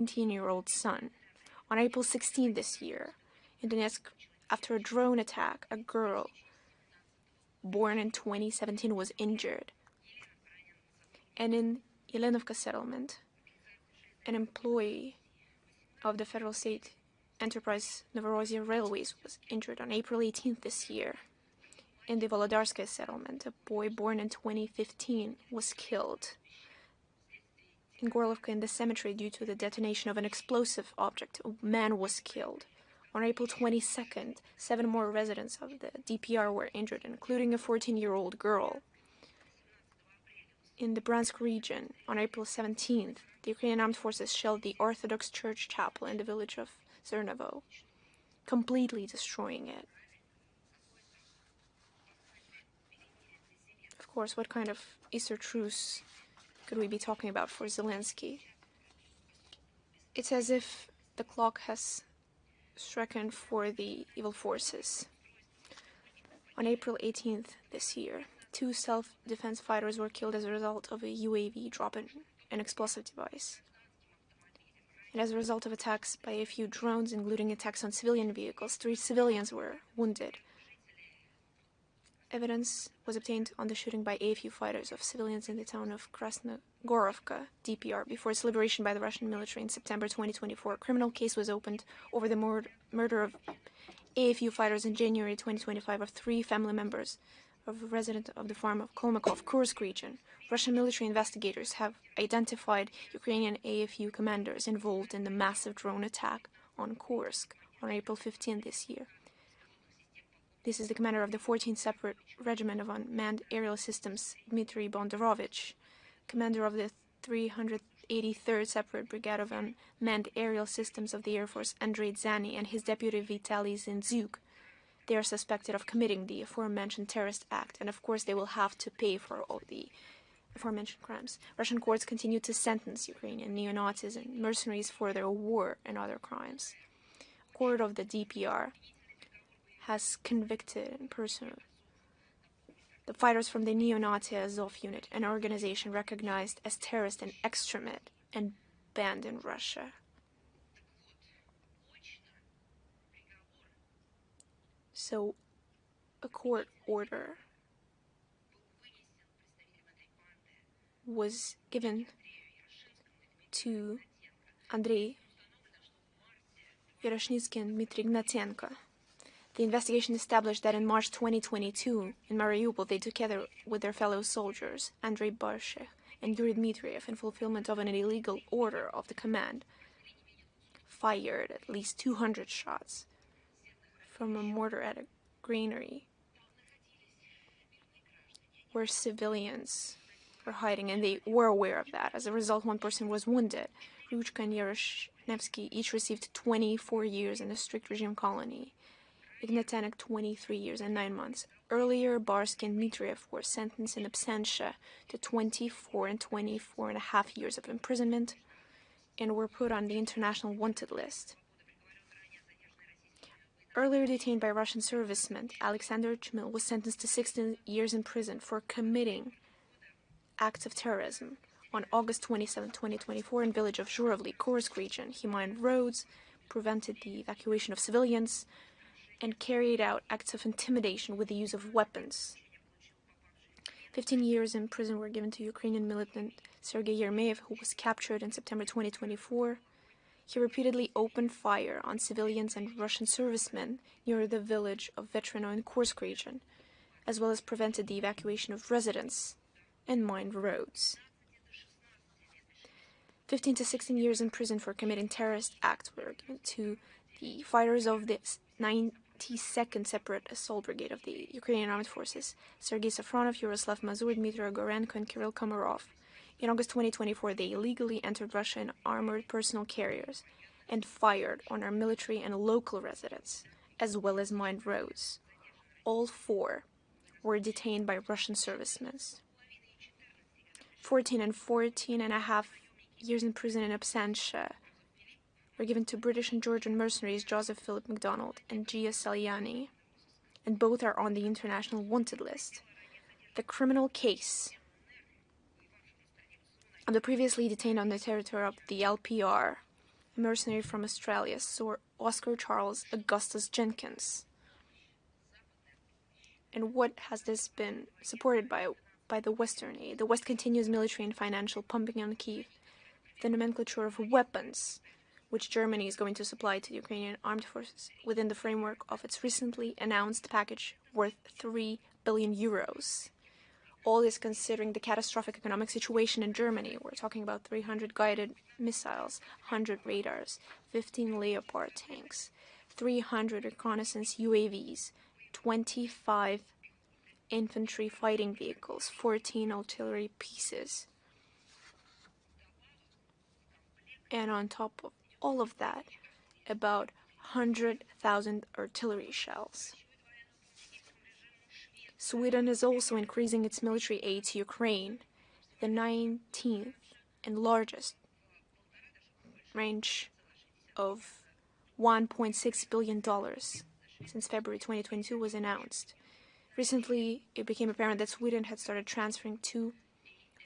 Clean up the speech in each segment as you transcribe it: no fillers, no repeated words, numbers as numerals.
19-year-old son. On April 16 this year, in Donetsk, after a drone attack, a girl born in 2017 was injured. And in Yelenovka settlement, an employee of the federal state enterprise Novorossiya Railways was injured on April 18th this year. In the Volodarskaya settlement, a boy born in 2015 was killed. In Gorlovka, in the cemetery, due to the detonation of an explosive object, a man was killed. On April 22nd, 7 more residents of the DPR were injured, including a 14-year-old girl. In the Bryansk region, on April 17th, the Ukrainian armed forces shelled the Orthodox Church chapel in the village of Zernovo, completely destroying it. Of course, what kind of Easter truce could we be talking about for Zelensky? It's as if the clock has stricken for the evil forces. On April 18th this year, 2 self-defense fighters were killed as a result of a UAV dropping an explosive device. And as a result of attacks by a few drones, including attacks on civilian vehicles, 3 civilians were wounded. Evidence was obtained on the shooting by AFU fighters of civilians in the town of Krasnogorovka, DPR, before its liberation by the Russian military in September 2024. A criminal case was opened over the murder of AFU fighters in January 2025 of 3 family members of a resident of the farm of Kolmakov, Kursk region. Russian military investigators have identified Ukrainian AFU commanders involved in the massive drone attack on Kursk on April 15 this year. This is the commander of the 14th Separate Regiment of Unmanned Aerial Systems, Dmitry Bondarovich, commander of the 383rd Separate Brigade of Unmanned Aerial Systems of the Air Force, Andrei Zany, and his deputy Vitaly Zinzuk. They are suspected of committing the aforementioned terrorist act, and of course they will have to pay for all the aforementioned crimes. Russian courts continue to sentence Ukrainian neo-Nazis and mercenaries for their war and other crimes. Court of the DPR has convicted in person the fighters from the neo-Nazi Azov unit, an organization recognized as terrorist and extremist and banned in Russia. So, a court order was given to Andrei Yaroshnitsky and Dmitry Gnatenko. The investigation established that in March 2022, in Mariupol, they together with their fellow soldiers, Andrei Barshek and Yuri Dmitriev, in fulfillment of an illegal order of the command, fired at least 200 shots from a mortar at a granary where civilians were hiding, and they were aware of that. As a result, 1 person was wounded. Ruchka and Yaroshnevsky each received 24 years in a strict regime colony. Ignatenko 23 years and 9 months. Earlier, Barsky and Dmitriev were sentenced in absentia to 24 and 24.5 years of imprisonment and were put on the international wanted list. Earlier detained by Russian servicemen, Alexander Chmyl was sentenced to 16 years in prison for committing acts of terrorism. On August 27, 2024, in village of Zhurovly, Kursk region, he mined roads, prevented the evacuation of civilians, and carried out acts of intimidation with the use of weapons. 15 years in prison were given to Ukrainian militant Sergei Yermeyev, who was captured in September 2024. He repeatedly opened fire on civilians and Russian servicemen near the village of Vetrino in Kursk region, as well as prevented the evacuation of residents and mined roads. 15 to 16 years in prison for committing terrorist acts were given to the fighters of the 92nd Separate Assault Brigade of the Ukrainian Armed Forces, Sergei Safronov, Yaroslav Mazur, Dmitry Gorenko, and Kirill Komarov. In August 2024, they illegally entered Russia in armored personal carriers and fired on our military and local residents, as well as mined roads. All 4 were detained by Russian servicemen. 14 and 14.5 years in prison in absentia were given to British and Georgian mercenaries Joseph Philip MacDonald and Gia Saliani, and both are on the international wanted list. The criminal case of the previously detained on the territory of the LPR mercenary from Australia, Sir Oscar Charles Augustus Jenkins. And what has this been supported by the Western aid? The West continues military and financial pumping on Kyiv. The nomenclature of weapons, which Germany is going to supply to the Ukrainian armed forces within the framework of its recently announced package worth 3 billion euros. All this considering the catastrophic economic situation in Germany. We're talking about 300 guided missiles, 100 radars, 15 Leopard tanks, 300 reconnaissance UAVs, 25 infantry fighting vehicles, 14 artillery pieces. And on top of all of that, about 100,000 artillery shells. Sweden is also increasing its military aid to Ukraine, the 19th and largest range of $1.6 billion since February 2022 was announced. Recently, it became apparent that Sweden had started transferring 2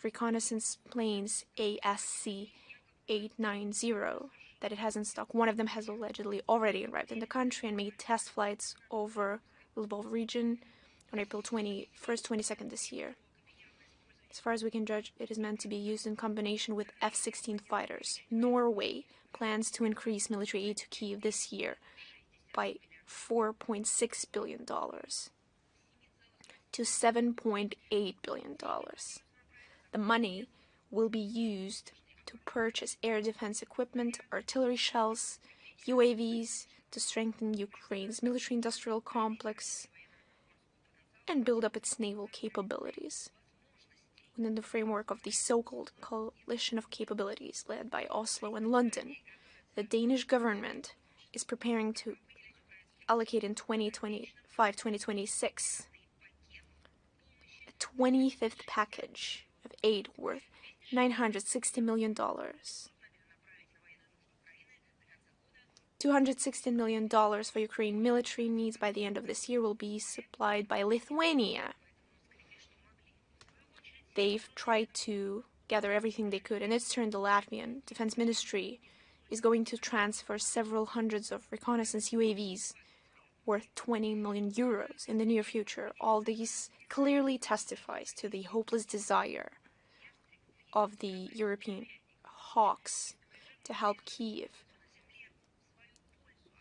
reconnaissance planes ASC-890 that it has in stock. One of them has allegedly already arrived in the country and made test flights over Lvov region on April 21st, 22nd this year. As far as we can judge, it is meant to be used in combination with F-16 fighters. Norway plans to increase military aid to Kyiv this year by $4.6 billion to $7.8 billion. The money will be used to purchase air defense equipment, artillery shells, UAVs, to strengthen Ukraine's military-industrial complex and build up its naval capabilities. Within the framework of the so-called coalition of capabilities led by Oslo and London, the Danish government is preparing to allocate in 2025-2026 a 25th package of aid worth $960 million. $216 million for Ukraine military needs by the end of this year will be supplied by Lithuania. They've tried to gather everything they could. In its turn, the Latvian Defense Ministry is going to transfer several hundreds of reconnaissance UAVs worth 20 million euros in the near future. All these clearly testifies to the hopeless desire of the European hawks to help Kyiv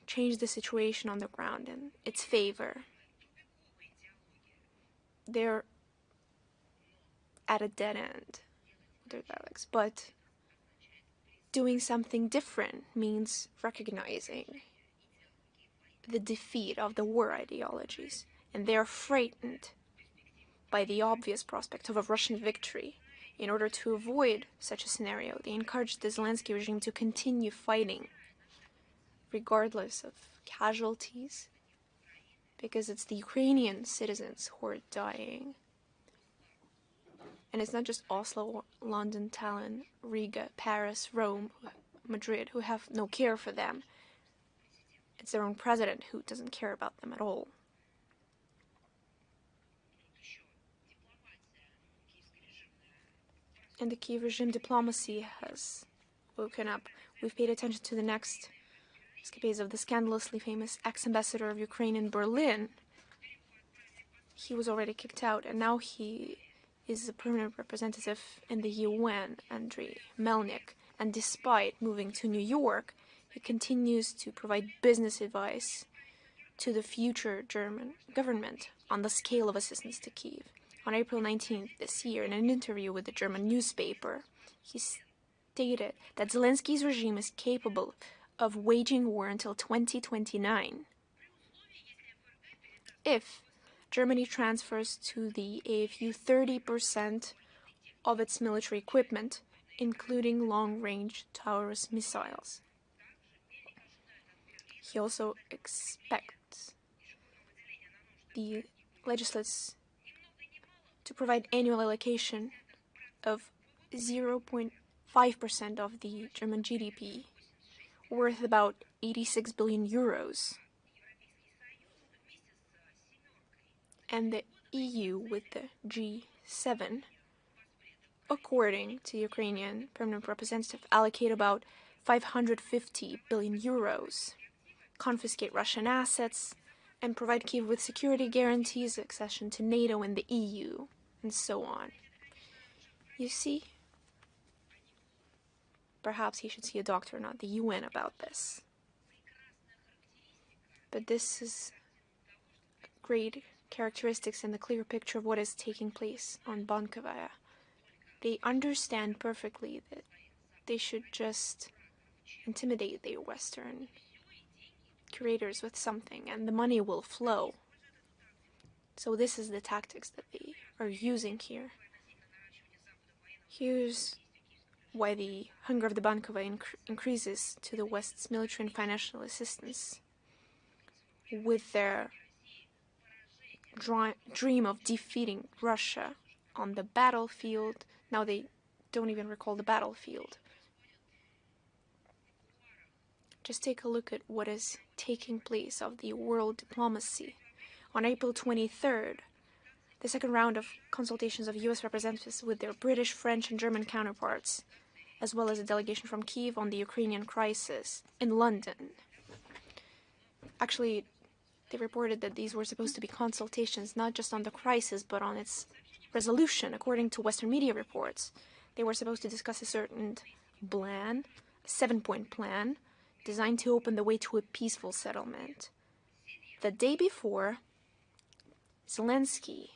change the situation on the ground in its favor. They're at a dead end with their dialects, but doing something different means recognizing the defeat of the war ideologies, and they are frightened by the obvious prospect of a Russian victory. In order to avoid such a scenario, they encouraged the Zelensky regime to continue fighting, regardless of casualties, because it's the Ukrainian citizens who are dying. And it's not just Oslo, London, Tallinn, Riga, Paris, Rome, Madrid who have no care for them. It's their own president who doesn't care about them at all. And the Kyiv regime diplomacy has woken up. We've paid attention to the next escapades of the scandalously famous ex-ambassador of Ukraine in Berlin. He was already kicked out, and now he is a permanent representative in the UN, Andriy Melnik. And despite moving to New York, he continues to provide business advice to the future German government on the scale of assistance to Kyiv. On April 19th this year, in an interview with the German newspaper, he stated that Zelensky's regime is capable of waging war until 2029 if Germany transfers to the AFU 30% of its military equipment, including long-range Taurus missiles. He also expects the legislators to provide annual allocation of 0.5% of the German GDP, worth about 86 billion euros. And the EU with the G7, according to Ukrainian permanent representative, allocate about 550 billion euros, confiscate Russian assets, and provide Kyiv with security guarantees, accession to NATO and the EU, and so on. You see? Perhaps he should see a doctor, not the UN, about this. But this is great characteristics and the clear picture of what is taking place on Bankovaya. They understand perfectly that they should just intimidate the Western curators with something, and the money will flow. So this is the tactics that they are using here. Here's why the hunger of the Bankova increases to the West's military and financial assistance. With their dream of defeating Russia on the battlefield, now they don't even recall the battlefield. Just take a look at what is taking place of the world diplomacy. On April 23rd, the second round of consultations of US representatives with their British, French, and German counterparts, as well as a delegation from Kyiv on the Ukrainian crisis in London. Actually, they reported that these were supposed to be consultations not just on the crisis, but on its resolution. According to Western media reports, they were supposed to discuss a certain plan, a 7-point plan, designed to open the way to a peaceful settlement. The day before, Zelensky,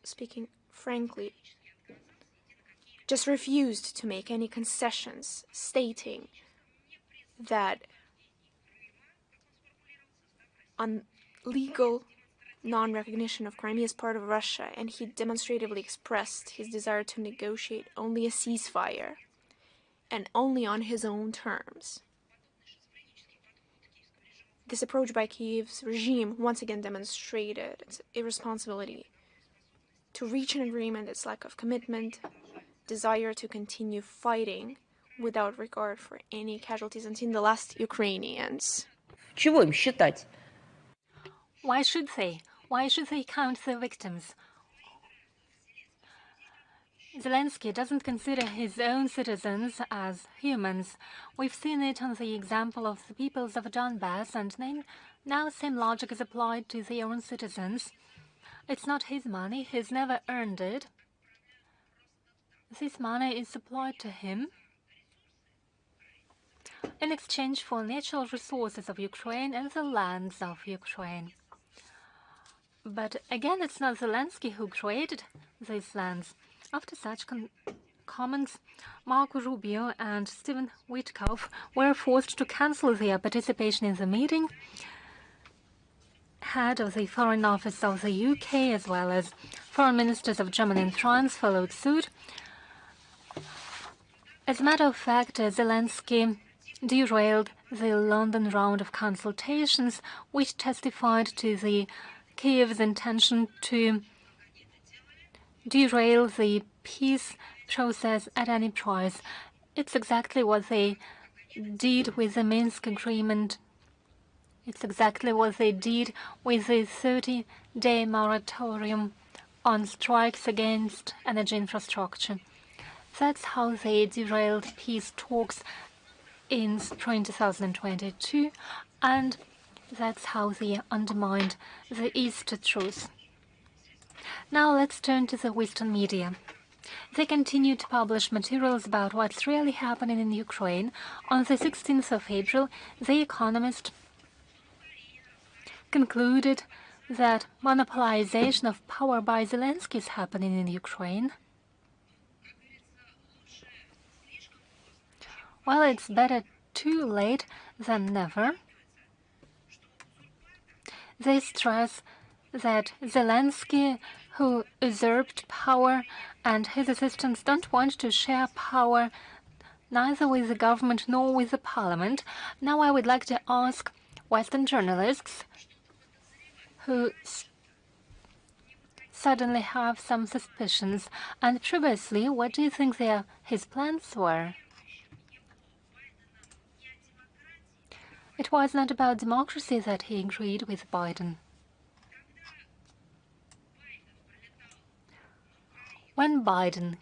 speaking frankly, just refused to make any concessions, stating that on legal non-recognition of Crimea as part of Russia, and he demonstratively expressed his desire to negotiate only a ceasefire, and only on his own terms. This approach by Kyiv's regime once again demonstrated its irresponsibility to reach an agreement, its lack of commitment, desire to continue fighting without regard for any casualties until the last Ukrainians. Чего им считать? Why should they? Why should they count the victims? Zelensky doesn't consider his own citizens as humans. We've seen it on the example of the peoples of Donbass, and now same logic is applied to their own citizens. It's not his money, he's never earned it. This money is supplied to him in exchange for natural resources of Ukraine and the lands of Ukraine. But again, it's not Zelensky who created these lands. After such comments, Marco Rubio and Stephen Witkoff were forced to cancel their participation in the meeting. Head of the Foreign Office of the UK, as well as foreign ministers of Germany and France, followed suit. As a matter of fact, Zelensky derailed the London round of consultations, which testified to the Kyiv's intention to derail the peace process at any price. It's exactly what they did with the Minsk agreement. It's exactly what they did with the 30-day moratorium on strikes against energy infrastructure. That's how they derailed peace talks in spring 2022, and that's how they undermined the Easter truce. Now let's turn to the Western media. They continue to publish materials about what's really happening in Ukraine. On the 16th of April, The Economist concluded that monopolization of power by Zelensky is happening in Ukraine. Well, it's better too late than never. They stress that Zelensky, who usurped power, and his assistants don't want to share power neither with the government nor with the parliament. Now I would like to ask Western journalists who suddenly have some suspicions, and previously, what do you think his plans were? It was not about democracy that he agreed with Biden. When Biden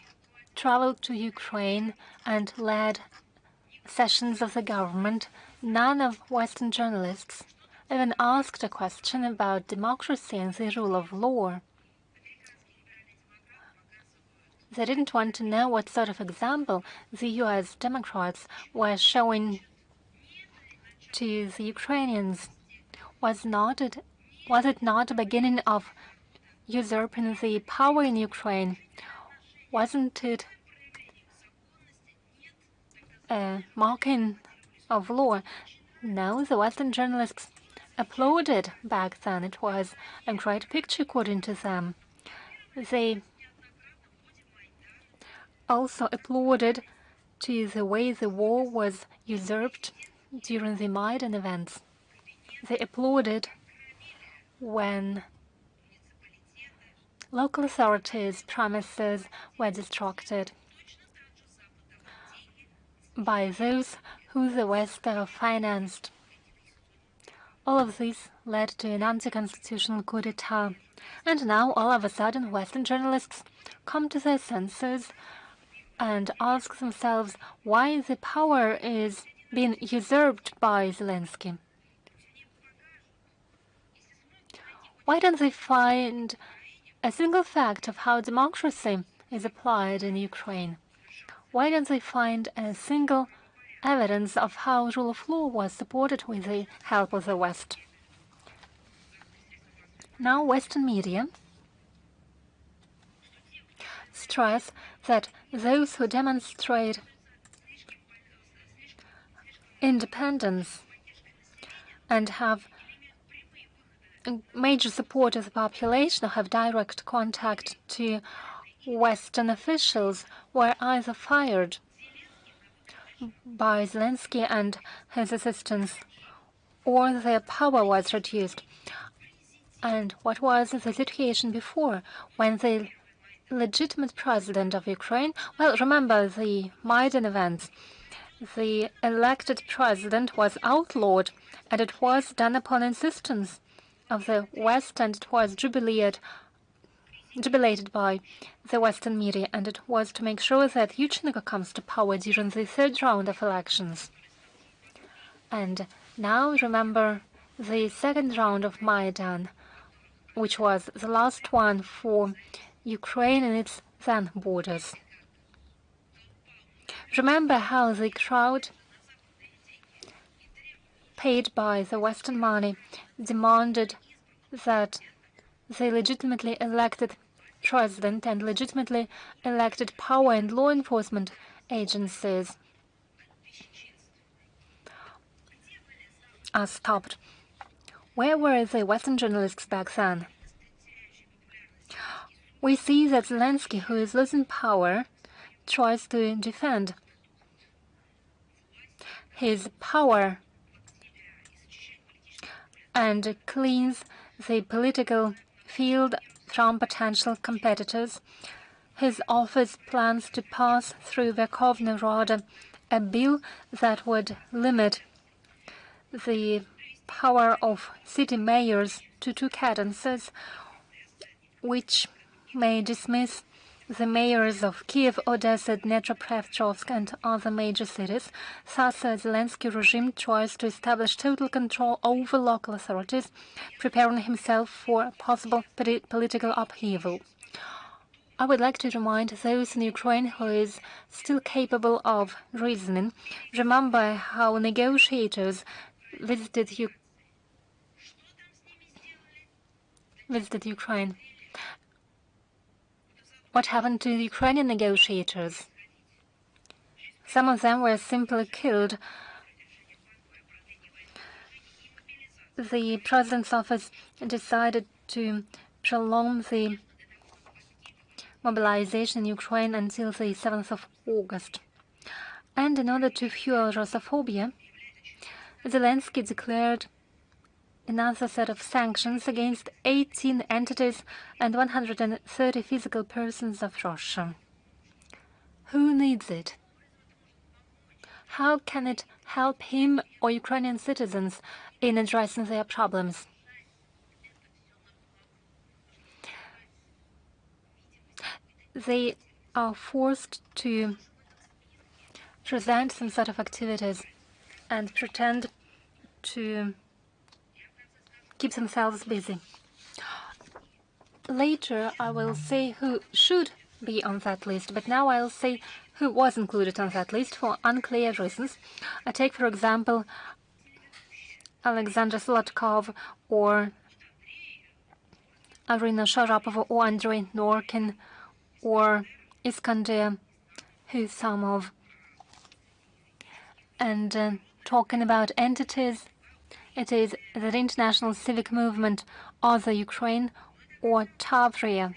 traveled to Ukraine and led sessions of the government, none of Western journalists even asked a question about democracy and the rule of law. They didn't want to know what sort of example the US Democrats were showing to the Ukrainians. Was it not a beginning of usurping the power in Ukraine? Wasn't it a mocking of law? No, the Western journalists applauded back then. It was a great picture according to them. They also applauded to the way the war was usurped during the Maidan events. They applauded when local authorities' promises were destructed by those who the West financed. All of this led to an anti-constitutional coup d'etat. And now, all of a sudden, Western journalists come to their senses and ask themselves why the power is being usurped by Zelensky. Why don't they find a single fact of how democracy is applied in Ukraine? Why don't they find a single evidence of how rule of law was supported with the help of the West? Now, Western media stress that those who demonstrate independence and have major support of the population, or have direct contact to Western officials, were either fired by Zelensky and his assistants, or their power was reduced. And what was the situation before, when the legitimate president of Ukraine, well, remember the Maidan events, the elected president was outlawed, and it was done upon insistence of the West, and it was jubilated by the Western media, and it was to make sure that Yushchenko comes to power during the third round of elections. And now remember the second round of Maidan, which was the last one for Ukraine and its then borders. Remember how the crowd, paid by the Western money, demanded that the legitimately elected president and legitimately elected power and law enforcement agencies are stopped. Where were the Western journalists back then? We see that Zelensky, who is losing power, tries to defend his power and cleans the political field from potential competitors. His office plans to pass through Verkhovna Rada a bill that would limit the power of city mayors to 2 cadences, which may dismiss the mayors of Kyiv, Odessa, Dnepropetrovsk and other major cities. Thus, the Zelensky regime tries to establish total control over local authorities, preparing himself for a possible political upheaval. I would like to remind those in Ukraine who is still capable of reasoning, remember how negotiators visited Ukraine. What happened to the Ukrainian negotiators? Some of them were simply killed. The president's office decided to prolong the mobilization in Ukraine until the 7th of August. And in order to fuel Russophobia, Zelensky declared another set of sanctions against 18 entities and 130 physical persons of Russia. Who needs it? How can it help him or Ukrainian citizens in addressing their problems? The are forced to present some sort of activities and pretend to keep themselves busy. Later, I will say who should be on that list, but now I'll say who was included on that list for unclear reasons. I take, for example, Alexander Sladkov or Arina Sharapova or Andrei Norkin or Iskander Husamov. And talking about entities, it is the International Civic Movement, Other Ukraine, or Tavria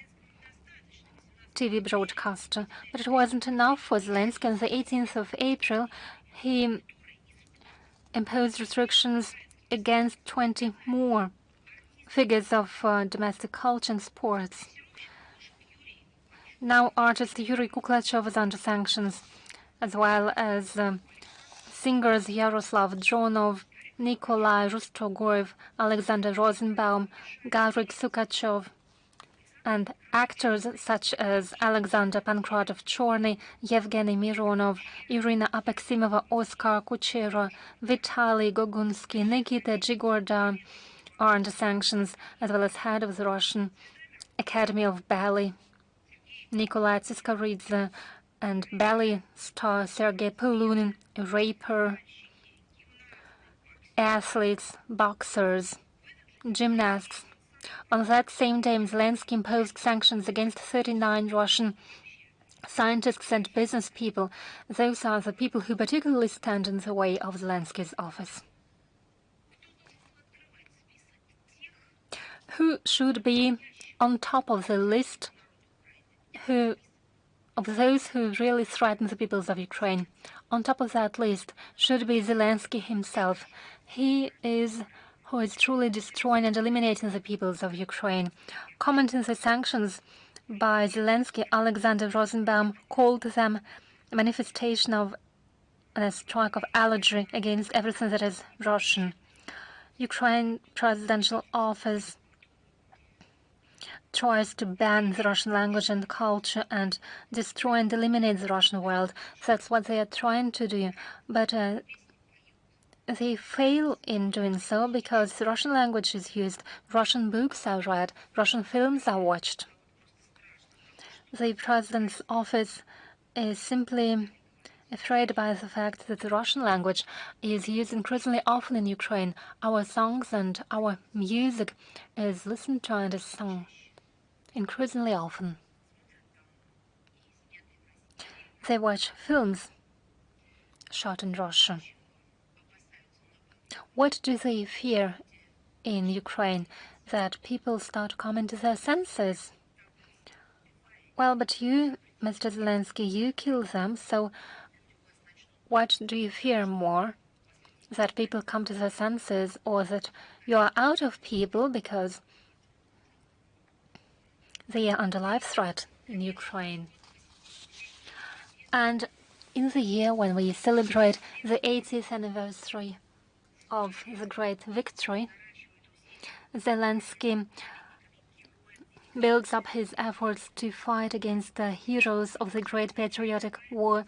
TV broadcaster. But it wasn't enough for Zelensky. On the 18th of April, he imposed restrictions against 20 more figures of domestic culture and sports. Now artist Yuri Kuklachev is under sanctions, as well as singers Yaroslav Dronov, Nikolai Rustogorev, Alexander Rosenbaum, Garik Sukachev, and actors such as Alexander Pankratov-Chorny, Yevgeny Mironov, Irina Apeximova, Oskar Kuchera, Vitaly Gogunsky, Nikita Zhigorda are under sanctions, as well as head of the Russian Academy of Ballet, Nikolai Tsiskaridze, and ballet star Sergei Polunin, a raper, athletes, boxers, gymnasts. On that same day, Zelensky imposed sanctions against 39 Russian scientists and business people. Those are the people who particularly stand in the way of Zelensky's office. Who should be on top of the list of those who really threaten the peoples of Ukraine? On top of that list should be Zelensky himself. He is who is truly destroying and eliminating the peoples of Ukraine. Commenting the sanctions by Zelensky, Alexander Rosenbaum called them a manifestation of a strike of allergy against everything that is Russian. Ukraine presidential office tries to ban the Russian language and culture and destroy and eliminate the Russian world. That's what they are trying to do. But they fail in doing so because the Russian language is used, Russian books are read, Russian films are watched. The president's office is simply afraid by the fact that the Russian language is used increasingly often in Ukraine. Our songs and our music is listened to and is sung increasingly often. They watch films shot in Russia. What do they fear in Ukraine? That people start coming to their senses? Well, but you, Mr. Zelensky, you kill them, so what do you fear more? That people come to their senses, or that you are out of people because they are under life threat in Ukraine? And in the year when we celebrate the 80th anniversary of the great victory, Zelensky builds up his efforts to fight against the heroes of the Great Patriotic War.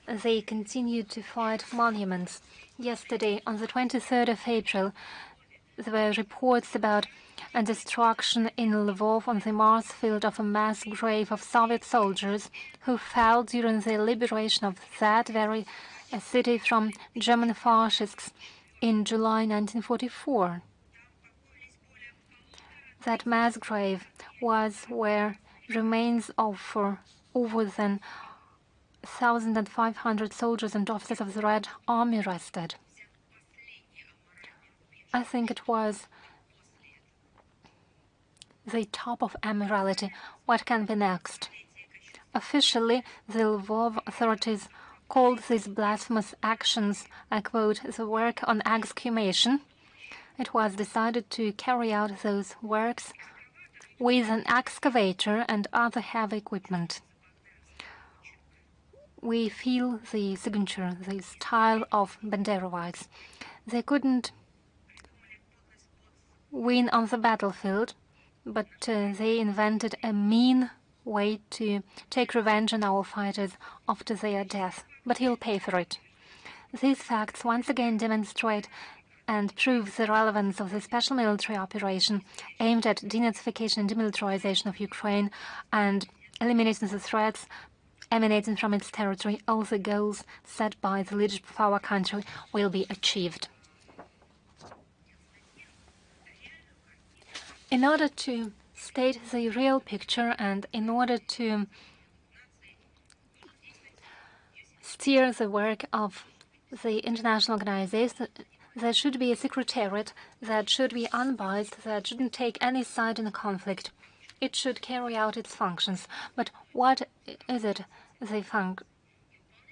They continue to fight monuments. Yesterday, on the 23rd of April, there were reports about a destruction in Lvov on the Mars field of a mass grave of Soviet soldiers who fell during the liberation of that very city from German fascists in July 1944. That mass grave was where remains of over than 1,500 soldiers and officers of the Red Army rested. I think it was the top of immorality. What can be next? Officially, the Lvov authorities called these blasphemous actions, I quote, the work on exhumation. It was decided to carry out those works with an excavator and other heavy equipment. We feel the signature, the style of Banderovites. They couldn't win on the battlefield, but they invented a mean way to take revenge on our fighters after their death, but he'll pay for it. These facts once again demonstrate and prove the relevance of the special military operation aimed at denazification and demilitarization of Ukraine and eliminating the threats emanating from its territory. All the goals set by the leadership of our country will be achieved. In order to state the real picture and in order to steer the work of the international organization, there should be a secretariat that should be unbiased, that shouldn't take any side in the conflict. It should carry out its functions. But what is it?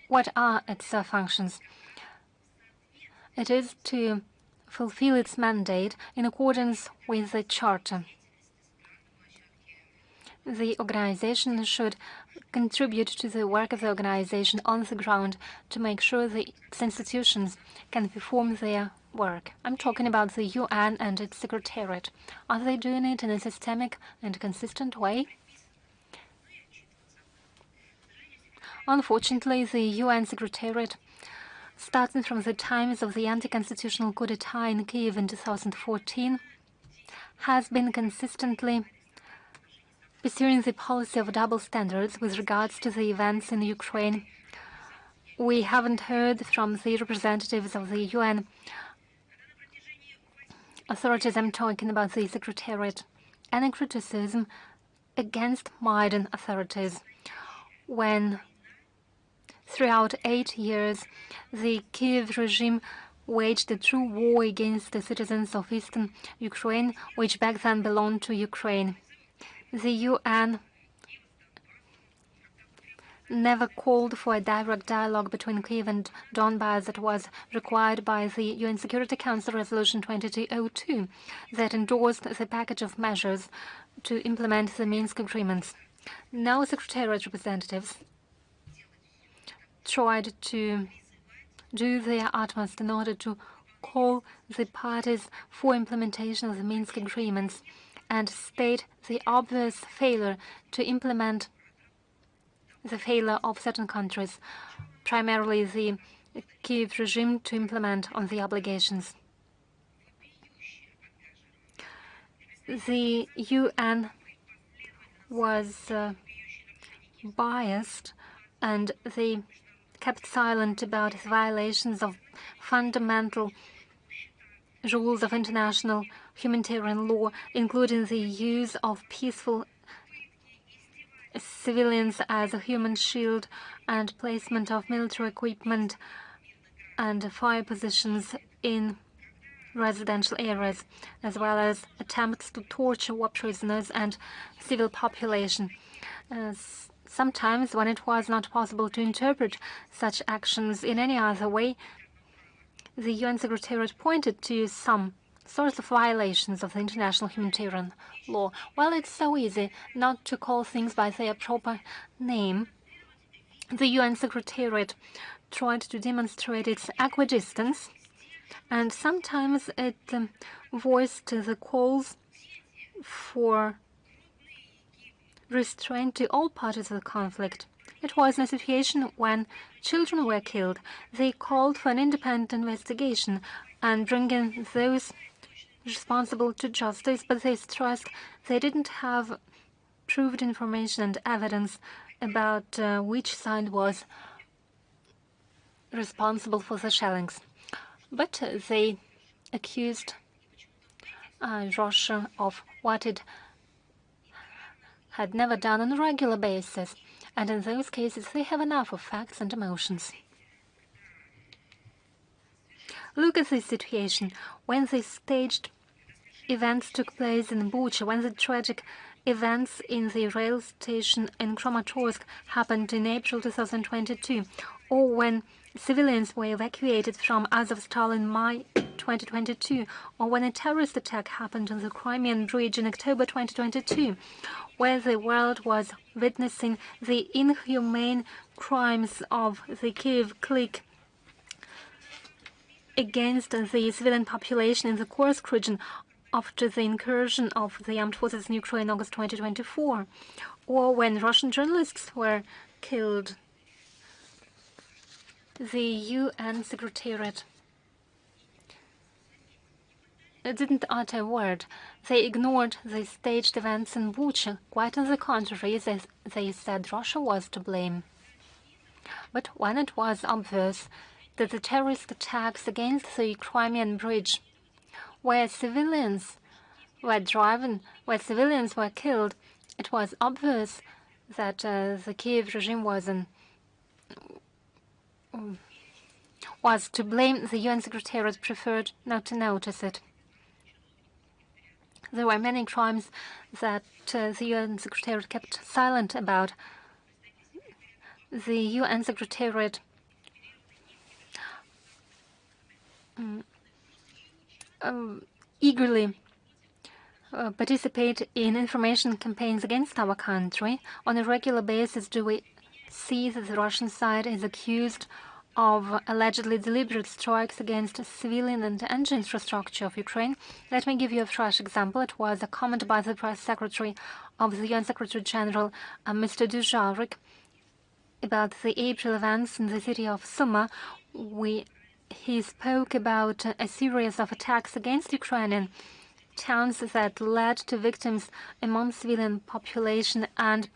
What are its functions? It is to fulfill its mandate in accordance with the Charter. The organization should contribute to the work of the organization on the ground to make sure the institutions can perform their work. I'm talking about the UN and its Secretariat. Are they doing it in a systemic and consistent way? Unfortunately, the UN Secretariat, starting from the times of the anti-constitutional coup d'etat in Kyiv in 2014, has been consistently pursuing the policy of double standards with regards to the events in Ukraine. We haven't heard from the representatives of the UN authorities, I'm talking about the Secretariat, any criticism against Maidan authorities when throughout 8 years the Kyiv regime waged a true war against the citizens of eastern Ukraine, which back then belonged to Ukraine. The UN never called for a direct dialogue between Kyiv and Donbas that was required by the UN Security Council Resolution 2202 that endorsed the package of measures to implement the Minsk agreements. Now Secretariat representatives tried to do their utmost in order to call the parties for implementation of the Minsk agreements and state the obvious failure to implement the failure of certain countries, primarily the Kyiv regime, to implement on the obligations. The UN was biased and they kept silent about violations of fundamental rules of international humanitarian law, including the use of peaceful civilians as a human shield and placement of military equipment and fire positions in residential areas, as well as attempts to torture war prisoners and civil population. Sometimes, when it was not possible to interpret such actions in any other way, the UN Secretariat pointed to some sorts of violations of the international humanitarian law. Well, it's so easy not to call things by their proper name. The UN Secretariat tried to demonstrate its equidistance, and sometimes it voiced the calls for restraint to all parties of the conflict. It was in a situation when children were killed. They called for an independent investigation and bringing those responsible to justice, but they stressed they didn't have proved information and evidence about which side was responsible for the shellings. But they accused Russia of what it had never done on a regular basis, and in those cases they have enough of facts and emotions. Look at this situation. When the staged events took place in Bucha, when the tragic events in the rail station in Kramatorsk happened in April 2022, or when civilians were evacuated from Azovstal in May 2022, or when a terrorist attack happened on the Crimean bridge in October 2022, where the world was witnessing the inhumane crimes of the Kyiv clique against the civilian population in the Kursk region after the incursion of the armed forces in Ukraine in August 2024, or when Russian journalists were killed. The UN Secretariat didn't utter a word. They ignored the staged events in Bucha. Quite on the contrary, they said Russia was to blame. But when it was obvious that the terrorist attacks against the Crimean bridge, where civilians were killed, it was obvious that the Kyiv regime was to blame. The UN Secretariat preferred not to notice it. There were many crimes that the UN Secretariat kept silent about. The UN Secretariat eagerly participate in information campaigns against our country. On a regular basis, do we see that the Russian side is accused of allegedly deliberate strikes against civilian and energy infrastructure of Ukraine? Let me give you a fresh example. It was a comment by the press secretary of the UN Secretary General, Mr. Dujarric, about the April events in the city of Sumy. He spoke about a series of attacks against Ukrainian towns that led to victims among civilian population and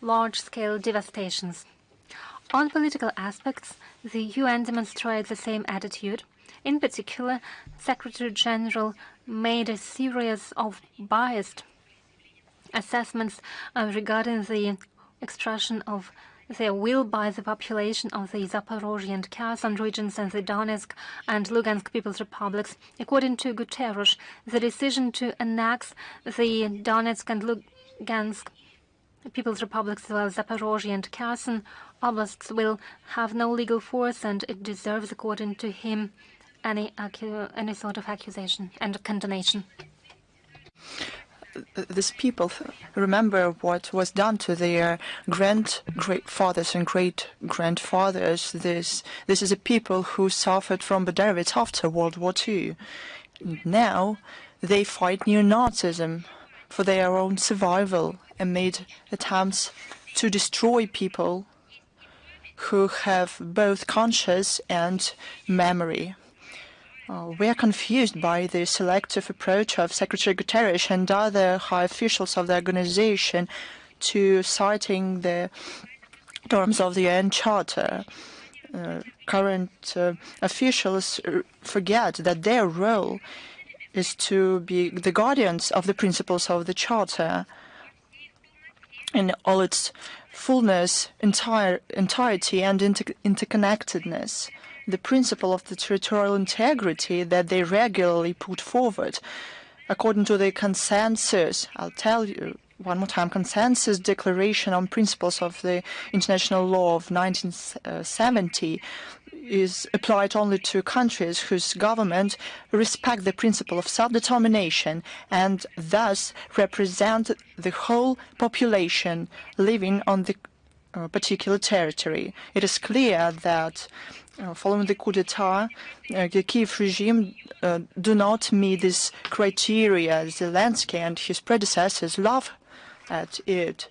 large-scale devastations. On political aspects, the UN demonstrated the same attitude. In particular, Secretary General made a series of biased assessments regarding the expression of their will by the population of the Zaporozhye and Kherson regions and the Donetsk and Lugansk People's Republics. According to Guterres, the decision to annex the Donetsk and Lugansk People's Republics, as well as Zaporozhye and Kherson oblasts, will have no legal force, and it deserves, according to him, any sort of accusation and condemnation. These people remember what was done to their great-fathers and great-grandfathers. This is a people who suffered from Derailment after World War II. Now they fight neo-Nazism for their own survival and made attempts to destroy people who have both conscience and memory. We are confused by the selective approach of Secretary Guterres and other high officials of the organization to citing the terms of the UN Charter. Current officials forget that their role is to be the guardians of the principles of the Charter in all its fullness, entirety, and interconnectedness. The principle of the territorial integrity that they regularly put forward. According to the consensus, I'll tell you one more time, Consensus Declaration on Principles of the International Law of 1970 is applied only to countries whose government respect the principle of self-determination and thus represent the whole population living on the particular territory. It is clear that following the coup d'etat, the Kyiv regime do not meet this criteria. Zelensky and his predecessors laugh at it.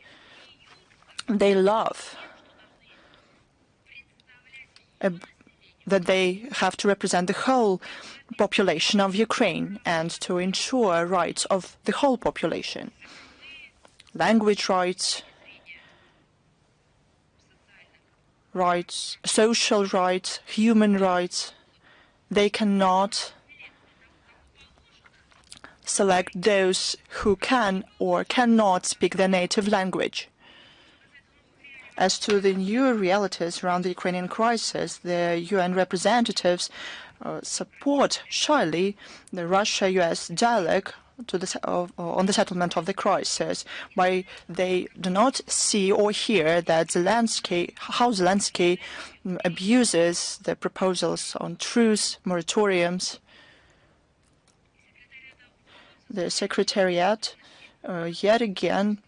They laugh that they have to represent the whole population of Ukraine and to ensure rights of the whole population. Language rights, social rights, human rights. They cannot select those who can or cannot speak their native language. As to the new realities around the Ukrainian crisis, the UN representatives support shyly the Russia-US dialogue on the settlement of the crisis, but they do not see or hear that how Zelensky abuses the proposals on truce, moratoriums. The Secretariat yet again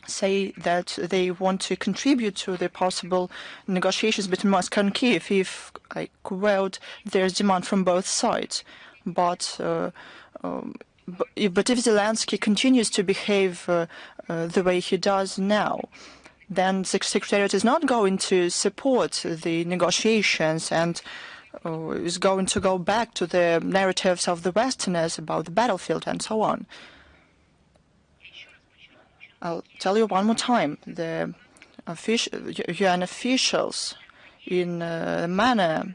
say that they want to contribute to the possible negotiations between Moscow and Kyiv if, I quote, there's demand from both sides. But But if Zelensky continues to behave the way he does now, then the Secretariat is not going to support the negotiations and is going to go back to the narratives of the Westerners about the battlefield and so on. I'll tell you one more time. The UN officials, in a manner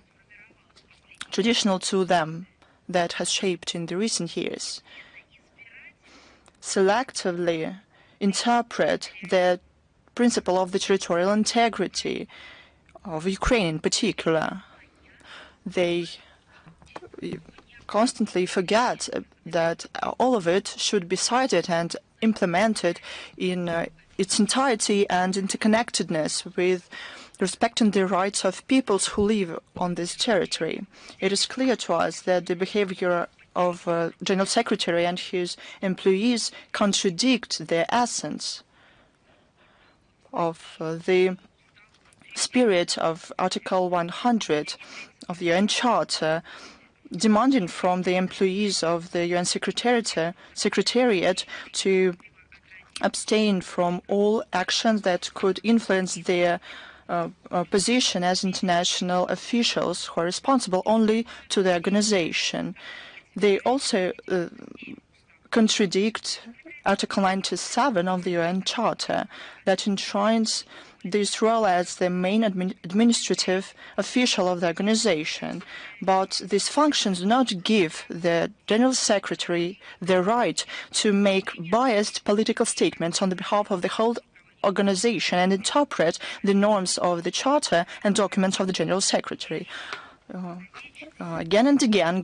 traditional to them that has shaped in the recent years, selectively interpret the principle of the territorial integrity of Ukraine in particular. They constantly forget that all of it should be cited and implemented in its entirety and interconnectedness with respecting the rights of peoples who live on this territory. It is clear to us that the behavior of General Secretary and his employees contradict the essence of the spirit of Article 100 of the UN Charter, demanding from the employees of the UN Secretariat to abstain from all actions that could influence their position as international officials who are responsible only to the organization. They also contradict Article 97 of the UN Charter that enshrines this role as the main administrative official of the organization. But these functions do not give the General Secretary the right to make biased political statements on the behalf of the whole organization and interpret the norms of the Charter and documents of the General Secretary. Again and again,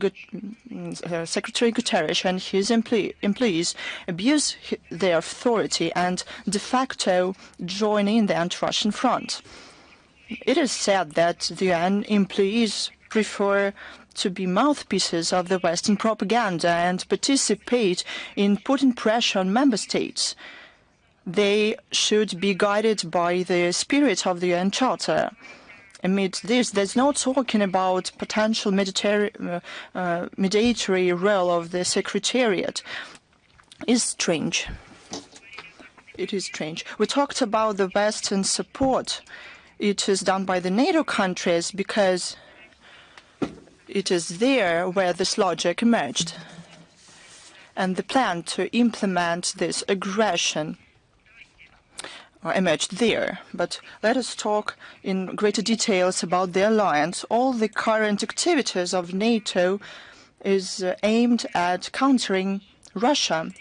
Secretary Guterres and his employees abuse their authority and de facto join in the anti-Russian front. It is said that the UN employees prefer to be mouthpieces of the Western propaganda and participate in putting pressure on member states. They should be guided by the spirit of the UN Charter. Amid this, there's no talking about potential mediatory role of the Secretariat. It's strange. It is strange. We talked about the Western support. It is done by the NATO countries because it is there where this logic emerged. And the plan to implement this aggression emerged there. But let us talk in greater details about the alliance. All the current activities of NATO is aimed at countering Russia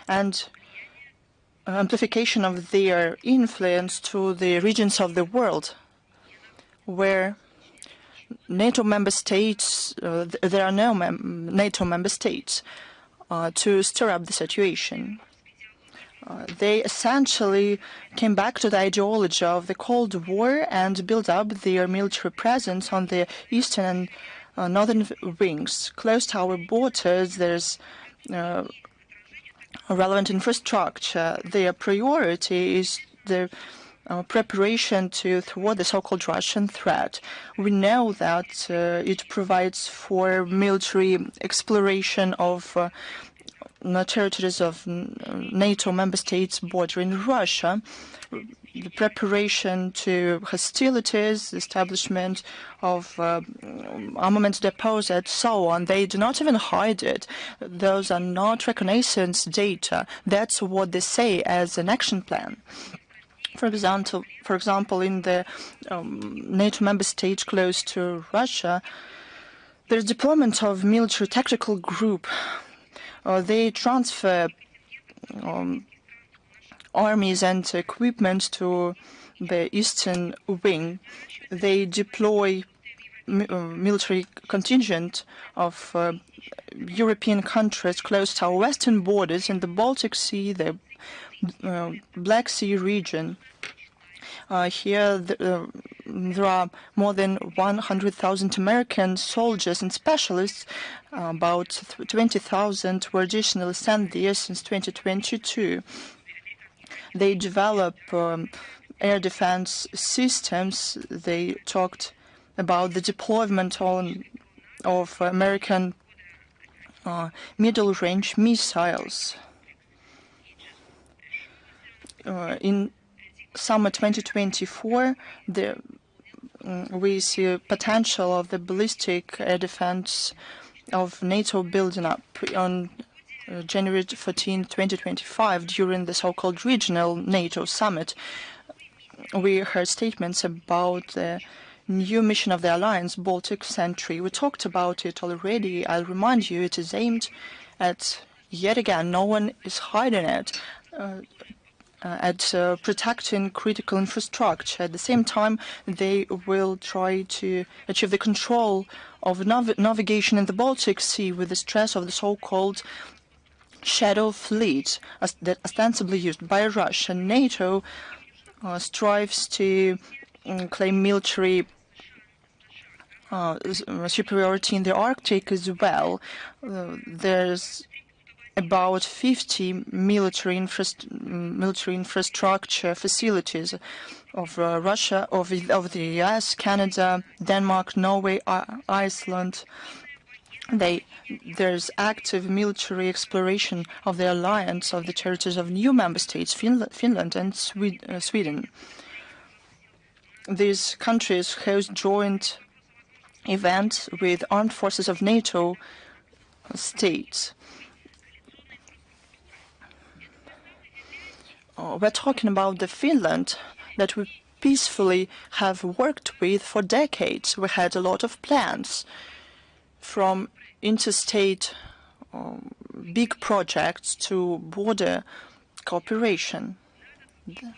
and amplification of their influence to the regions of the world where NATO member states, there are no NATO member states to stir up the situation. They essentially came back to the ideology of the Cold War and built up their military presence on the eastern and northern wings. Close to our borders, there's relevant infrastructure. Their priority is the preparation to thwart the so-called Russian threat. We know that it provides for military exploration of territories of NATO member states bordering Russia, the preparation to hostilities, establishment of armament depots, and so on. They do not even hide it. Those are not reconnaissance data. That's what they say as an action plan. For example, in the NATO member states close to Russia, there's deployment of military tactical group. They transfer armies and equipment to the eastern wing. They deploy military contingent of European countries close to our western borders in the Baltic Sea, the Black Sea region. Here there are more than 100,000 American soldiers and specialists. About 20,000 were additionally sent there since 2022. They develop air defense systems. They talked about the deployment of American middle-range missiles. In summer 2024, we see a potential of the ballistic air defense of NATO building up. On January 14, 2025, during the so-called regional NATO summit, we heard statements about the new mission of the alliance, Baltic Sentry. We talked about it already. I'll remind you, it is aimed at, yet again, no one is hiding it, at protecting critical infrastructure. At the same time, they will try to achieve the control of navigation in the Baltic Sea with the stress of the so-called shadow fleet that ostensibly used by Russia. NATO strives to claim military superiority in the Arctic as well. There's about 50 military infrastructure facilities of Russia, of the US, Canada, Denmark, Norway, Iceland. There's active military exploration of the alliance of the territories of new member states, Finland and Sweden. These countries host joint events with armed forces of NATO states. We're talking about the Finland that we peacefully have worked with for decades. We had a lot of plans, from interstate big projects to border cooperation.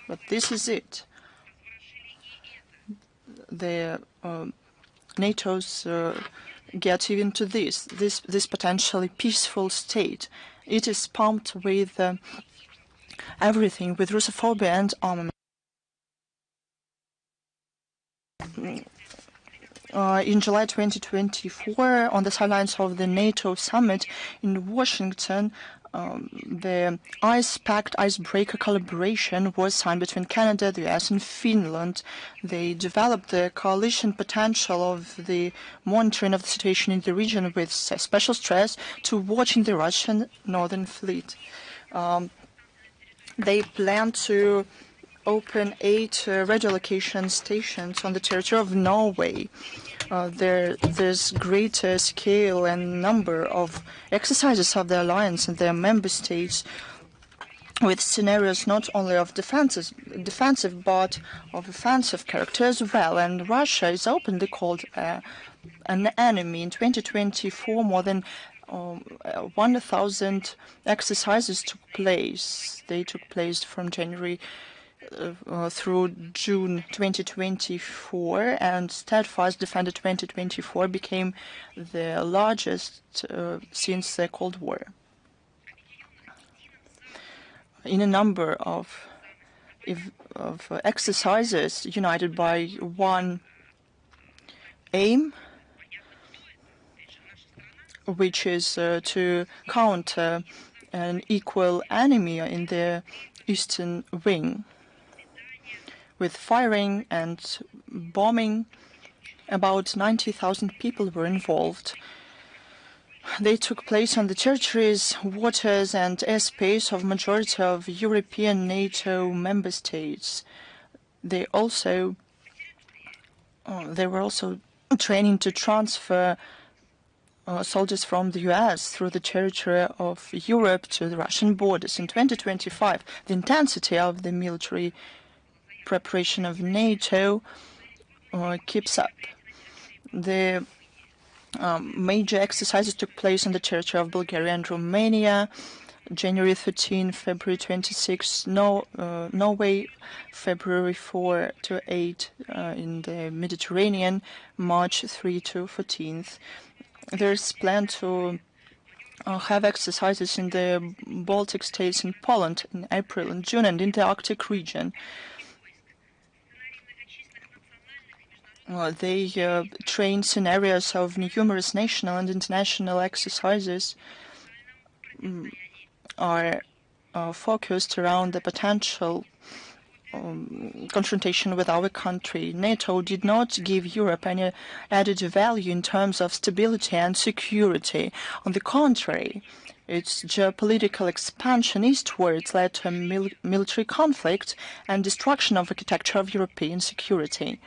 But this is it. The NATO's get even to this potentially peaceful state. It is pumped with everything, with Russophobia and armament. In July 2024, on the sidelines of the NATO summit in Washington, the Ice-Pact Icebreaker collaboration was signed between Canada, the US, and Finland. They developed the coalition potential of the monitoring of the situation in the region with special stress to watching the Russian Northern Fleet. They plan to open 8 radio location stations on the territory of Norway. There's greater scale and number of exercises of the alliance and their member states, with scenarios not only of defensive but of offensive character as well. And Russia is openly called an enemy. In 2024, more than 1,000 exercises took place. They took place from January through June 2024, and Steadfast Defender 2024 became the largest since the Cold War. In a number of exercises united by one aim, which is to counter an equal enemy in the eastern wing. With firing and bombing, about 90,000 people were involved. They took place on the territories, waters, and airspace of majority of European NATO member states. They were also training to transfer soldiers from the US through the territory of Europe to the Russian borders. In 2025, the intensity of the military preparation of NATO keeps up. The major exercises took place on the territory of Bulgaria and Romania, January 13, February 26, Norway, February 4 to 8 in the Mediterranean, March 3 to 14th. There's plan to have exercises in the Baltic states and Poland in April and June, and in the Arctic region. They train scenarios of numerous national and international exercises are focused around the potential confrontation with our country. NATO did not give Europe any added value in terms of stability and security. On the contrary, its geopolitical expansion eastwards led to a military conflict and destruction of architecture of European security.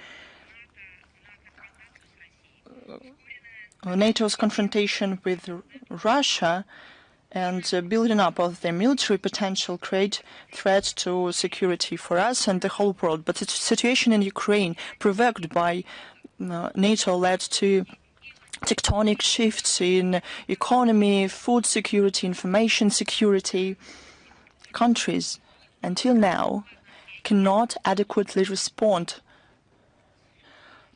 NATO's confrontation with Russia and building up of their military potential create threats to security for us and the whole world. But the situation in Ukraine, provoked by NATO, led to tectonic shifts in economy, food security, information security. Countries, until now, cannot adequately respond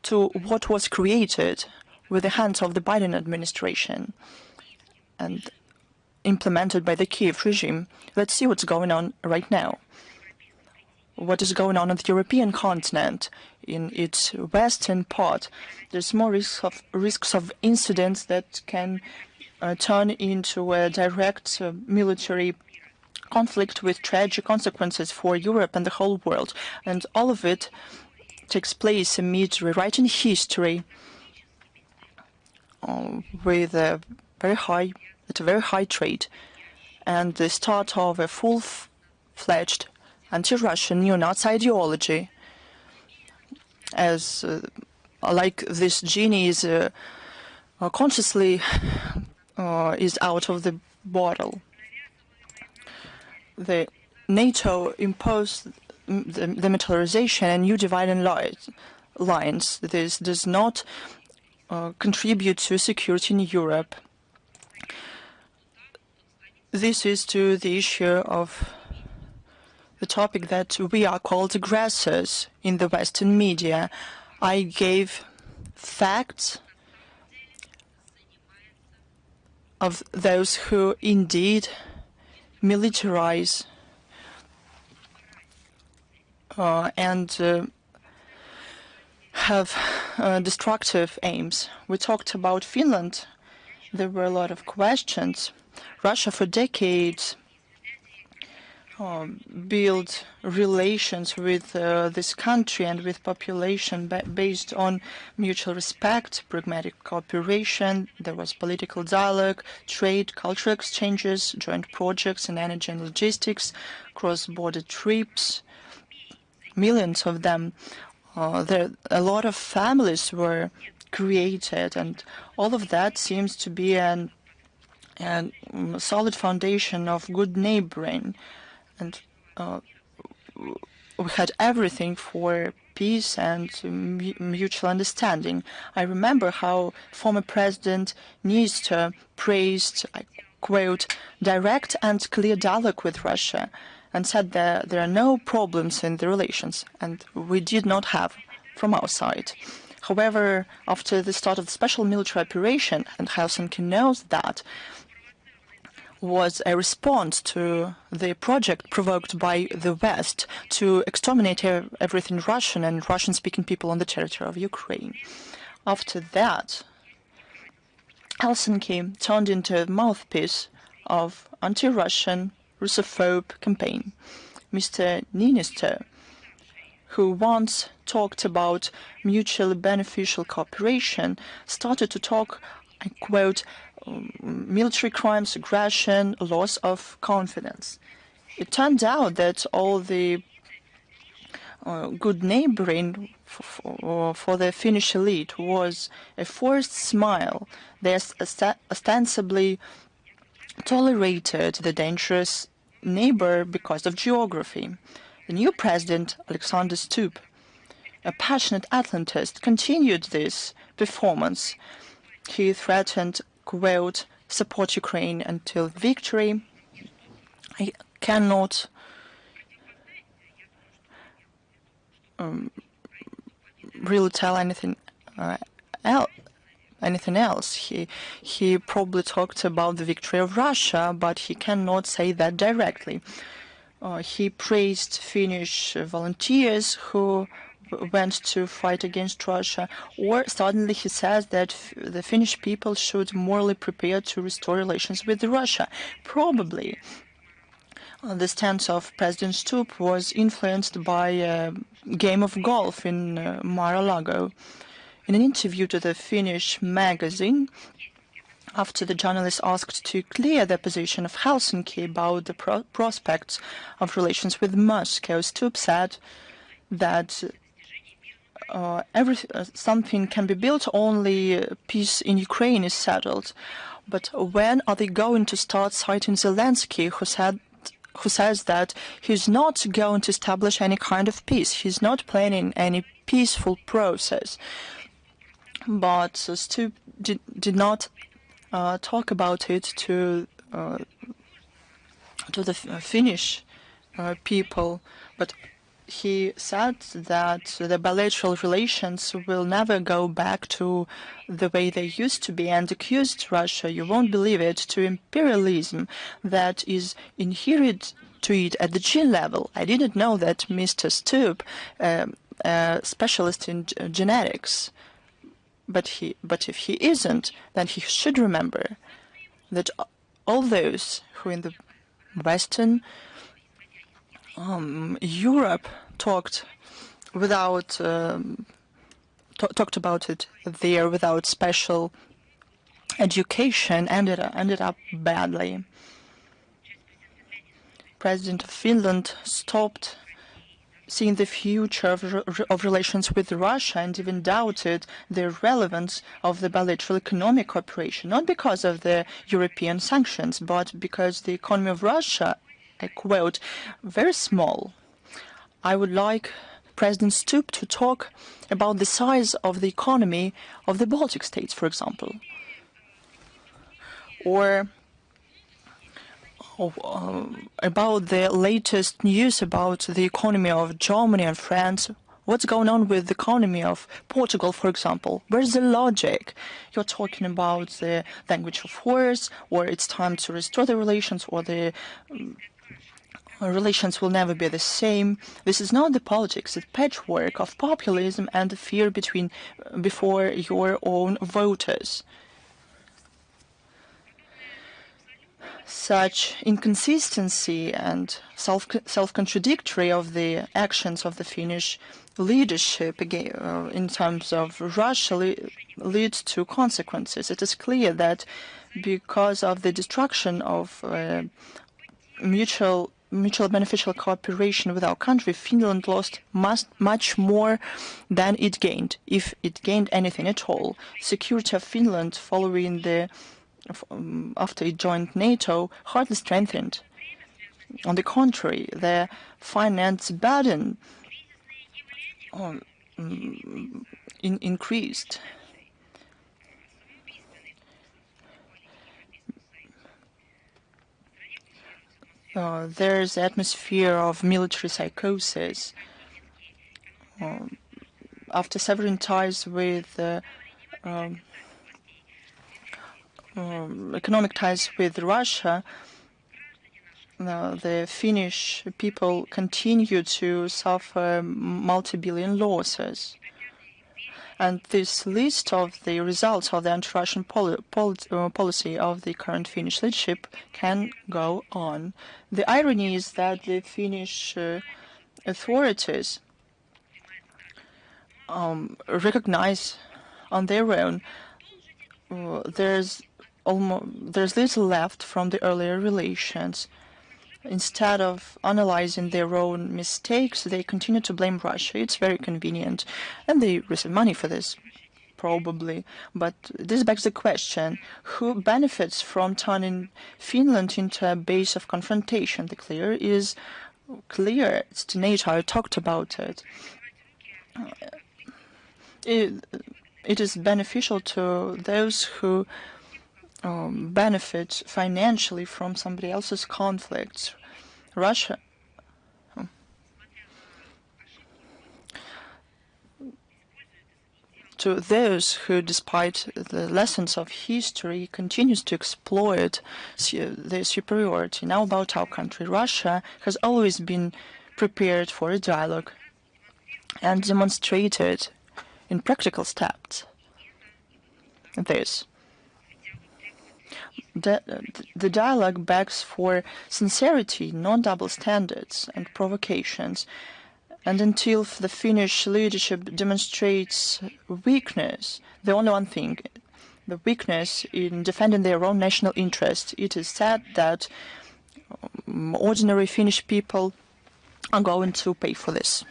to what was created with the hands of the Biden administration and implemented by the Kyiv regime. Let's see what's going on right now. What is going on the European continent in its western part? There's more risks of incidents that can turn into a direct military conflict with tragic consequences for Europe and the whole world. And all of it takes place amid rewriting history with a very high rate and the start of a full-fledged anti-Russian neo-Nazi ideology, as like this genie is consciously is out of the bottle. The NATO imposed the militarization and new dividing lines. This does not contribute to security in Europe. This is to the issue of the topic that we are called aggressors in the Western media. I gave facts of those who indeed militarize and have destructive aims. We talked about Finland. There were a lot of questions. Russia for decades built relations with this country and with population based on mutual respect, pragmatic cooperation. There was political dialogue, trade, cultural exchanges, joint projects in energy and logistics, cross-border trips, millions of them. A lot of families were created, and all of that seems to be a solid foundation of good neighboring. And we had everything for peace and mutual understanding. I remember how former President Niinistö praised, I quote, direct and clear dialogue with Russia, and said that there are no problems in the relations, and we did not have from our side. However, after the start of the special military operation, and Helsinki knows that, was a response to the project provoked by the West to exterminate everything Russian and Russian-speaking people on the territory of Ukraine. After that, Helsinki turned into a mouthpiece of anti-Russian, Russophobe campaign. Mr. Niinistö, who once talked about mutually beneficial cooperation, started to talk, I quote, military crimes, aggression, loss of confidence. It turned out that all the good neighboring for the Finnish elite was a forced smile. They ostensibly tolerated the dangerous neighbor because of geography. The new president, Alexander Stubb, a passionate Atlantist, continued this performance. He threatened, quote, support Ukraine until victory. I cannot really tell anything else. He probably talked about the victory of Russia, but he cannot say that directly. He praised Finnish volunteers who went to fight against Russia, or suddenly he says that the Finnish people should morally prepare to restore relations with Russia. Probably The stance of President Stubb was influenced by a game of golf in Mar-a-Lago. In an interview to the Finnish magazine, after the journalist asked to clear the position of Helsinki about the prospects of relations with Moscow, Stubb said that something can be built only peace in Ukraine is settled. But when are they going to start citing Zelensky, who says that he's not going to establish any kind of peace? He's not planning any peaceful process. But Stubb did not talk about it to the Finnish people, but he said that the bilateral relations will never go back to the way they used to be, and accused Russia, you won't believe it, to imperialism that is inherent to it at the gene level. I didn't know that Mr. Stubb, a specialist in genetics, but if he isn't, then he should remember that all those who in the Western Europe talked about it there without special education ended up badly. President of Finland stopped seeing the future of relations with Russia and even doubted the relevance of the bilateral economic cooperation, not because of the European sanctions, but because the economy of Russia, I quote, very small. I would like President Stubb to talk about the size of the economy of the Baltic states, for example, or about the latest news about the economy of Germany and France. What's going on with the economy of Portugal, for example? Where's the logic? You're talking about the language of words, or it's time to restore the relations, or the relations will never be the same. This is not the politics, it's patchwork of populism and the fear before your own voters. Such inconsistency and self-contradictory of the actions of the Finnish leadership in terms of Russia leads to consequences. It is clear that because of the destruction of mutual beneficial cooperation with our country, Finland lost much more than it gained, if it gained anything at all. Security of Finland following after it joined NATO hardly strengthened. On the contrary, the finance burden increased. There's an atmosphere of military psychosis. After severing ties with economic ties with Russia, the Finnish people continue to suffer multi-billion losses. And this list of the results of the anti-Russian policy of the current Finnish leadership can go on. The irony is that the Finnish authorities recognize on their own there's little left from the earlier relations. Instead of analyzing their own mistakes, they continue to blame Russia. It's very convenient, and they receive money for this, probably. But this begs the question, who benefits from turning Finland into a base of confrontation? The clear is clear. It's to NATO. I talked about it. It is beneficial to those who benefit financially from somebody else's conflicts. Russia. To those who, despite the lessons of history, continues to exploit their superiority. Now about our country. Russia has always been prepared for a dialogue and demonstrated in practical steps this. The dialogue begs for sincerity, not double standards and provocations. And until the Finnish leadership demonstrates weakness, the only one thing, the weakness in defending their own national interest, it is sad that ordinary Finnish people are going to pay for this.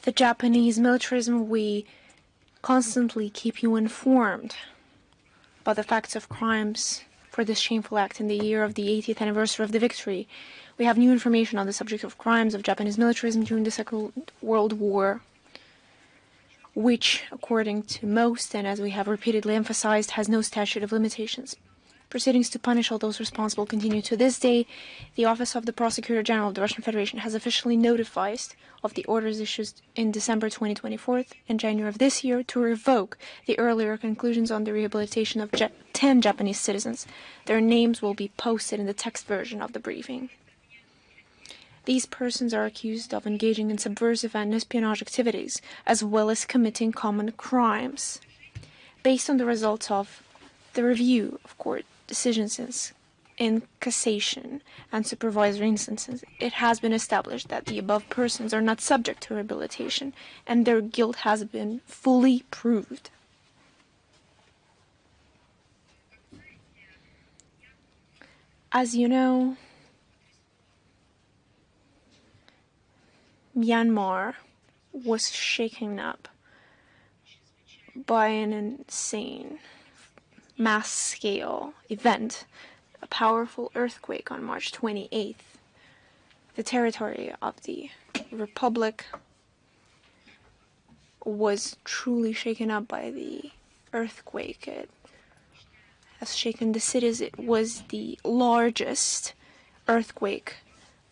The Japanese militarism, we constantly keep you informed about the facts of crimes for this shameful act in the year of the 80th anniversary of the victory. We have new information on the subject of crimes of Japanese militarism during the Second World War, which, according to most, and as we have repeatedly emphasized, has no statute of limitations. Proceedings to punish all those responsible continue to this day. The Office of the Prosecutor General of the Russian Federation has officially notified of the orders issued in December 2024 and January of this year to revoke the earlier conclusions on the rehabilitation of 10 Japanese citizens. Their names will be posted in the text version of the briefing. These persons are accused of engaging in subversive and espionage activities, as well as committing common crimes. Based on the results of the review of court decisions in cassation and supervisory instances, it has been established that the above persons are not subject to rehabilitation, and their guilt has been fully proved. As you know, Myanmar was shaken up by an insane mass-scale event, a powerful earthquake on March 28th. The territory of the Republic was truly shaken up by the earthquake. It has shaken the cities. It was the largest earthquake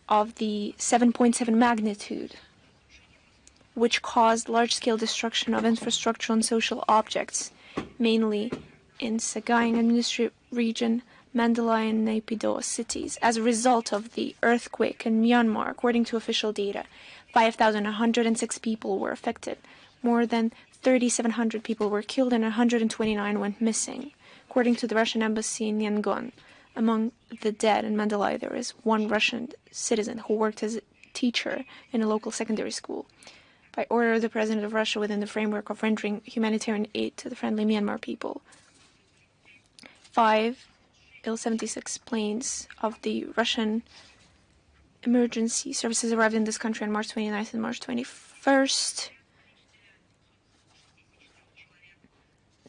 of the 7.7 magnitude, which caused large-scale destruction of infrastructural and social objects, mainly in Sagaing administrative region, Mandalay and Naypyidaw cities. As a result of the earthquake in Myanmar, according to official data, 5,106 people were affected. More than 3,700 people were killed and 129 went missing. According to the Russian embassy in Yangon, among the dead in Mandalay, there is one Russian citizen who worked as a teacher in a local secondary school. By order of the President of Russia, within the framework of rendering humanitarian aid to the friendly Myanmar people, 5 Il-76 planes of the Russian emergency services arrived in this country on March 29th and March 21st.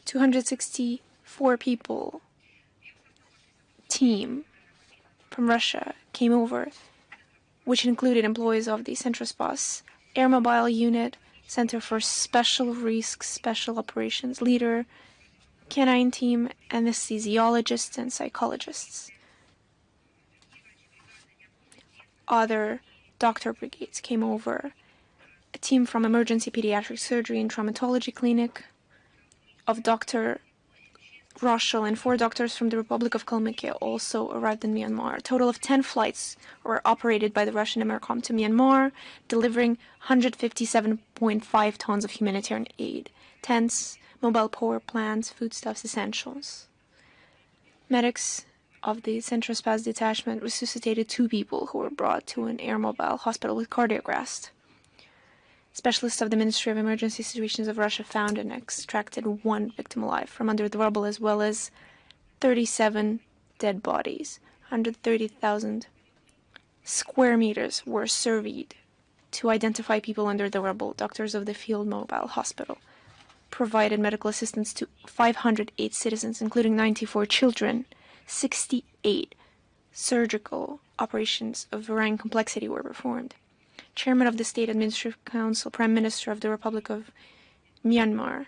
264 people team from Russia came over, which included employees of the Centrospas Air Mobile Unit, Center for Special Risks, Special Operations Leader, Canine Team, anesthesiologists, and psychologists. Other doctor brigades came over, a team from Emergency Pediatric Surgery and Traumatology Clinic of Dr. Roshel and 4 doctors from the Republic of Kalmykia also arrived in Myanmar. A total of 10 flights were operated by the Russian Emercom to Myanmar, delivering 157.5 tons of humanitarian aid, tents, mobile power plants, foodstuffs, essentials. Medics of the Centrospas detachment resuscitated 2 people who were brought to an air mobile hospital with cardiac arrest. Specialists of the Ministry of Emergency Situations of Russia found and extracted 1 victim alive from under the rubble, as well as 37 dead bodies. 130,000 square meters were surveyed to identify people under the rubble. Doctors of the Field Mobile Hospital provided medical assistance to 508 citizens, including 94 children. 68 surgical operations of varying complexity were performed. Chairman of the State Administrative Council, Prime Minister of the Republic of Myanmar,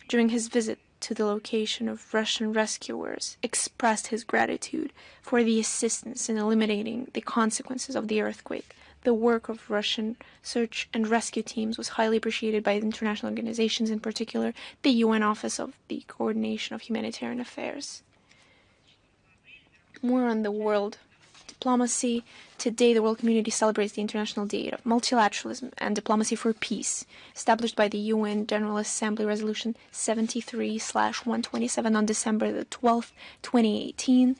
during his visit to the location of Russian rescuers, expressed his gratitude for the assistance in eliminating the consequences of the earthquake. The work of Russian search and rescue teams was highly appreciated by international organizations, in particular the UN Office of the Coordination of Humanitarian Affairs. More on the World diplomacy. Today, the world community celebrates the International Day of Multilateralism and Diplomacy for Peace, established by the UN General Assembly Resolution 73/127 on December the 12th, 2018,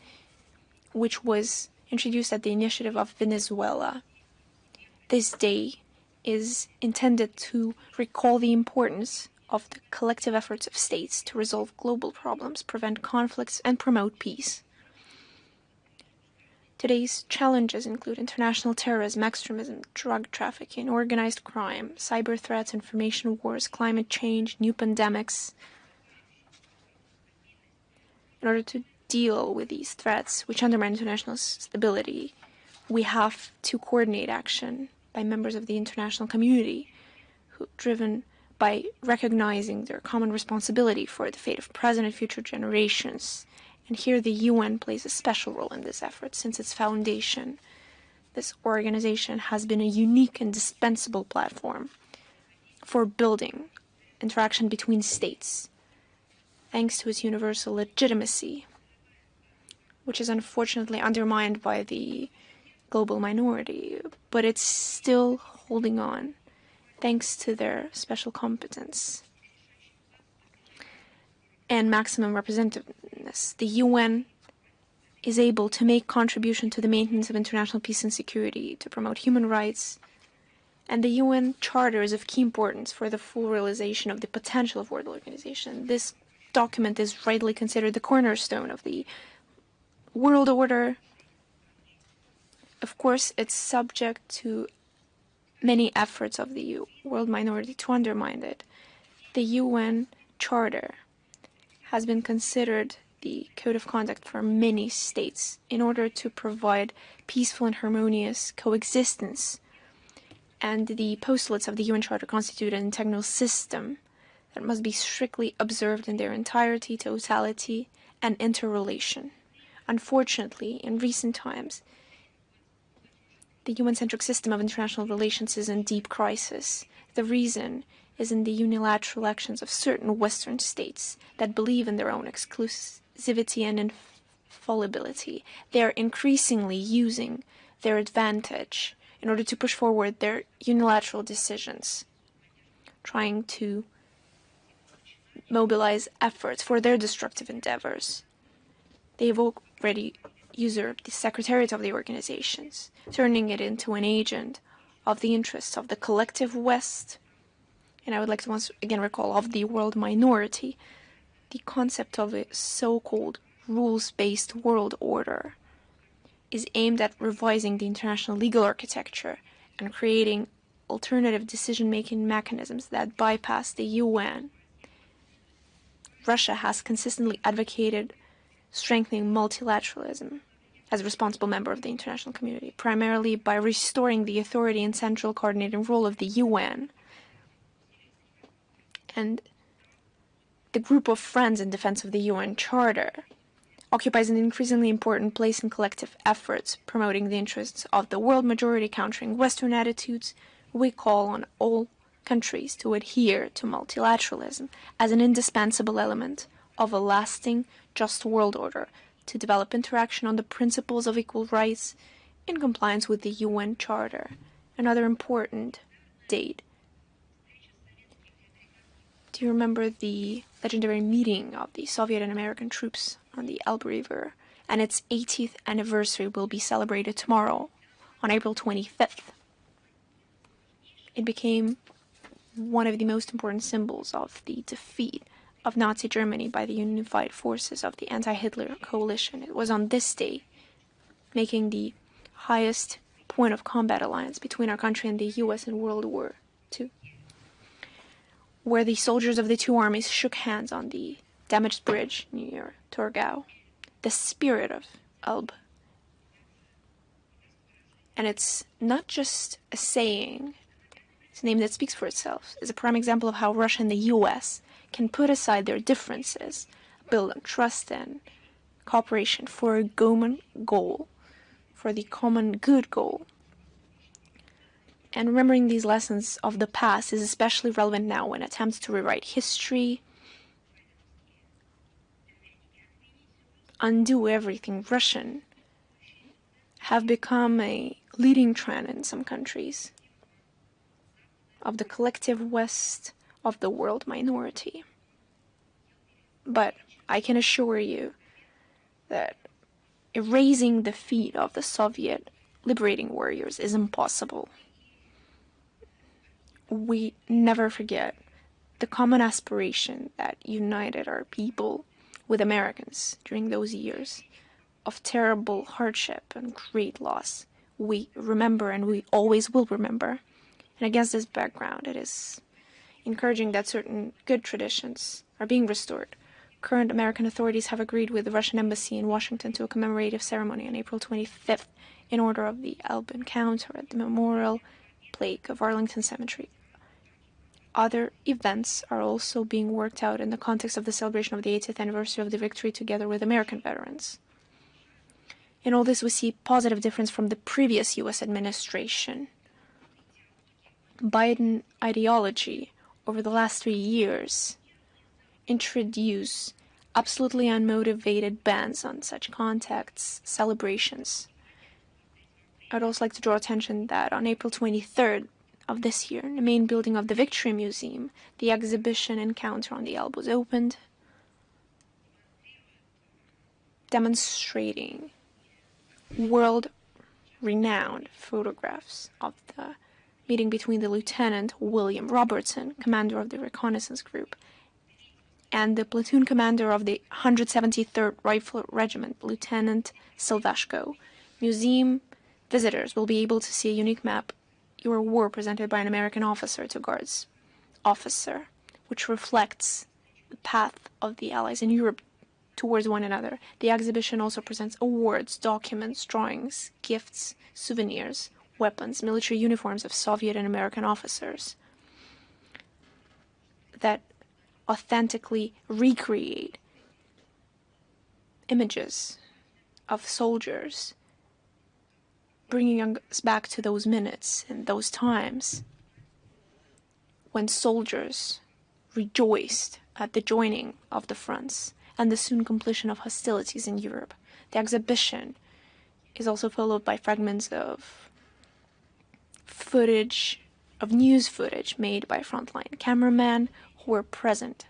which was introduced at the initiative of Venezuela. This day is intended to recall the importance of the collective efforts of states to resolve global problems, prevent conflicts, and promote peace. Today's challenges include international terrorism, extremism, drug trafficking, organized crime, cyber threats, information wars, climate change, new pandemics. In order to deal with these threats, which undermine international stability, we have to coordinate action by members of the international community, driven by recognizing their common responsibility for the fate of present and future generations. And here the UN plays a special role in this effort since its foundation. This organization has been a unique and indispensable platform for building interaction between states, thanks to its universal legitimacy, which is unfortunately undermined by the global minority, but it's still holding on thanks to their special competence and maximum representativeness. The UN is able to make contribution to the maintenance of international peace and security, to promote human rights, and the UN Charter is of key importance for the full realization of the potential of world organization. This document is rightly considered the cornerstone of the world order. Of course, it's subject to many efforts of the world minority to undermine it. The UN Charter has been considered the code of conduct for many states in order to provide peaceful and harmonious coexistence. And the postulates of the UN Charter constitute an integral system that must be strictly observed in their entirety, totality, and interrelation. Unfortunately, in recent times, the UN-centric system of international relations is in deep crisis. The reason is in the unilateral actions of certain Western states that believe in their own exclusivity and infallibility. They are increasingly using their advantage in order to push forward their unilateral decisions, trying to mobilize efforts for their destructive endeavors. They've already usurped the Secretariat of the organizations, turning it into an agent of the interests of the collective West. And I would like to once again recall of the world minority. The concept of a so-called rules-based world order is aimed at revising the international legal architecture and creating alternative decision-making mechanisms that bypass the UN. Russia has consistently advocated strengthening multilateralism as a responsible member of the international community, primarily by restoring the authority and central coordinating role of the UN. And the group of friends in defense of the UN Charter occupies an increasingly important place in collective efforts promoting the interests of the world majority, countering Western attitudes. We call on all countries to adhere to multilateralism as an indispensable element of a lasting, just world order, to develop interaction on the principles of equal rights in compliance with the UN Charter. Another important date. Do you remember the legendary meeting of the Soviet and American troops on the Elbe River? And its 80th anniversary will be celebrated tomorrow, on April 25th. It became one of the most important symbols of the defeat of Nazi Germany by the unified forces of the anti-Hitler coalition. It was on this day, making the highest point of combat alliance between our country and the US in World War II, where the soldiers of the two armies shook hands on the damaged bridge near Torgau, the spirit of Elbe. And it's not just a saying, it's a name that speaks for itself. It's a prime example of how Russia and the US can put aside their differences, build on trust and cooperation for a common goal, for the common good goal. And remembering these lessons of the past is especially relevant now when attempts to rewrite history, undo everything Russian, have become a leading trend in some countries of the collective West of the world minority. But I can assure you that erasing the feat of the Soviet liberating warriors is impossible. We never forget the common aspiration that united our people with Americans during those years of terrible hardship and great loss. We remember, and we always will remember. And against this background, it is encouraging that certain good traditions are being restored. Current American authorities have agreed with the Russian embassy in Washington to a commemorative ceremony on April 25th in order of the Elbe encounter at the memorial plaque of Arlington Cemetery. Other events are also being worked out in the context of the celebration of the 80th anniversary of the victory together with American veterans. In all this, we see positive difference from the previous U.S. administration. Biden ideology over the last 3 years introduced absolutely unmotivated bans on such contacts, celebrations. I'd also like to draw attention that on April 23rd of this year, in the main building of the Victory Museum, the exhibition Encounter on the Elbe was opened, demonstrating world-renowned photographs of the meeting between the Lieutenant William Robertson, commander of the reconnaissance group, and the platoon commander of the 173rd Rifle Regiment, Lieutenant Silvashko. Museum visitors will be able to see a unique map, Your War, presented by an American officer to Guards officer, which reflects the path of the Allies in Europe towards one another. The exhibition also presents awards, documents, drawings, gifts, souvenirs, weapons, military uniforms of Soviet and American officers that authentically recreate images of soldiers, bringing us back to those minutes and those times when soldiers rejoiced at the joining of the fronts and the soon completion of hostilities in Europe. The exhibition is also followed by fragments of news footage made by frontline cameramen who were present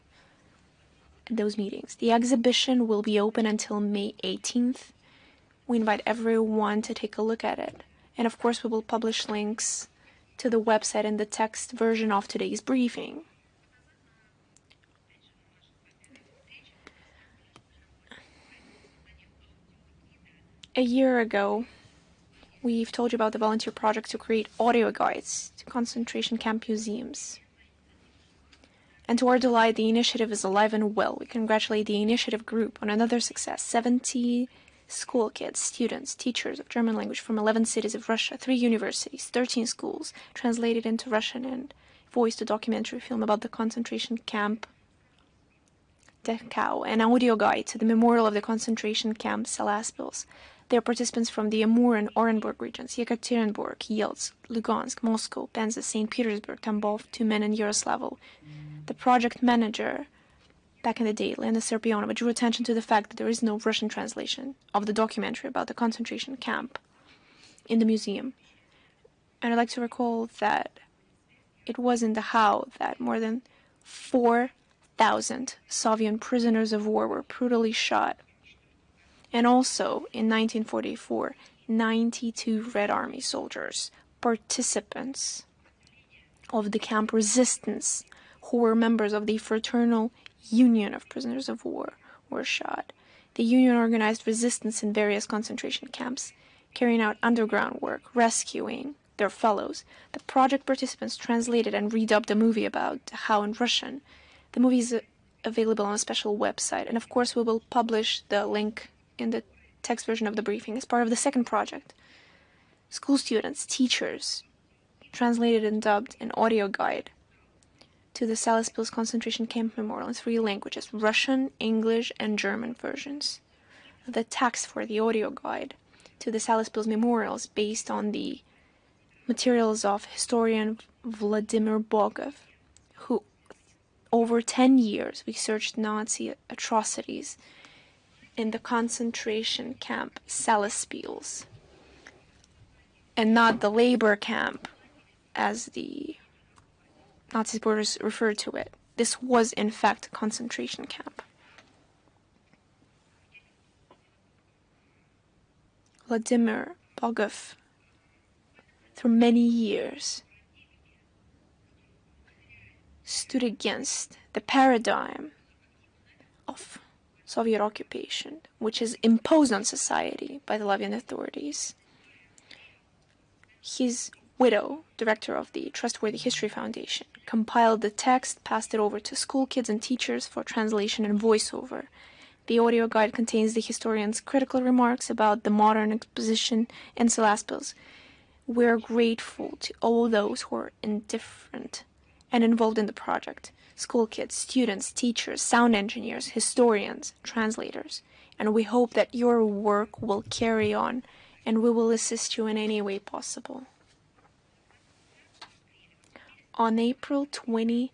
at those meetings. The exhibition will be open until May 18th. We invite everyone to take a look at it. And of course, we will publish links to the website in the text version of today's briefing. A year ago, we've told you about the volunteer project to create audio guides to concentration camp museums. And to our delight, the initiative is alive and well. We congratulate the initiative group on another success. 70 school kids, students, teachers of German language from 11 cities of Russia, 3 universities, 13 schools, translated into Russian and voiced a documentary film about the concentration camp Dachau, an audio guide to the memorial of the concentration camp Salaspils. They are participants from the Amur and Orenburg regions, Yekaterinburg, Yelts, Lugansk, Moscow, Penza, St. Petersburg, Tambov, Tyumen, and Yaroslavl. The project manager, back in the day, Lena Serpionova, drew attention to the fact that there is no Russian translation of the documentary about the concentration camp in the museum. And I'd like to recall that it was in Dachau that more than 4,000 Soviet prisoners of war were brutally shot. And also, in 1944, 92 Red Army soldiers, participants of the camp resistance, who were members of the Fraternal Union of Prisoners of War, were shot. The union organized resistance in various concentration camps, carrying out underground work, rescuing their fellows. The project participants translated and redubbed a movie about Dachau in Russian. The movie is available on a special website, and of course we will publish the link in the text version of the briefing as part of the second project. School students, teachers, translated and dubbed an audio guide to the Salaspils concentration camp memorial in 3 languages, Russian, English, and German versions. The text for the audio guide to the Salaspils memorials based on the materials of historian Vladimir Bogov, who over 10 years researched Nazi atrocities in the concentration camp Salaspils. and not the labor camp, as the Nazi supporters referred to it. This was, in fact, a concentration camp. Vladimir Bogov, through many years, stood against the paradigm of Soviet occupation, which is imposed on society by the Latvian authorities. His widow, director of the Trustworthy History Foundation, compiled the text, passed it over to school kids and teachers for translation and voiceover. The audio guide contains the historian's critical remarks about the modern exposition in Salaspils. We're grateful to all those who are indifferent and involved in the project: school kids, students, teachers, sound engineers, historians, translators. And we hope that your work will carry on, and we will assist you in any way possible. On April 25th,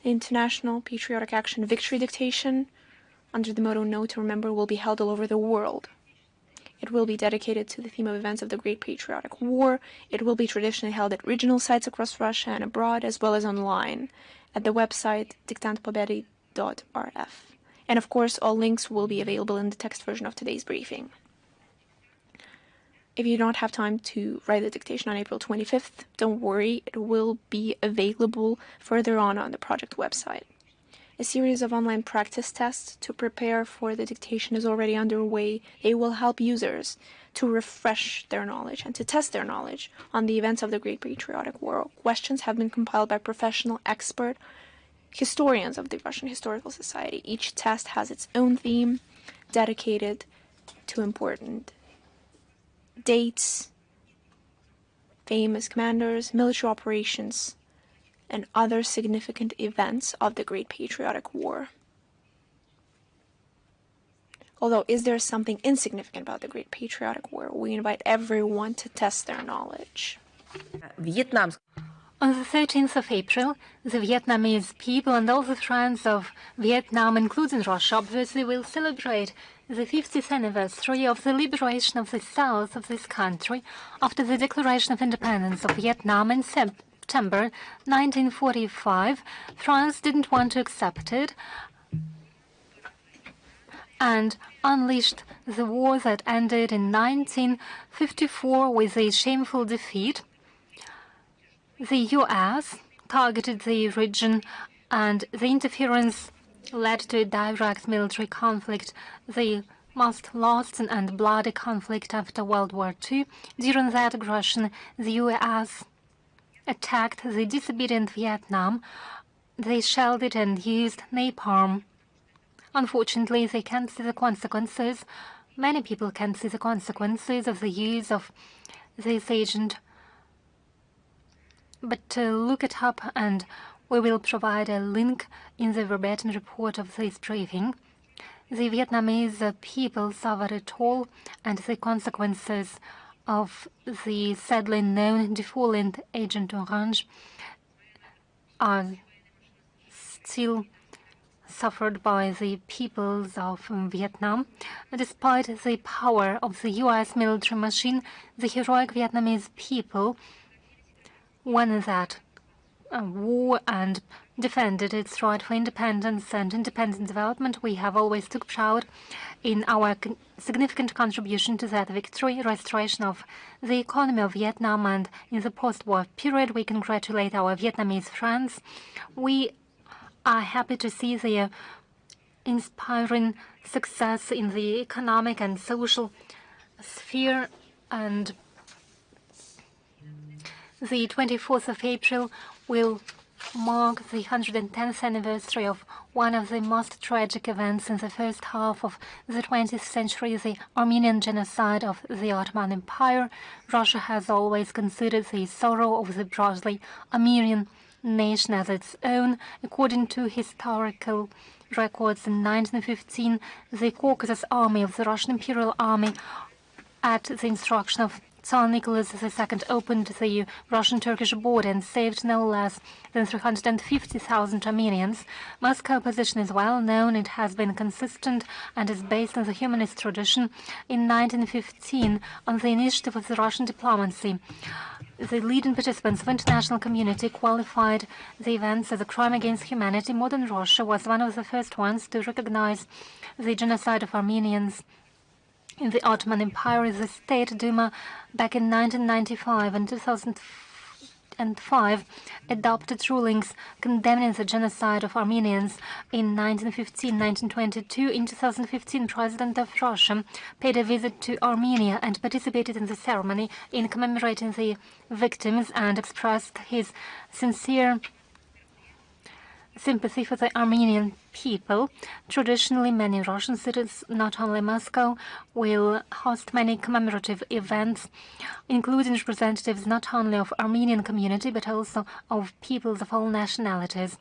the International Patriotic Action Victory Dictation, under the motto "No to Remember," will be held all over the world. It will be dedicated to the theme of events of the Great Patriotic War. It will be traditionally held at regional sites across Russia and abroad, as well as online at the website diktantpobedi.rf. And of course, all links will be available in the text version of today's briefing. If you don't have time to write the dictation on April 25th, don't worry, it will be available further on the project website. A series of online practice tests to prepare for the dictation is already underway. They will help users to refresh their knowledge and to test their knowledge on the events of the Great Patriotic War. Questions have been compiled by professional expert historians of the Russian Historical Society. Each test has its own theme dedicated to important dates, famous commanders, military operations, and other significant events of the Great Patriotic War. Although, is there something insignificant about the Great Patriotic War? We invite everyone to test their knowledge. On the 13th of April, the Vietnamese people and all the friends of Vietnam, including Russia, obviously will celebrate the 50th anniversary of the liberation of the south of this country after the declaration of independence of Vietnam in September 1945. France didn't want to accept it and unleashed the war that ended in 1954 with a shameful defeat. The US targeted the region, and the interference led to a direct military conflict, the most lost and bloody conflict after World War II. During that aggression, the US attacked the disobedient Vietnam. They shelled it and used napalm. Unfortunately, they can't see the consequences. Many people can't see the consequences of the use of this agent. But look it up, and we will provide a link in the verbatim report of this briefing. The Vietnamese people suffered it all, and the consequences of the sadly known defoliant Agent Orange are still suffered by the peoples of Vietnam. Despite the power of the US military machine, the heroic Vietnamese people won that war and defended its right for independence and independent development. We have always took pride in our significant contribution to that victory, restoration of the economy of Vietnam, and in the post-war period we congratulate our Vietnamese friends. We are happy to see their inspiring success in the economic and social sphere, and the 24th of April will mark the 110th anniversary of one of the most tragic events in the first half of the 20th century, the Armenian genocide of the Ottoman Empire. Russia has always considered the sorrow of the broadly Armenian nation as its own. According to historical records, in 1915, the Caucasus Army of the Russian Imperial Army, at the instruction of Tsar Nicholas II opened the Russian-Turkish border and saved no less than 350,000 Armenians. Moscow position is well known. It has been consistent and is based on the humanist tradition. In 1915, on the initiative of the Russian diplomacy, the leading participants of international community qualified the events as a crime against humanity. Modern Russia was one of the first ones to recognize the genocide of Armenians in the Ottoman Empire. The State Duma back in 1995 and 2005 adopted rulings condemning the genocide of Armenians in 1915, 1922. In 2015, President of Russia paid a visit to Armenia and participated in the ceremony in commemorating the victims and expressed his sincere sympathy for the Armenian people. Traditionally, many Russian cities, not only Moscow, will host many commemorative events, including representatives not only of Armenian community, but also of peoples of all nationalities.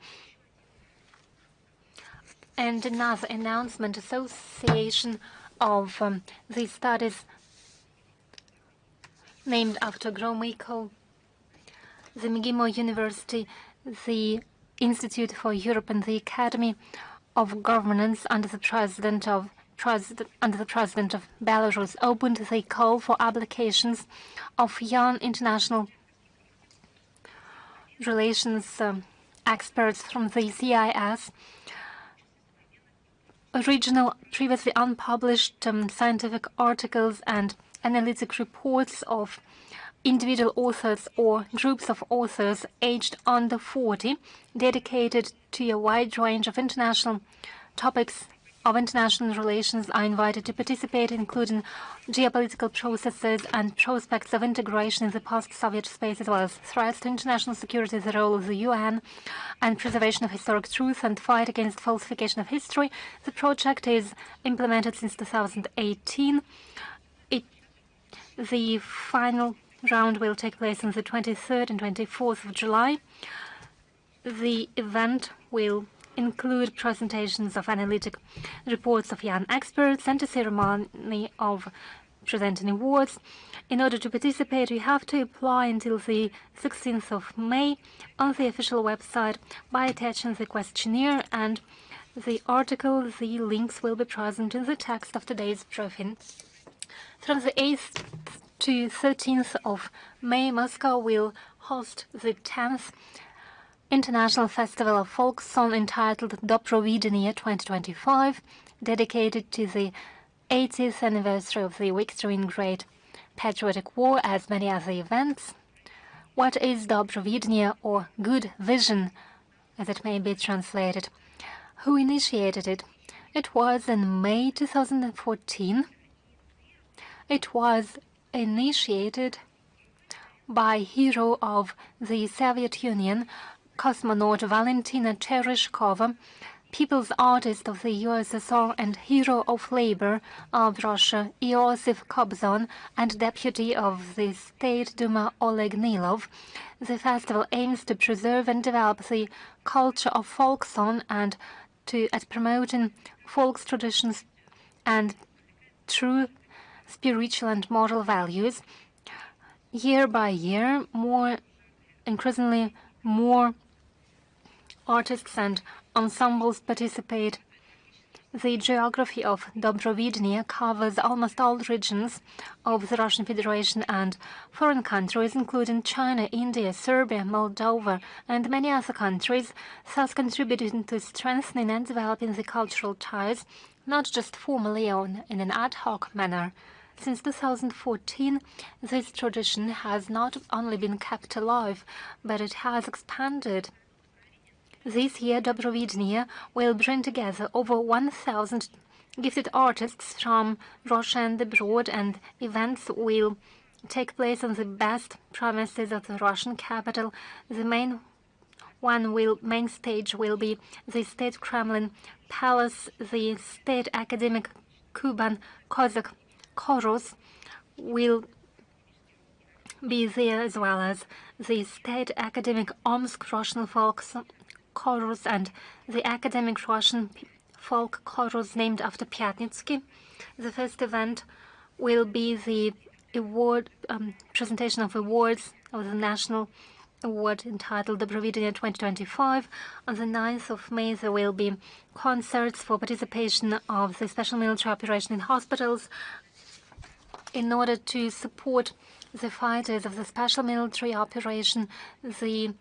And another announcement, association of the studies named after Gromyko, the McGill University, the Institute for Europe and the Academy of Governance under the President of Belarus opened the call for applications of young international relations experts from the CIS. Original, previously unpublished scientific articles and analytic reports of individual authors or groups of authors aged under 40, dedicated to a wide range of international topics of international relations, are invited to participate, including geopolitical processes and prospects of integration in the post-Soviet space, as well as threats to international security, the role of the UN, and preservation of historic truth and fight against falsification of history. The project is implemented since 2018. The final round will take place on the 23rd and 24th of July. The event will include presentations of analytic reports of young experts and a ceremony of presenting awards. In order to participate, you have to apply until the 16th of May on the official website by attaching the questionnaire and the article. The links will be present in the text of today's briefing. From the 8th to 13th of May, Moscow will host the 10th International Festival of Folk Song entitled WWII 2025, dedicated to the 80th anniversary of the victory in Great Patriotic War, as many other events. What is WWII, or Good Vision, as it may be translated? Who initiated it? It was in May 2014. It was initiated by hero of the Soviet Union, cosmonaut Valentina Tereshkova, people's artist of the USSR and hero of labor of Russia, Iosif Kobzon, and deputy of the State Duma Oleg Nilov. The festival aims to preserve and develop the culture of folk song and at promoting folk traditions and true spiritual and moral values. Year by year, increasingly more artists and ensembles participate. The geography of WWII covers almost all regions of the Russian Federation and foreign countries, including China, India, Serbia, Moldova, and many other countries, thus contributing to strengthening and developing the cultural ties, not just formally or in an ad hoc manner. Since 2014, this tradition has not only been kept alive, but it has expanded. This year, WWII will bring together over 1,000 gifted artists from Russia and abroad, and events will take place on the best premises of the Russian capital. The main stage will be the State Kremlin Palace. The State Academic Kuban Cossack Chorus will be there, as well as the State Academic Omsk Russian Folk Chorus and the Academic Russian Folk Chorus named after Pyatnitsky. The first event will be the presentation of awards of the National Award entitled WWII 2025. On the 9th of May, there will be concerts for participation of the special military operation in hospitals in order to support the fighters of the special military operation. The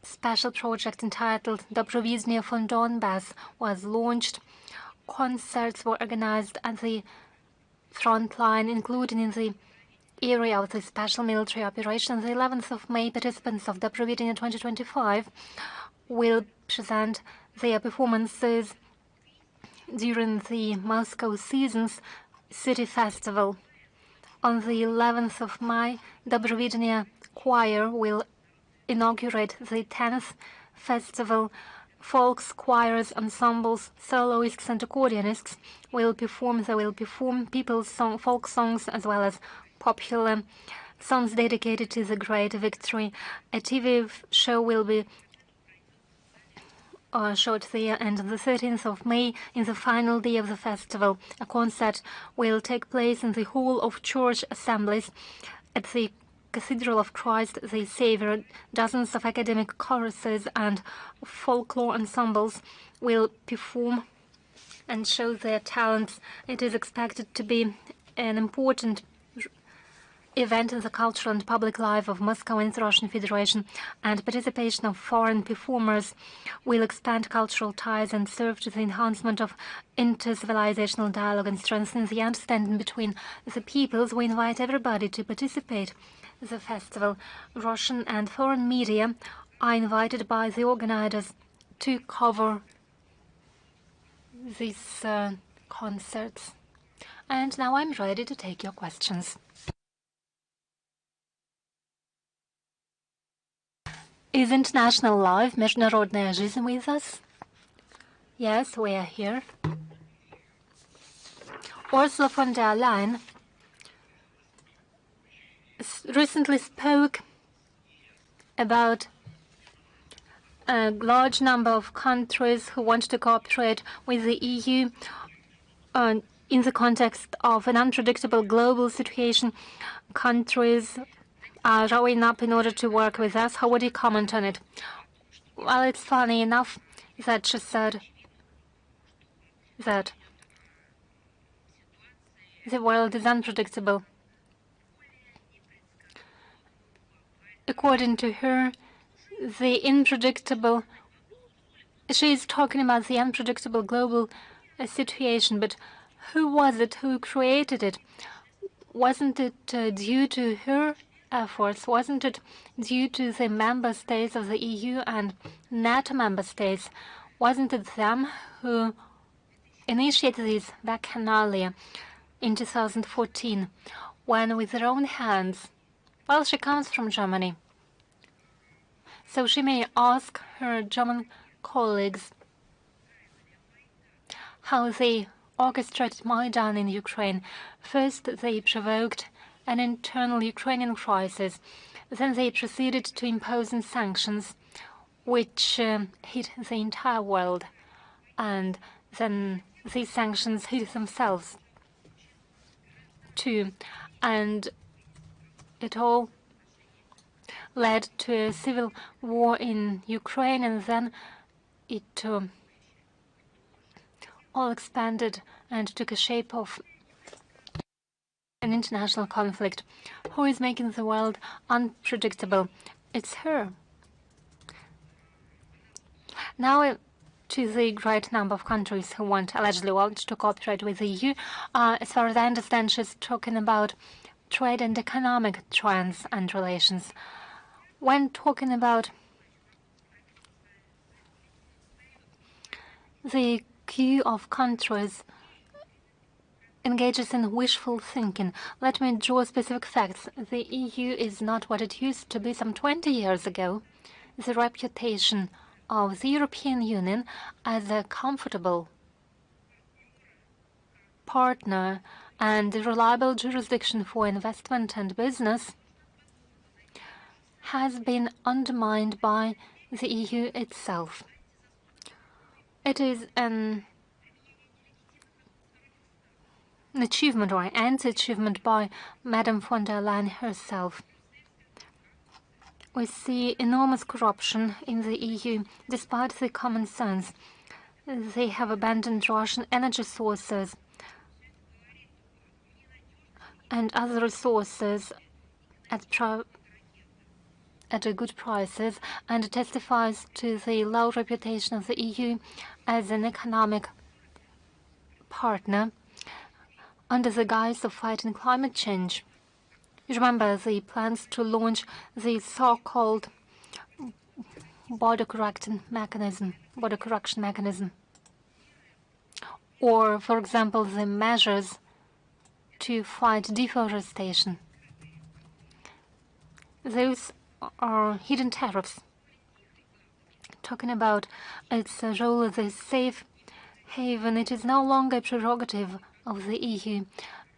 special project entitled WWII von Donbass was launched. Concerts were organized at the front line, including in the area of the special military operation. On the 11th of May, participants of WWII 2025 will present their performances during the Moscow Seasons City Festival. On the 11th of May, WWII Choir will inaugurate the 10th festival. Folks, choirs, ensembles, soloists, and accordionists will perform. They will perform people's folk songs as well as popular songs dedicated to the great victory. A TV show will be shot there, and on the 13th of May, in the final day of the festival, a concert will take place in the Hall of Church Assemblies at the Cathedral of Christ the Savior. Dozens of academic choruses and folklore ensembles will perform and show their talents. It is expected to be an important event in the cultural and public life of Moscow and the Russian Federation, and participation of foreign performers will expand cultural ties and serve to the enhancement of inter-civilizational dialogue and strengthen the understanding between the peoples. We invite everybody to participate in the festival. Russian and foreign media are invited by the organizers to cover these concerts. And now I'm ready to take your questions. Is International Live, Международная жизнь, with us? Yes, we are here. Ursula von der Leyen recently spoke about a large number of countries who want to cooperate with the EU in the context of an unpredictable global situation. Countries are rowing up in order to work with us. How would you comment on it? Well, it's funny enough that she said that the world is unpredictable. According to her, the unpredictable, she is talking about the unpredictable global situation, but who was it who created it? Wasn't it due to her efforts? Wasn't it due to the member states of the EU and NATO member states? Wasn't it them who initiated this bacchanalia in 2014, when with their own hands, well, she comes from Germany, so she may ask her German colleagues how they orchestrated Maidan in Ukraine. First, they provoked an internal Ukrainian crisis. Then they proceeded to impose sanctions, which hit the entire world. And then these sanctions hit themselves, too. And it all led to a civil war in Ukraine, and then it all expanded and took a shape of an international conflict. Who is making the world unpredictable? It's her. Now to the great number of countries who allegedly want to cooperate with the EU. As far as I understand, she's talking about trade and economic trends and relations. When talking about the queue of countries engages in wishful thinking, let me draw specific facts. The EU is not what it used to be some 20 years ago. The reputation of the European Union as a comfortable partner and a reliable jurisdiction for investment and business has been undermined by the EU itself. It is an an achievement or an anti-achievement by Madame von der Leyen herself. We see enormous corruption in the EU, despite the common sense. They have abandoned Russian energy sources and other resources at good prices, and it testifies to the low reputation of the EU as an economic partner under the guise of fighting climate change. You remember the plans to launch the so-called border correction mechanism, or, for example, the measures to fight deforestation. Those are hidden tariffs. Talking about its role as a safe haven, it is no longer a prerogative of the EU.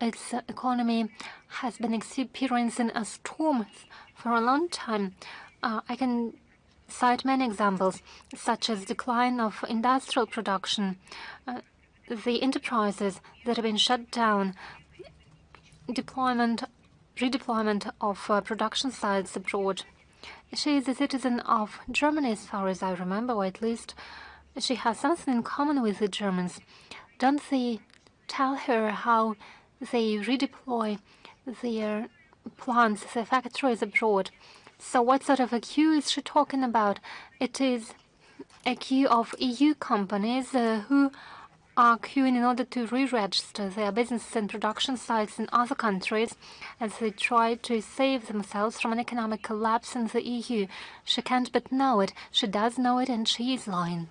Its economy has been experiencing a storm for a long time. I can cite many examples, such as decline of industrial production, the enterprises that have been shut down, redeployment of production sites abroad. She is a citizen of Germany, as far as I remember, or at least she has something in common with the Germans. Don't they tell her how they redeploy their plants, their factories abroad? So what sort of a queue is she talking about? It is a queue of EU companies who are queuing in order to re-register their businesses and production sites in other countries as they try to save themselves from an economic collapse in the EU. She can't but know it. She does know it, and she is lying.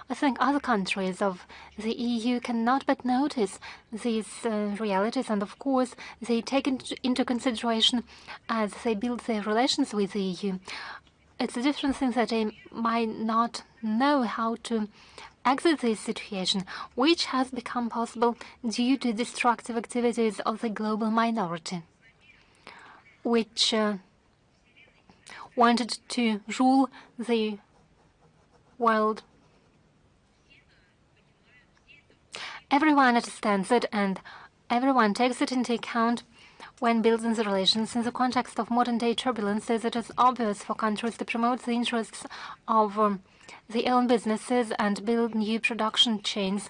I think other countries of the EU cannot but notice these realities, and of course they take into consideration as they build their relations with the EU. It's a different thing that they might not know how to exit this situation, which has become possible due to destructive activities of the global minority, which wanted to rule the world. Everyone understands it, and everyone takes it into account when building the relations. In the context of modern-day turbulences, it is obvious for countries to promote the interests of their own businesses and build new production chains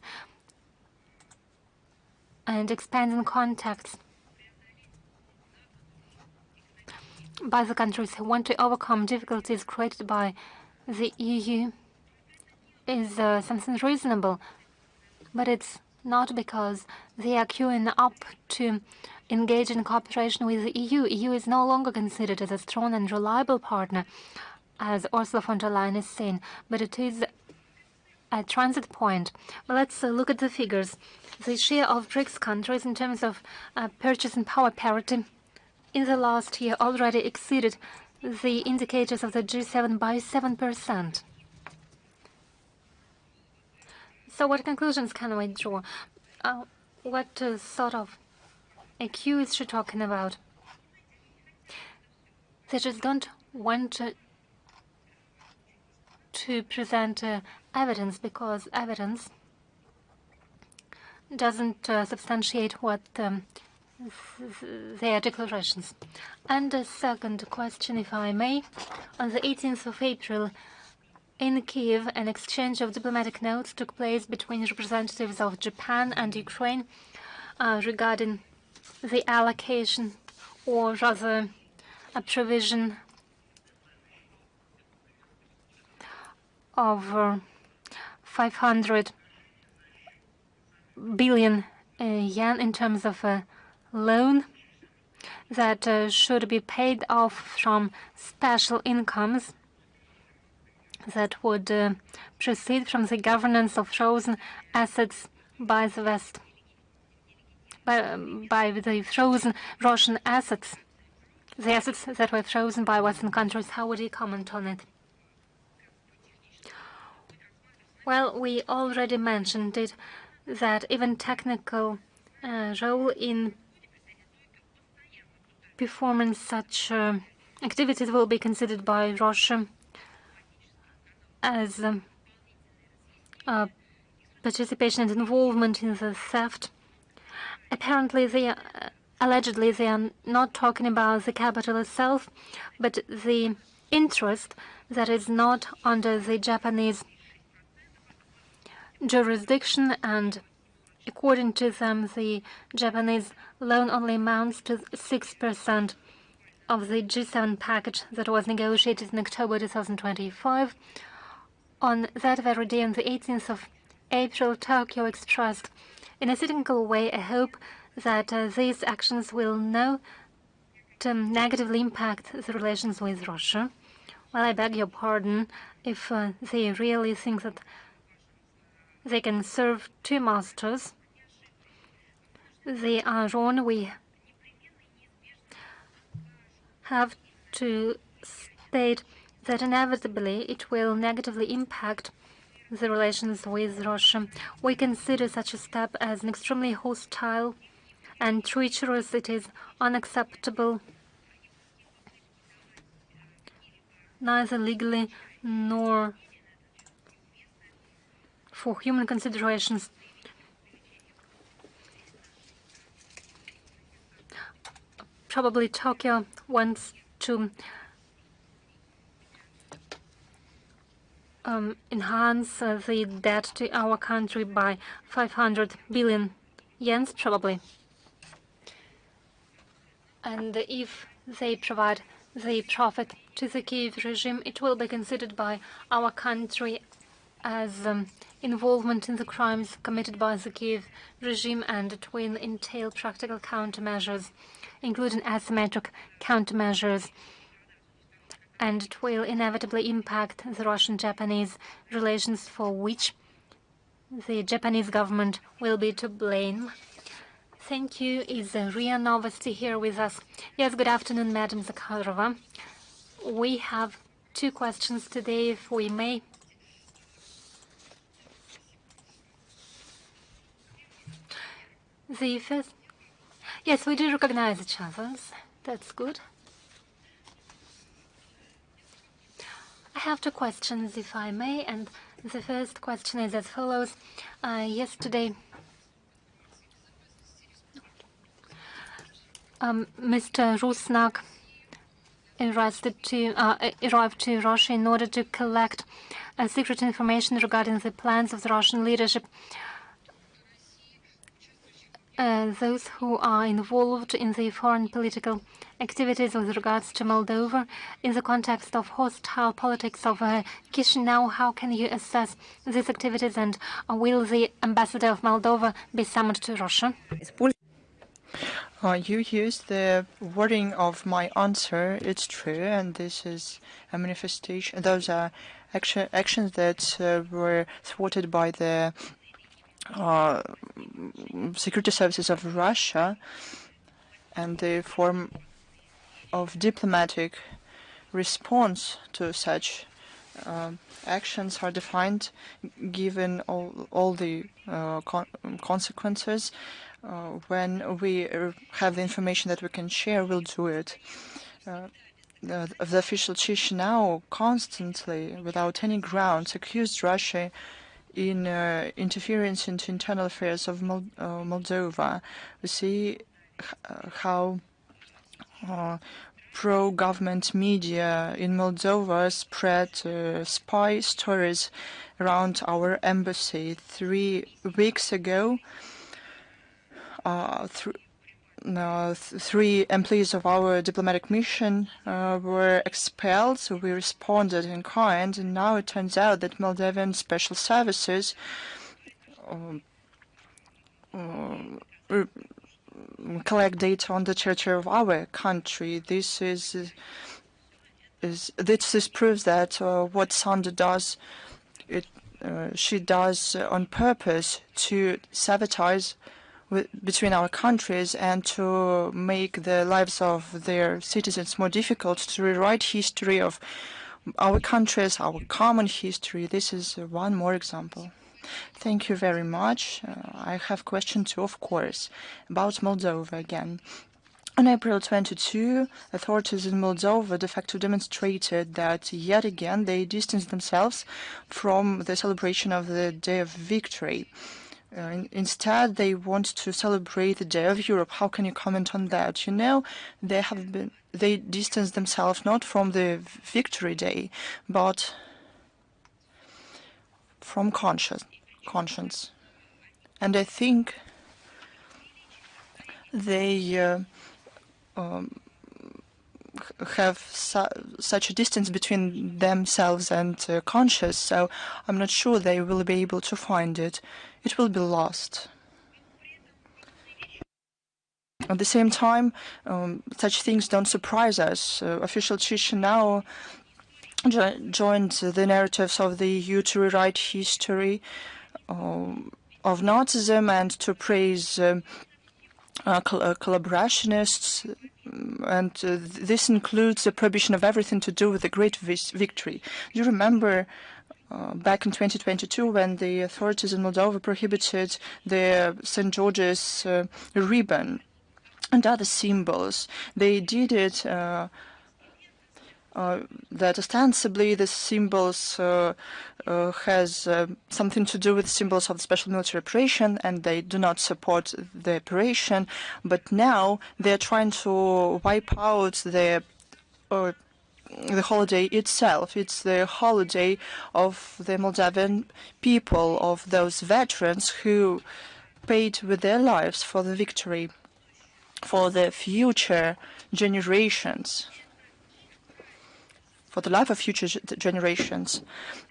and expanding contacts by the countries who want to overcome difficulties created by the EU is something reasonable, but it's not because they are queuing up to engage in cooperation with the EU. EU is no longer considered as a strong and reliable partner, as Ursula von der Leyen is saying, but it is a transit point. Well, let's look at the figures. The share of BRICS countries in terms of purchasing power parity in the last year already exceeded the indicators of the G7 by 7%. So what conclusions can we draw? What sort of a queue is she talking about? They just don't want to present evidence, because evidence doesn't substantiate what their declarations. And a second question, if I may. On the 18th of April, in Kyiv, an exchange of diplomatic notes took place between representatives of Japan and Ukraine regarding the allocation, or rather a provision of 500 billion yen in terms of a loan that should be paid off from special incomes that would proceed from the governance of frozen assets by the West, by the frozen Russian assets, the assets that were frozen by Western countries. How would you comment on it? Well, we already mentioned it, that even technical role in performing such activities will be considered by Russia as participation and involvement in the theft. Apparently, allegedly, they are not talking about the capital itself, but the interest that is not under the Japanese jurisdiction, and according to them, the Japanese loan only amounts to 6% of the G7 package that was negotiated in October 2025. On that very day, on the 18th of April, Tokyo expressed in a cynical way a hope that these actions will not negatively impact the relations with Russia. Well, I beg your pardon, if they really think that they can serve two masters, they are wrong. We have to state that inevitably it will negatively impact the relations with Russia. We consider such a step as an extremely hostile and treacherous. It is unacceptable, neither legally nor for human considerations. Probably Tokyo wants to enhance the debt to our country by 500 billion yen, probably. And if they provide the profit to the Kyiv regime, it will be considered by our country as involvement in the crimes committed by the Kyiv regime, and it will entail practical countermeasures, including asymmetric countermeasures, and it will inevitably impact the Russian-Japanese relations, for which the Japanese government will be to blame. Thank you. Is Ria Novosti here with us? Yes, good afternoon, Madam Zakharova. We have two questions today, if we may. The first, yes, we do recognize each other. That's good. I have two questions, if I may, and the first question is as follows. Yesterday, Mr. Rusnak arrived to Russia in order to collect secret information regarding the plans of the Russian leadership. Those who are involved in the foreign political activities with regards to Moldova in the context of hostile politics of Chisinau. How can you assess these activities, and will the ambassador of Moldova be summoned to Russia? You used the wording of my answer. It's true, and this is a manifestation. Those are actions that were thwarted by the security services of Russia, and the form of diplomatic response to such actions are defined given all the consequences. When we have the information that we can share, we'll do it. The official Chisinau constantly, without any grounds, accused Russia in interference into internal affairs of Moldova. We see how pro-government media in Moldova spread spy stories around our embassy. 3 weeks ago, 3 employees of our diplomatic mission were expelled, so we responded in kind, and now it turns out that Moldovan special services collect data on the territory of our country. This proves that what Sandra does, she does on purpose to sabotage between our countries and to make the lives of their citizens more difficult, to rewrite history of our countries, our common history. This is one more example. Thank you very much. I have question too, of course, about Moldova again. On April 22, authorities in Moldova de facto demonstrated that yet again they distanced themselves from the celebration of the Day of Victory. Instead, they want to celebrate the Day of Europe. How can you comment on that? You know, they distanced themselves not from the Victory Day, but from conscience. And I think they have such a distance between themselves and conscience, so I'm not sure they will be able to find it. It will be lost. At the same time, such things don't surprise us. Official Chisinau joined the narratives of the EU to rewrite history of Nazism and to praise collaborationists, and this includes the prohibition of everything to do with the Great Victory. Do you remember back in 2022 when the authorities in Moldova prohibited the St. George's ribbon and other symbols? They did it that ostensibly the symbols has something to do with symbols of the special military operation, and they do not support the operation. But now they're trying to wipe out the holiday itself. It's the holiday of the Moldovan people, of those veterans who paid with their lives for the victory, for the future generations, for the life of future generations.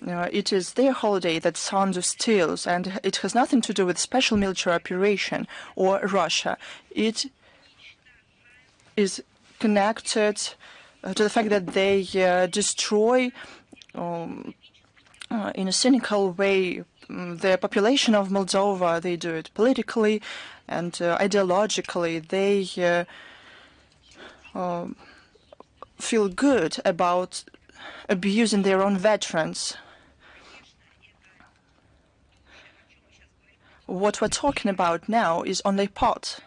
It is their holiday that Sandu steals, and it has nothing to do with special military operation or Russia. It is connected to the fact that they destroy in a cynical way the population of Moldova. They do it politically and ideologically. They feel good about abusing their own veterans. What we're talking about now is only part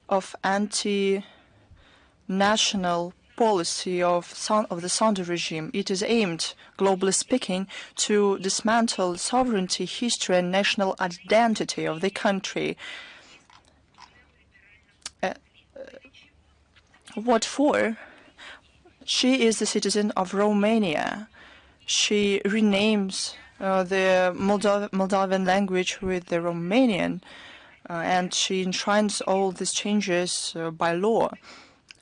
of anti-national policy of the Sandu regime. It is aimed, globally speaking, to dismantle sovereignty, history, and national identity of the country. What for? She is a citizen of Romania. She renames the Moldovan language with the Romanian, and she enshrines all these changes by law.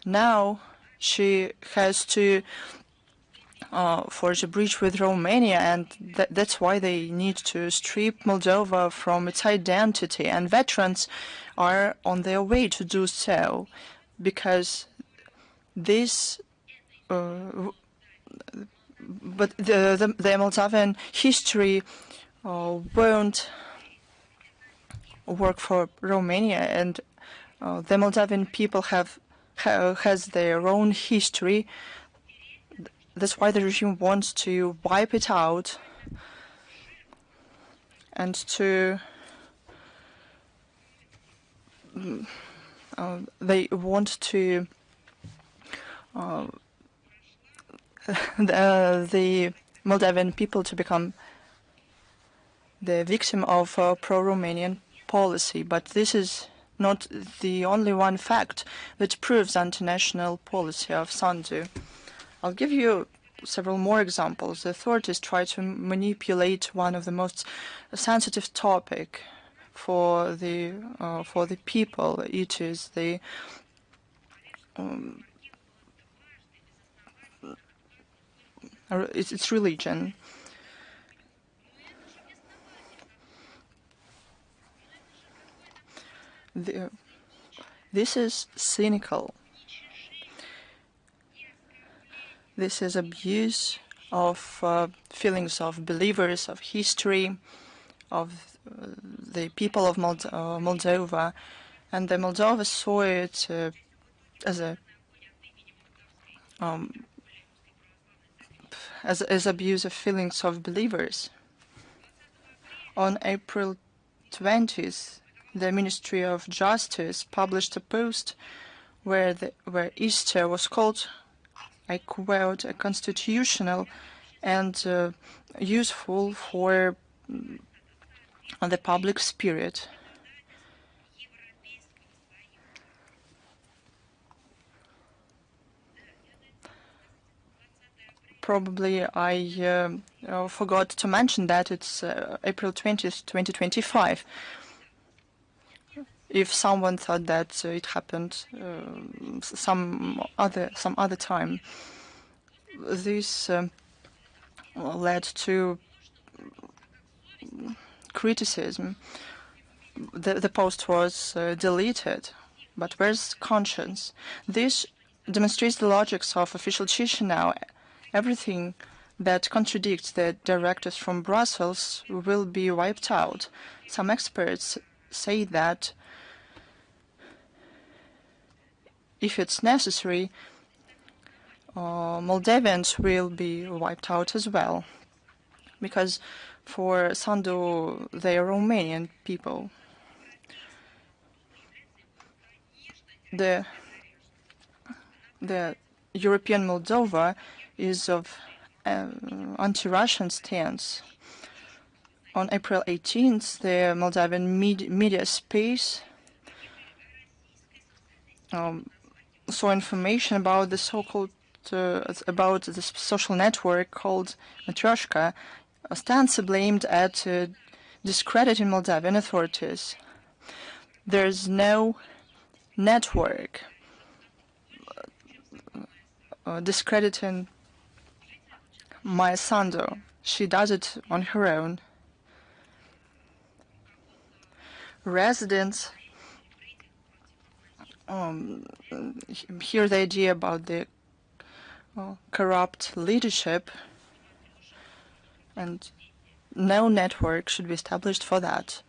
Now she has to forge a breach with Romania, and that's why they need to strip Moldova from its identity. And veterans are on their way to do so, because this but the Moldovan history won't work for Romania, and the Moldovan people has their own history. That's why the regime wants to wipe it out and to they want to the Moldovan people to become the victim of pro-Romanian policy. But this is not the only one fact that proves anti-national policy of Sandu. I'll give you several more examples. The authorities try to manipulate one of the most sensitive topic for the people. It is the it's religion. This is cynical. This is abuse of feelings of believers, of history, of the people of Moldova, and the Moldova saw it as abuse of feelings of believers. On April 20th, the Ministry of Justice published a post where Easter was called, I quote, a constitutional and useful for the public spirit. Probably I forgot to mention that it's April 20th, 2025. If someone thought that it happened some other time, this led to criticism. The post was deleted, but where's conscience? This demonstrates the logics of official Chisinau. Everything that contradicts the directives from Brussels will be wiped out. Some experts say that if it's necessary, Moldavians will be wiped out as well, because for Sandu, they are Romanian people. The European Moldova is of anti-Russian stance. On April 18th, the Moldavian media space saw information about the so-called about the social network called Matryoshka, ostensibly aimed at discrediting Moldavian authorities. There's no network discrediting Maya Sandu. She does it on her own. Residents hear the idea about the corrupt leadership, and no network should be established for that.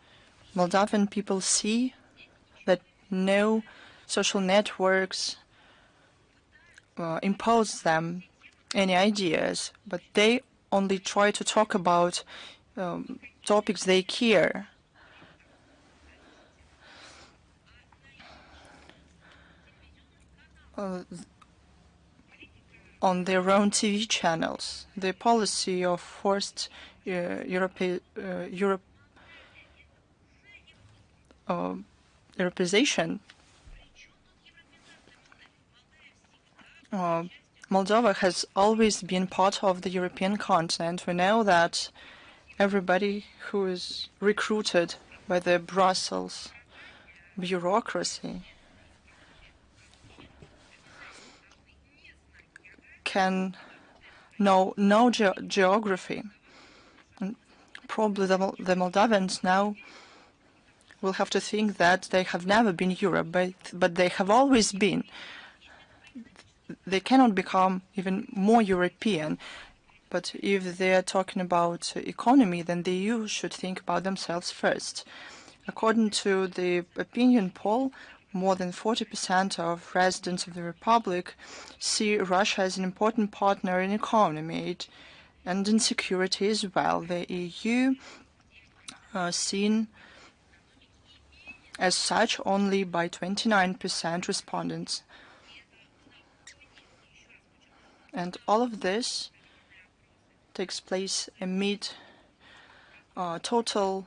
Moldavian people see that no social networks impose them any ideas, but they only try to talk about topics they care. On their own TV channels, the policy of forced Europeization. Moldova has always been part of the European continent. We know that everybody who is recruited by the Brussels bureaucracy can know no geography. And probably the Moldavians now will have to think that they have never been Europe, but they have always been. They cannot become even more European. But if they are talking about economy, then the EU should think about themselves first. According to the opinion poll, more than 40% of residents of the Republic see Russia as an important partner in economy and in security as well. The EU seen as such only by 29% respondents. And all of this takes place amid total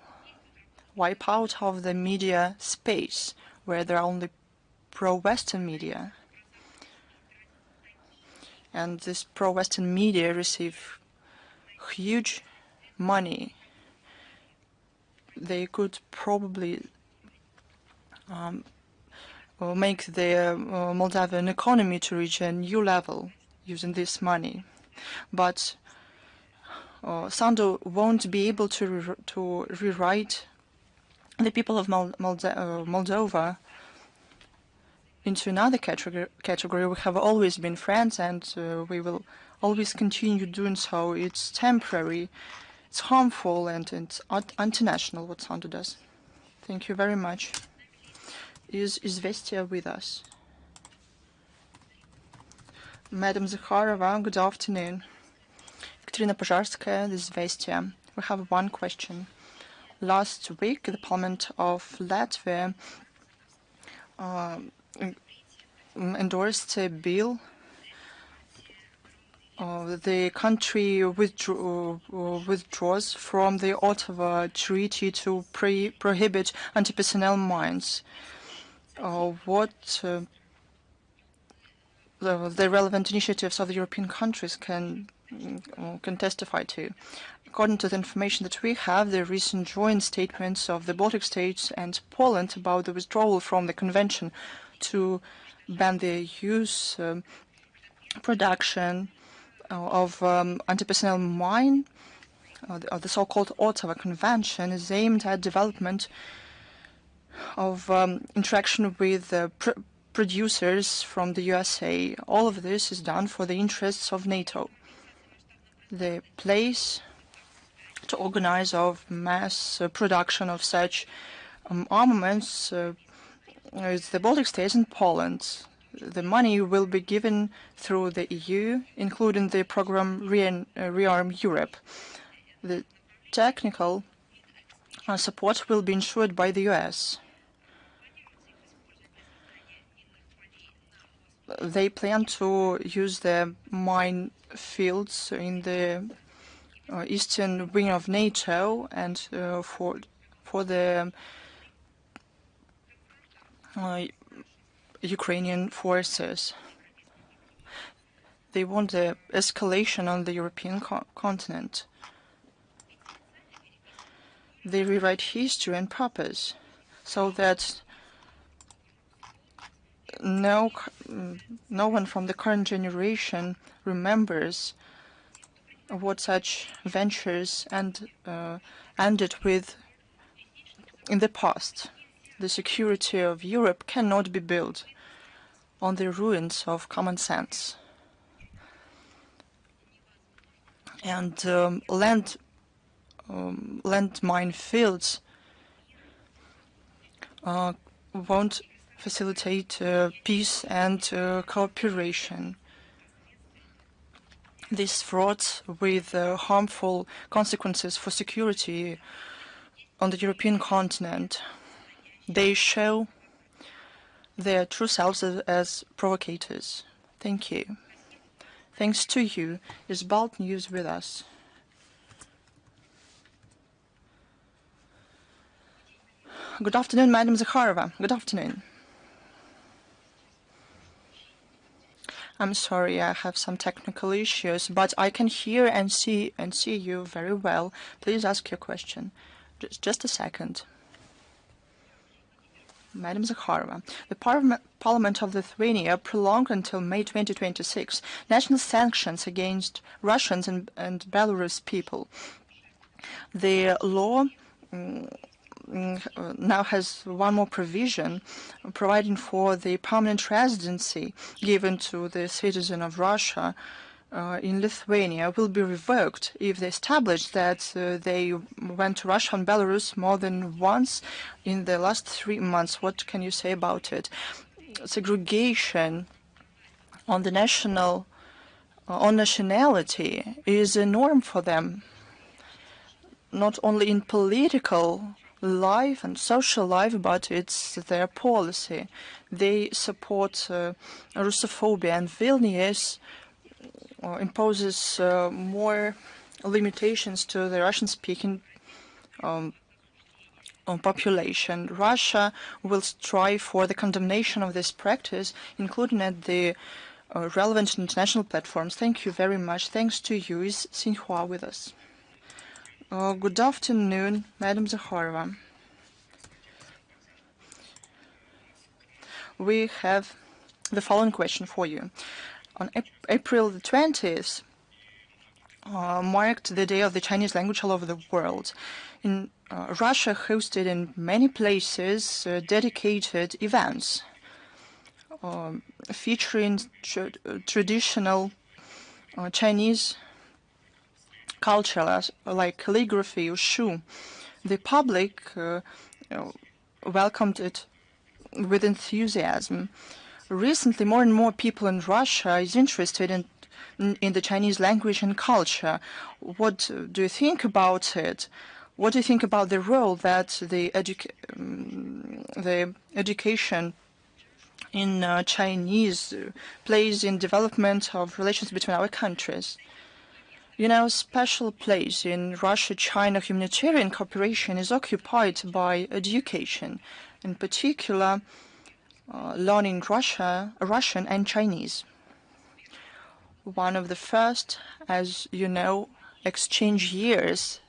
wipeout of the media space, where there are only pro-Western media. And this pro-Western media receive huge money. They could probably make the Moldavian economy to reach a new level using this money. But Sandu won't be able to rewrite the people of Moldova into another category. We have always been friends, and we will always continue doing so. It's temporary, it's harmful, and it's anti-national what Sandu does. Thank you very much. Is Izvestia with us? Madam Zakharova, good afternoon. Katerina Pozharskaya, Izvestia. We have one question. Last week, the Parliament of Latvia endorsed a bill. The country withdraws from the Ottawa Treaty to prohibit anti-personnel mines. What the relevant initiatives of the European countries can testify to. According to the information that we have, the recent joint statements of the Baltic states and Poland about the withdrawal from the convention to ban the use, production of anti-personnel mine, the so-called Ottawa Convention, is aimed at development of interaction with producers from the USA. All of this is done for the interests of NATO. The place to organize of mass production of such armaments is the Baltic states and Poland. The money will be given through the EU, including the program Rearm Europe. The technical support will be ensured by the US. They plan to use the mine fields in the eastern wing of NATO and for the Ukrainian forces. They want the escalation on the European continent. They rewrite history and purpose so that no one from the current generation remembers what such ventures ended with in the past. The security of Europe cannot be built on the ruins of common sense. And landmine fields won't facilitate peace and cooperation. This fraught with harmful consequences for security on the European continent. They show their true selves as provocators. Thank you. Thanks to you, is Balt News with us. Good afternoon, Madam Zakharova. Good afternoon. I'm sorry, I have some technical issues, but I can hear and see you very well. Please ask your question. Just a second. Madam Zakharova, the Parliament of Lithuania prolonged until May 2026 national sanctions against Russians and Belarus people. The law now has one more provision providing for the permanent residency given to the citizen of Russia in Lithuania will be revoked if they establish that they went to Russia and Belarus more than once in the last 3 months. What can you say about it? Segregation on the nationality is a norm for them, not only in political life and social life, but it's their policy. They support Russophobia, and Vilnius imposes more limitations to the Russian-speaking population. Russia will strive for the condemnation of this practice, including at the relevant international platforms. Thank you very much. Thanks to you. Is Xinhua with us? Good afternoon, Madam Zakharova. We have the following question for you. On April the 20th, marked the Day of the Chinese Language all over the world. In Russia hosted in many places dedicated events featuring traditional Chinese culture like calligraphy or wushu. The public welcomed it with enthusiasm. Recently, more and more people in Russia is interested in the Chinese language and culture. What do you think about it? What do you think about the role that the education in Chinese plays in development of relations between our countries. You know, special place in Russia-China humanitarian cooperation is occupied by education, in particular learning Russian and Chinese. One of the first, as you know, exchange years,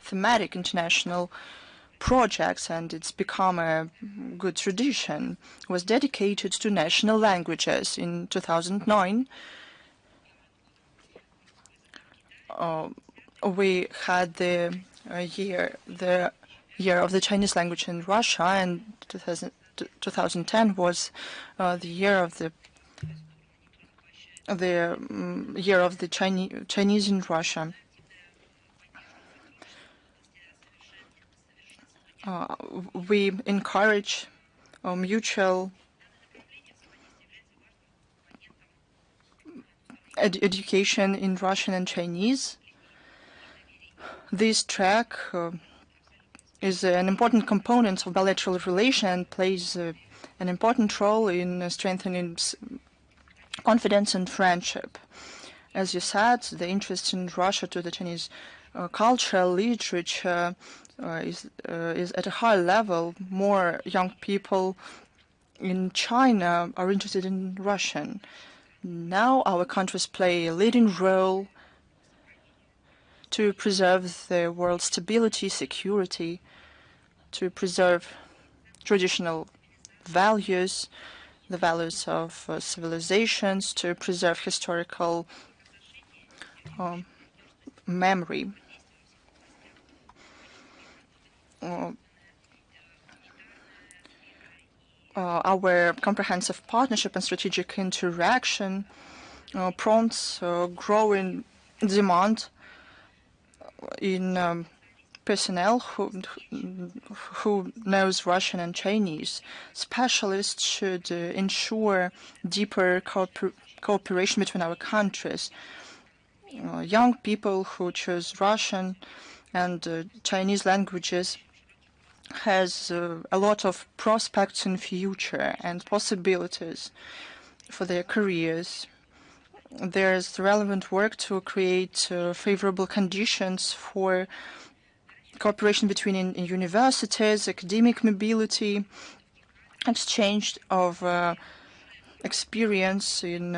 thematic international projects, and it's become a good tradition, was dedicated to national languages. In 2009, we had the year of the Chinese language in Russia, and 2010 was the year of the year of the Chinese in Russia. We encourage mutual education in Russian and Chinese. This track is an important component of bilateral relation and plays an important role in strengthening confidence and friendship. As you said, the interest in Russia to the Chinese culture, literature is at a high level. More young people in China are interested in Russian. Now our countries play a leading role to preserve the world's stability, security, to preserve traditional values, the values of civilizations, to preserve historical memory. Our comprehensive partnership and strategic interaction prompts growing demand in personnel who knows Russian and Chinese. Specialists should ensure deeper cooperation between our countries. Young people who choose Russian and Chinese languages has a lot of prospects in future and possibilities for their careers. There's relevant work to create favorable conditions for cooperation between universities, academic mobility, exchange of experience in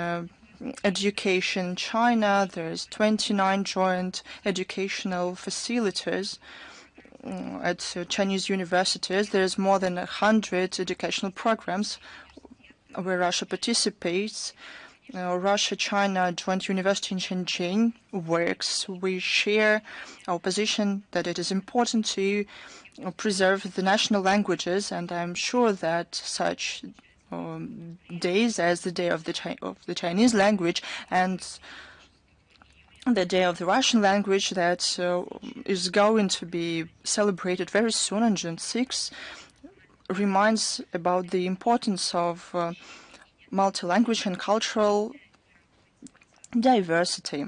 education in China. There's 29 joint educational facilities at Chinese universities. There's more than 100 educational programs where Russia participates. Russia-China Joint University in Shenzhen works. We share our position that it is important to preserve the national languages, and I'm sure that such days as the Day of the Chinese language and the Day of the Russian language that is going to be celebrated very soon on June 6 reminds about the importance of multi-language and cultural diversity.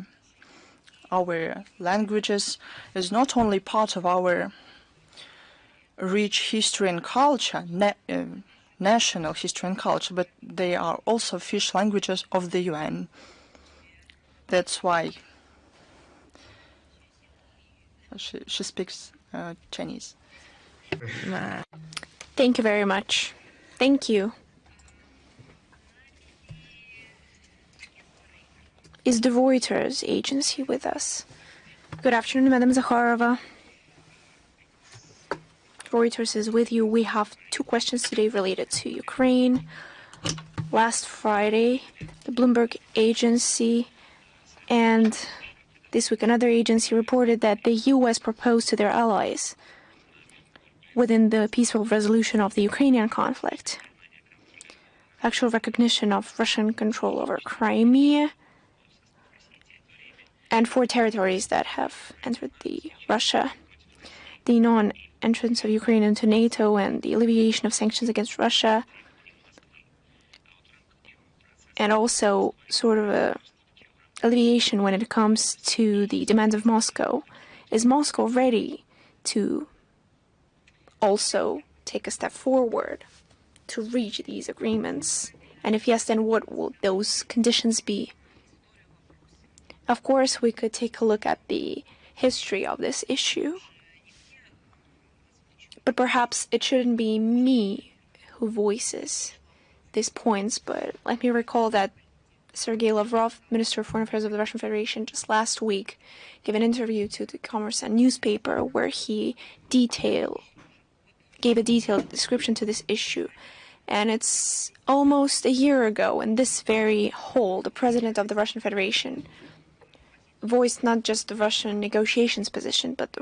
Our languages is not only part of our rich history and culture, national history and culture, but they are also official languages of the UN. That's why she speaks Chinese. Thank you very much. Thank you. Is the Reuters agency with us? Good afternoon, Madam Zakharova. Reuters is with you. We have two questions today related to Ukraine. Last Friday, the Bloomberg agency and this week another agency reported that the U.S. proposed to their allies within the peaceful resolution of the Ukrainian conflict actual recognition of Russian control over Crimea and 4 territories that have entered Russia, the non-entrance of Ukraine into NATO and the alleviation of sanctions against Russia, and also sort of a alleviation when it comes to the demands of Moscow. Is Moscow ready to also take a step forward to reach these agreements? And if yes, then what will those conditions be? Of course, we could take a look at the history of this issue, but perhaps it shouldn't be me who voices these points, but let me recall that Sergei Lavrov, Minister of Foreign Affairs of the Russian Federation, just last week gave an interview to the Kommersant newspaper where he gave a detailed description to this issue. And it's almost a year ago, in this very hall, the President of the Russian Federation voiced not just the Russian negotiations position, but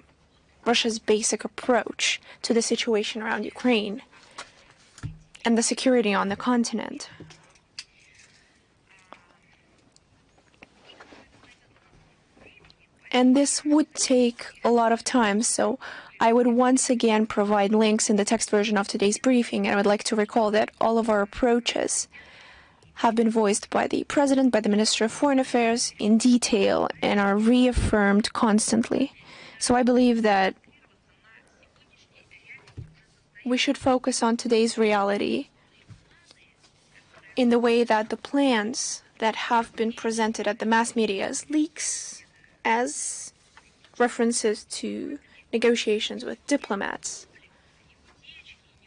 Russia's basic approach to the situation around Ukraine and the security on the continent. And this would take a lot of time, so I would once again provide links in the text version of today's briefing, and I would like to recall that all of our approaches have been voiced by the President, by the Minister of Foreign Affairs in detail, and are reaffirmed constantly. So I believe that we should focus on today's reality in the way that the plans that have been presented at the mass media as leaks, as references to negotiations with diplomats,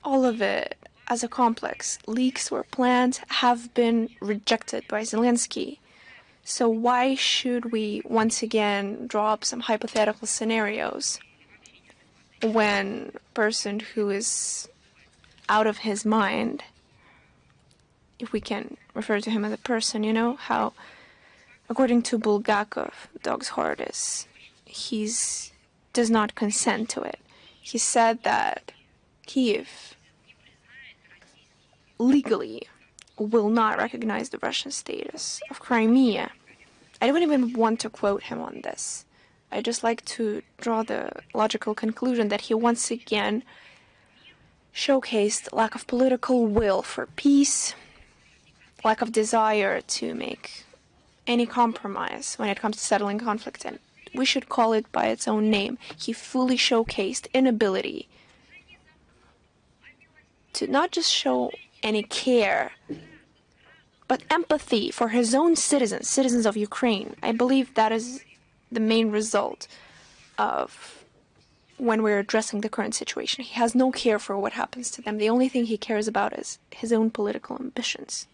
all of it as a complex, leaks or plans, have been rejected by Zelensky. So why should we once again draw up some hypothetical scenarios when a person who is out of his mind, if we can refer to him as a person, you know, how, according to Bulgakov, dog's heart is, he does not consent to it. He said that Kyiv legally will not recognize the Russian status of Crimea. I don't even want to quote him on this. I just like to draw the logical conclusion that he once again showcased lack of political will for peace, lack of desire to make any compromise when it comes to settling conflict, and we should call it by its own name. He fully showcased inability to not just show any care, but empathy for his own citizens of Ukraine. I believe that is the main result of when we're addressing the current situation. He has no care for what happens to them. The only thing he cares about is his own political ambitions.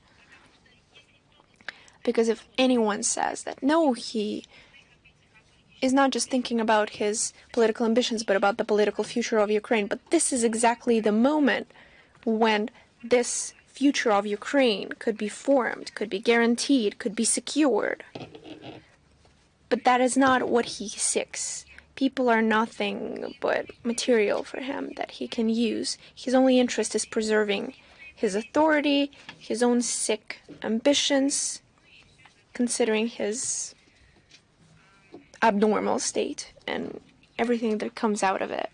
Because if anyone says that, no, he is not just thinking about his political ambitions, but about the political future of Ukraine. But this is exactly the moment when this future of Ukraine could be formed, could be guaranteed, could be secured. But that is not what he seeks. People are nothing but material for him that he can use. His only interest is preserving his authority, his own sick ambitions, considering his abnormal state and everything that comes out of it.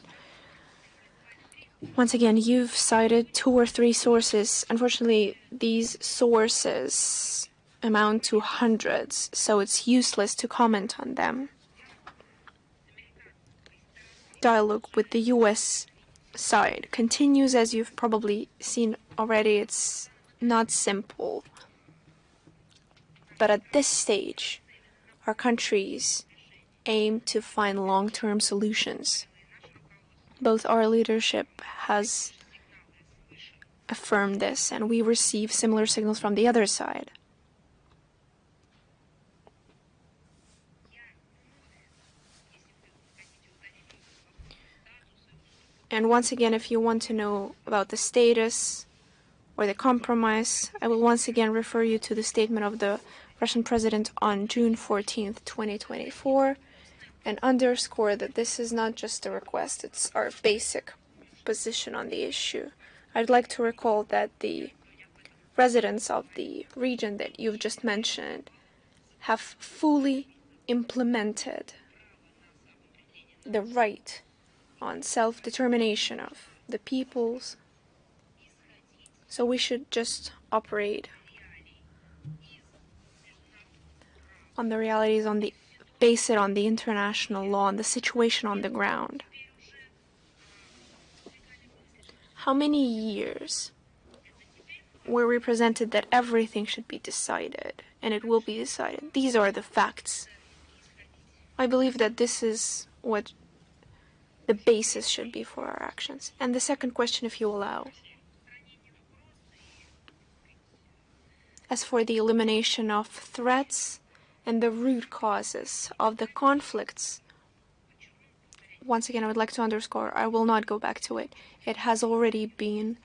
Once again, you've cited 2 or 3 sources. Unfortunately, these sources amount to hundreds, so it's useless to comment on them. Dialogue with the US side continues, as you've probably seen already. It's not simple. But at this stage, our countries aim to find long-term solutions. Both our leadership has affirmed this, and we receive similar signals from the other side. And once again, if you want to know about the status or the compromise, I will once again refer you to the statement of the Russian president on June 14th, 2024, and underscore that this is not just a request, it's our basic position on the issue. I'd like to recall that the residents of the region that you've just mentioned have fully implemented the right on self-determination of the peoples. So we should just operate on the realities, base it on the international law and the situation on the ground. How many years where we presented that everything should be decided, and it will be decided. These are the facts. I believe that this is what the basis should be for our actions. And the second question, if you allow. As for the elimination of threats and the root causes of the conflicts, once again, I would like to underscore, I will not go back to it. It has already been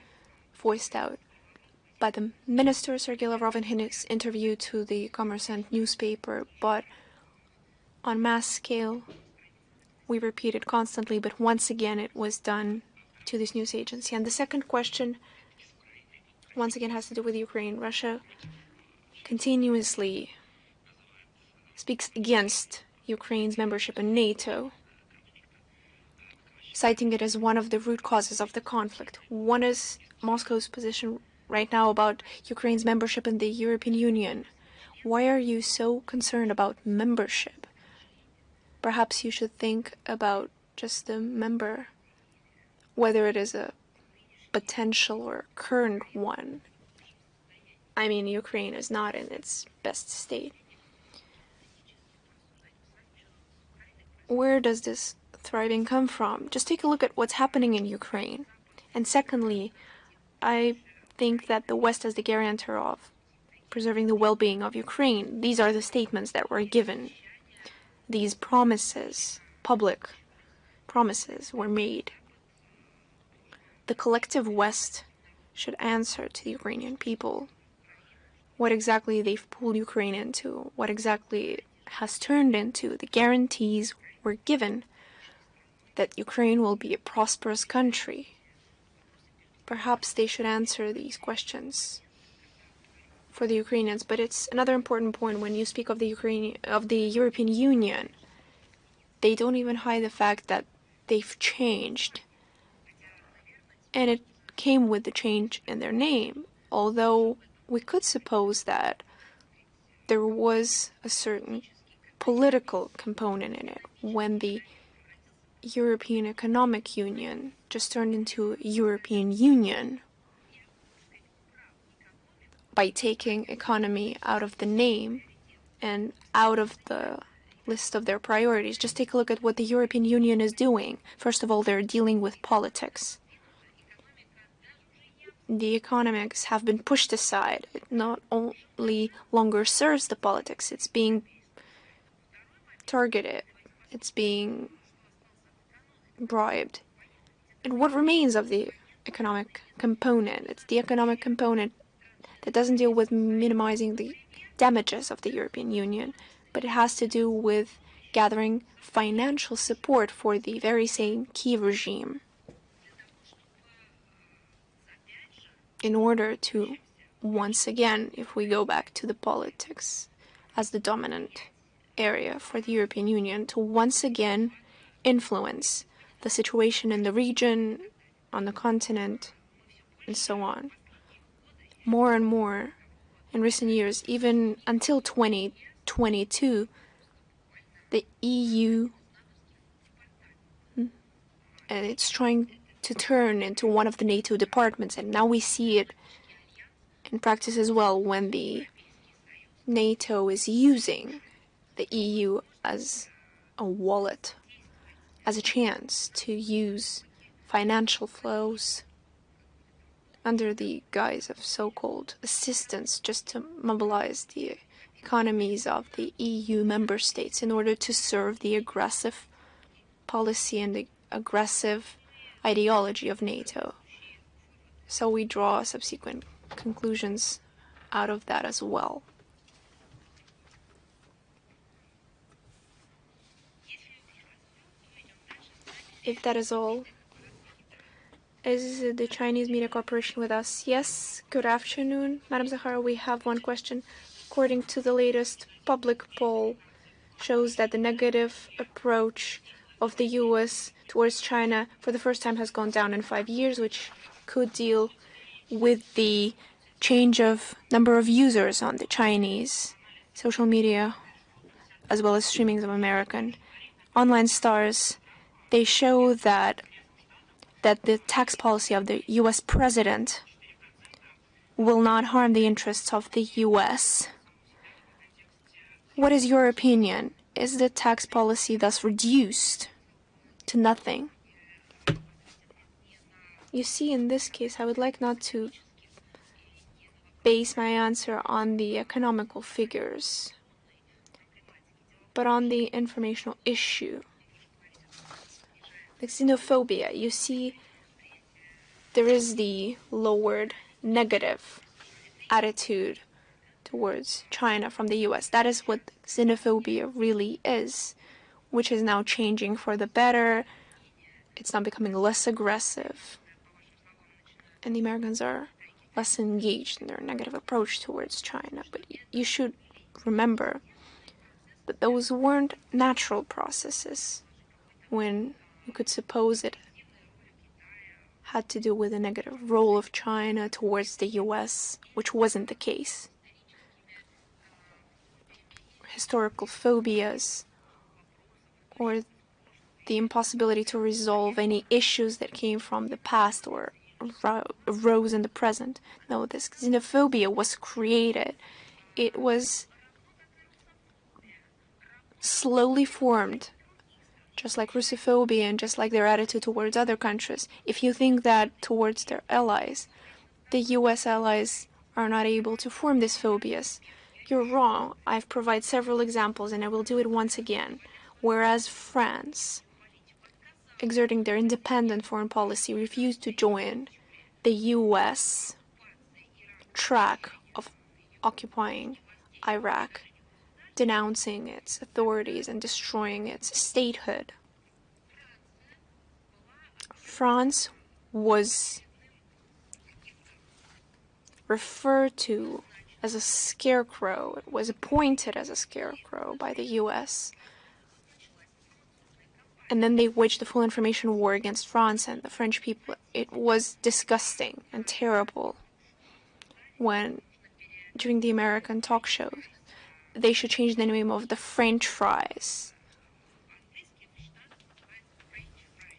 voiced out by the Minister, Sergei Lavrov, in his interview to the Kommersant newspaper, but on mass scale, we repeat it constantly, but once again, it was done to this news agency. And the second question, once again, has to do with Ukraine. Russia continuously speaks against Ukraine's membership in NATO, citing it as one of the root causes of the conflict. One is Moscow's position right now about Ukraine's membership in the European Union. Why are you so concerned about membership? Perhaps you should think about just the member, whether it is a potential or current one. I mean, Ukraine is not in its best state. Where does this thriving come from? Just take a look at what's happening in Ukraine. And secondly, I think that the West is the guarantor of preserving the well-being of Ukraine. These are the statements that were given. These promises, public promises, were made. The collective West should answer to the Ukrainian people what exactly they've pulled Ukraine into, what exactly it has turned into. The guarantees were given that Ukraine will be a prosperous country. Perhaps they should answer these questions for the Ukrainians. But it's another important point when you speak of the European Union. They don't even hide the fact that they've changed, and it came with the change in their name. Although we could suppose that there was a certain political component in it when the European Economic Union just turned into European Union by taking economy out of the name and out of the list of their priorities. Just take a look at what the European Union is doing. First of all, they're dealing with politics. The economics have been pushed aside. It not only longer serves the politics, it's being targeted, it's being bribed. And what remains of the economic component? It's the economic component that doesn't deal with minimizing the damages of the European Union, but it has to do with gathering financial support for the very same Kyiv regime in order to, once again, if we go back to the politics as the dominant area for the European Union, to once again influence the situation in the region, on the continent, and so on. More and more in recent years, even until 2022, the EU and it's trying to turn into one of the NATO departments, and now we see it in practice as well when the NATO is using the EU as a wallet, as a chance to use financial flows under the guise of so-called assistance just to mobilize the economies of the EU member states in order to serve the aggressive policy and the aggressive ideology of NATO. So we draw subsequent conclusions out of that as well. If that is all, is the Chinese Media Corporation with us? Yes, good afternoon. Madam Zahara, we have one question. According to the latest public poll, shows that the negative approach of the U.S. towards China for the first time has gone down in 5 years, which could deal with the change of number of users on the Chinese social media, as well as streamings of American online stars. They show that the tax policy of the U.S. president will not harm the interests of the US. What is your opinion? Is the tax policy thus reduced to nothing? You see, in this case, I would like not to base my answer on the economical figures, but on the informational issue. The xenophobia, you see, there is the lowered negative attitude towards China from the US. That is what xenophobia really is, which is now changing for the better. It's now becoming less aggressive. And the Americans are less engaged in their negative approach towards China. But you should remember that those weren't natural processes when you could suppose it had to do with the negative role of China towards the US, which wasn't the case. Historical phobias, or the impossibility to resolve any issues that came from the past or arose in the present. No, this xenophobia was created. It was slowly formed, just like Russophobia and just like their attitude towards other countries. If you think that towards their allies, the US allies are not able to form these phobias, you're wrong. I've provided several examples and I will do it once again. Whereas France, exerting their independent foreign policy, refused to join the US track of occupying Iraq, denouncing its authorities and destroying its statehood. France was referred to as a scarecrow. It was appointed as a scarecrow by the US. And then they waged the full information war against France and the French people. It was disgusting and terrible when, during the American talk shows, they should change the name of the French fries.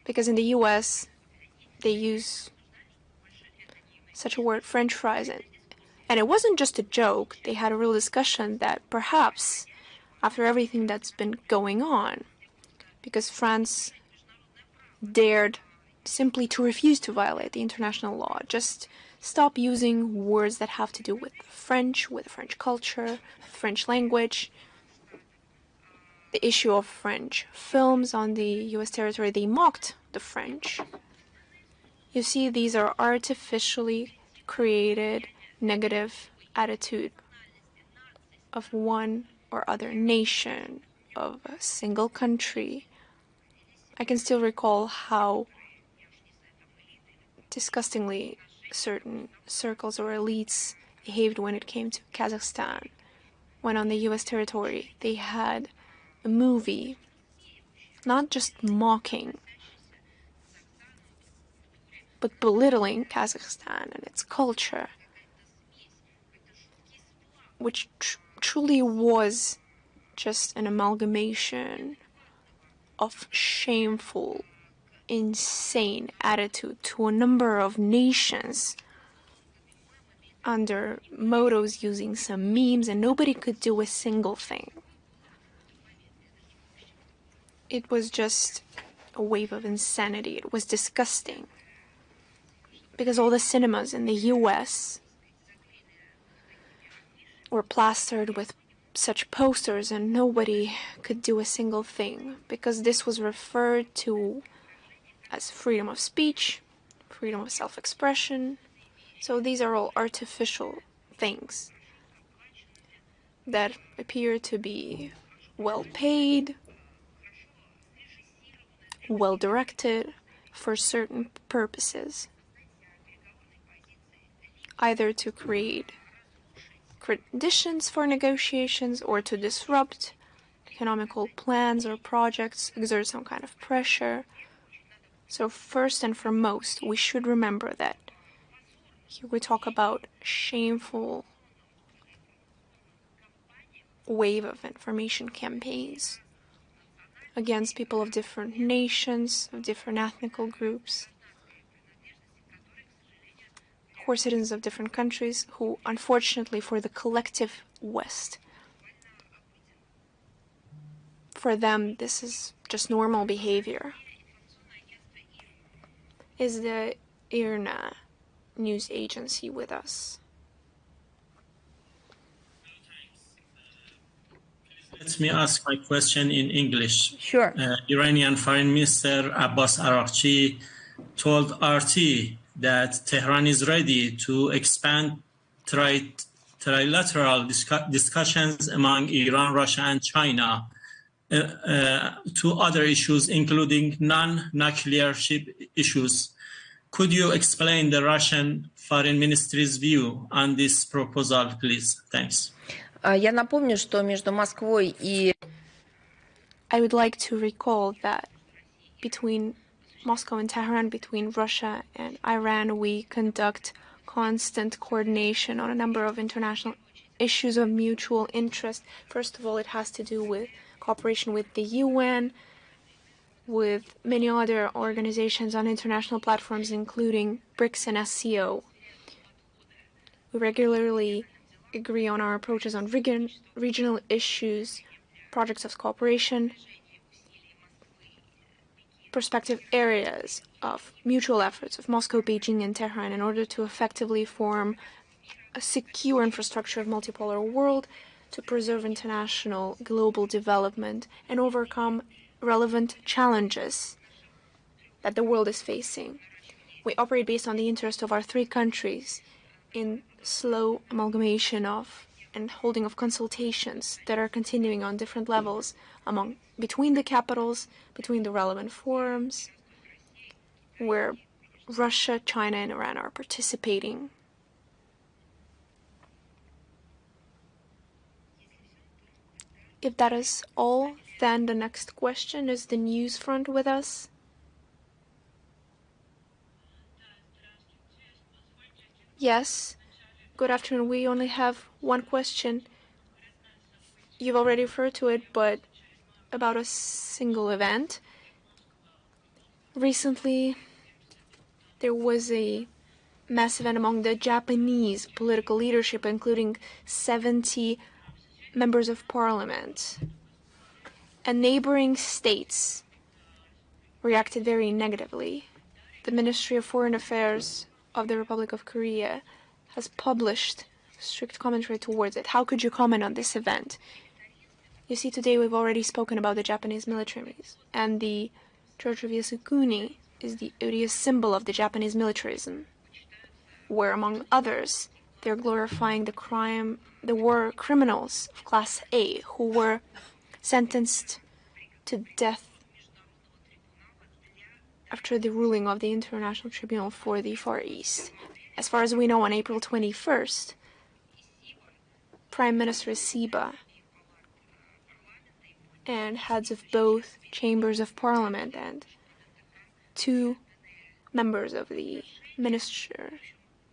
Because in the US, they use such a word, French fries. And it wasn't just a joke. They had a real discussion that perhaps, after everything that's been going on, because France dared simply to refuse to violate the international law, just stop using words that have to do with French, with French culture, French language. The issue of French films on the US territory, they mocked the French. You see, these are artificially created negative attitude of one or other nation, of a single country. I can still recall how disgustingly certain circles or elites behaved when it came to Kazakhstan, when on the US territory they had a movie not just mocking but belittling Kazakhstan and its culture, which truly was just an amalgamation of shameful, insane attitude to a number of nations under mottos using some memes, and nobody could do a single thing. It was just a wave of insanity. It was disgusting. Because all the cinemas in the US were plastered with such posters and nobody could do a single thing, because this was referred to as freedom of speech, freedom of self-expression. So these are all artificial things that appear to be well paid, well directed for certain purposes, either to create conditions for negotiations or to disrupt economical plans or projects, exert some kind of pressure. So first and foremost, we should remember that here we talk about shameful wave of information campaigns against people of different nations, of different ethnical groups, who are citizens of different countries, who, unfortunately, for the collective West, for them, this is just normal behavior. Is the IRNA news agency with us? Let me ask my question in English. Sure. Iranian Foreign Minister Abbas Araghchi told RT that Tehran is ready to expand trilateral discussions among Iran, Russia, and China to other issues, including non-nuclear issues. Could you explain the Russian Foreign Ministry's view on this proposal, please? Thanks. Я напомню, что между Москвой и... I would like to recall that between Moscow and Tehran, between Russia and Iran, we conduct constant coordination on a number of international issues of mutual interest. First of all, it has to do with cooperation with the UN, with many other organizations on international platforms, including BRICS and SCO. We regularly agree on our approaches on regional issues, projects of cooperation, prospective areas of mutual efforts of Moscow, Beijing, and Tehran in order to effectively form a secure infrastructure of multipolar world to preserve international global development and overcome relevant challenges that the world is facing. We operate based on the interest of our three countries in slow amalgamation of and holding of consultations that are continuing on different levels between the capitals, between the relevant forums, where Russia, China, and Iran are participating. If that is all, then the next question is the news front with us. Yes. Good afternoon. We only have one question. You've already referred to it, but about a single event. Recently, there was a mass event among the Japanese political leadership, including 70 members of parliament. And neighboring states reacted very negatively. The Ministry of Foreign Affairs of the Republic of Korea has published strict commentary towards it. How could you comment on this event? You see, today we've already spoken about the Japanese militaries, and the Church of Yasukuni is the odious symbol of the Japanese militarism, where, among others, they're glorifying the war criminals of Class A who were sentenced to death after the ruling of the International Tribunal for the Far East. As far as we know, on April 21st, Prime Minister Isiba and heads of both chambers of parliament and two members of the minister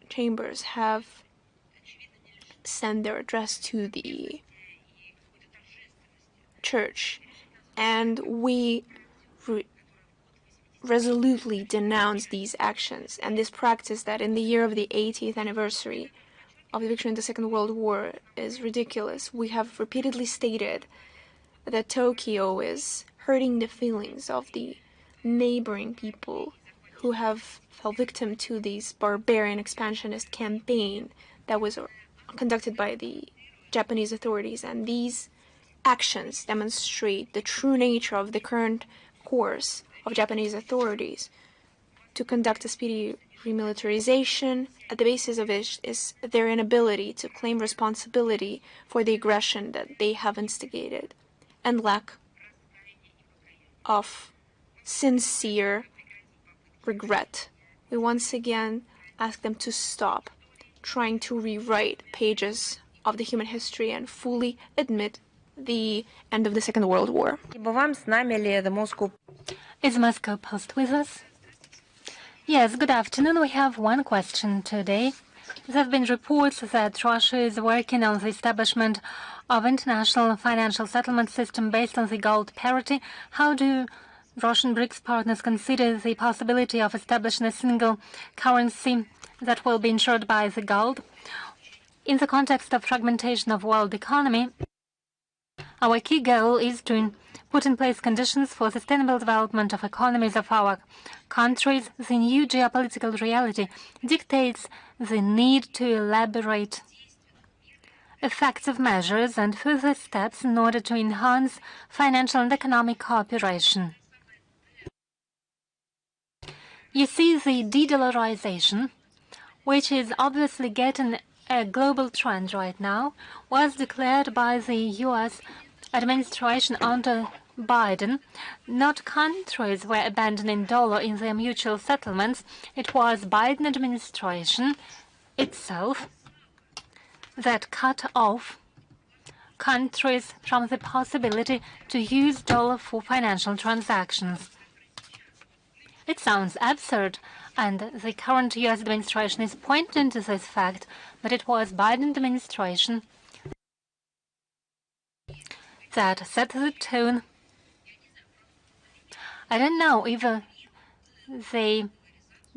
chambers have sent their address to the church, and we resolutely denounce these actions and this practice that in the year of the 80th anniversary of the victory in the Second World War is ridiculous. We have repeatedly stated that Tokyo is hurting the feelings of the neighboring people who have fell victim to this barbarian expansionist campaign that was conducted by the Japanese authorities, and these actions demonstrate the true nature of the current course of Japanese authorities to conduct a speedy remilitarization. At the basis of it is their inability to claim responsibility for the aggression that they have instigated, and lack of sincere regret. We once again ask them to stop trying to rewrite pages of the human history and fully admit the end of the Second World War. Is Moscow Post with us? Yes, good afternoon. We have one question today. There have been reports that Russia is working on the establishment of international financial settlement system based on the gold parity. How do Russian BRICS partners consider the possibility of establishing a single currency that will be ensured by the gold. In the context of fragmentation of world economy, our key goal is to put in place conditions for sustainable development of economies of our countries. The new geopolitical reality dictates the need to elaborate effective measures and further steps in order to enhance financial and economic cooperation. You see, the de-dollarization, which is obviously getting a global trend right now, was declared by the U.S. administration under Biden. Not countries were abandoning dollar in their mutual settlements. It was Biden administration itself that cut off countries from the possibility to use dollar for financial transactions. It sounds absurd, and the current U.S. administration is pointing to this fact, but it was Biden administration that set the tone. I don't know if they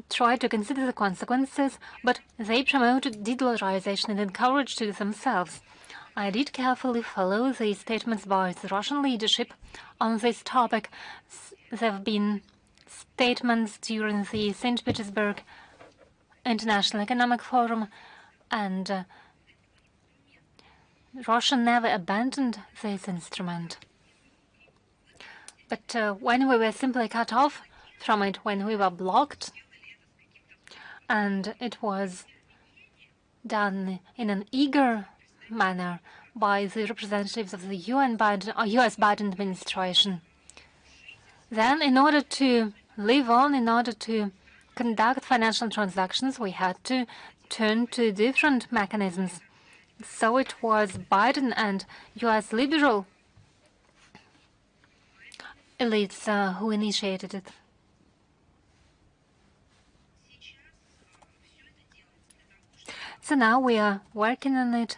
try to consider the consequences, but they promoted de-dollarization and encouraged it themselves. I did carefully follow the statements by the Russian leadership on this topic. There have been statements during the St. Petersburg International Economic Forum, and Russia never abandoned this instrument. But when we were simply cut off from it, when we were blocked, and it was done in an eager manner by the representatives of the US Biden administration, then in order to live on, in order to conduct financial transactions, we had to turn to different mechanisms. So it was Biden and US liberal elites who initiated it. So now we are working on it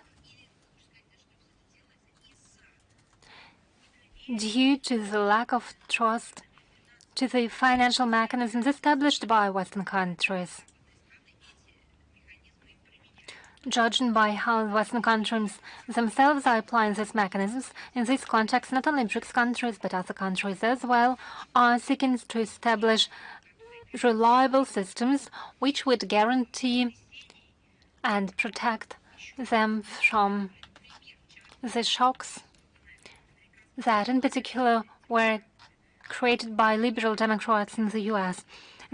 due to the lack of trust to the financial mechanisms established by Western countries. Judging by how Western countries themselves are applying these mechanisms, in this context, not only BRICS countries, but other countries as well, are seeking to establish reliable systems which would guarantee and protect them from the shocks that, in particular, were created by liberal Democrats in the US.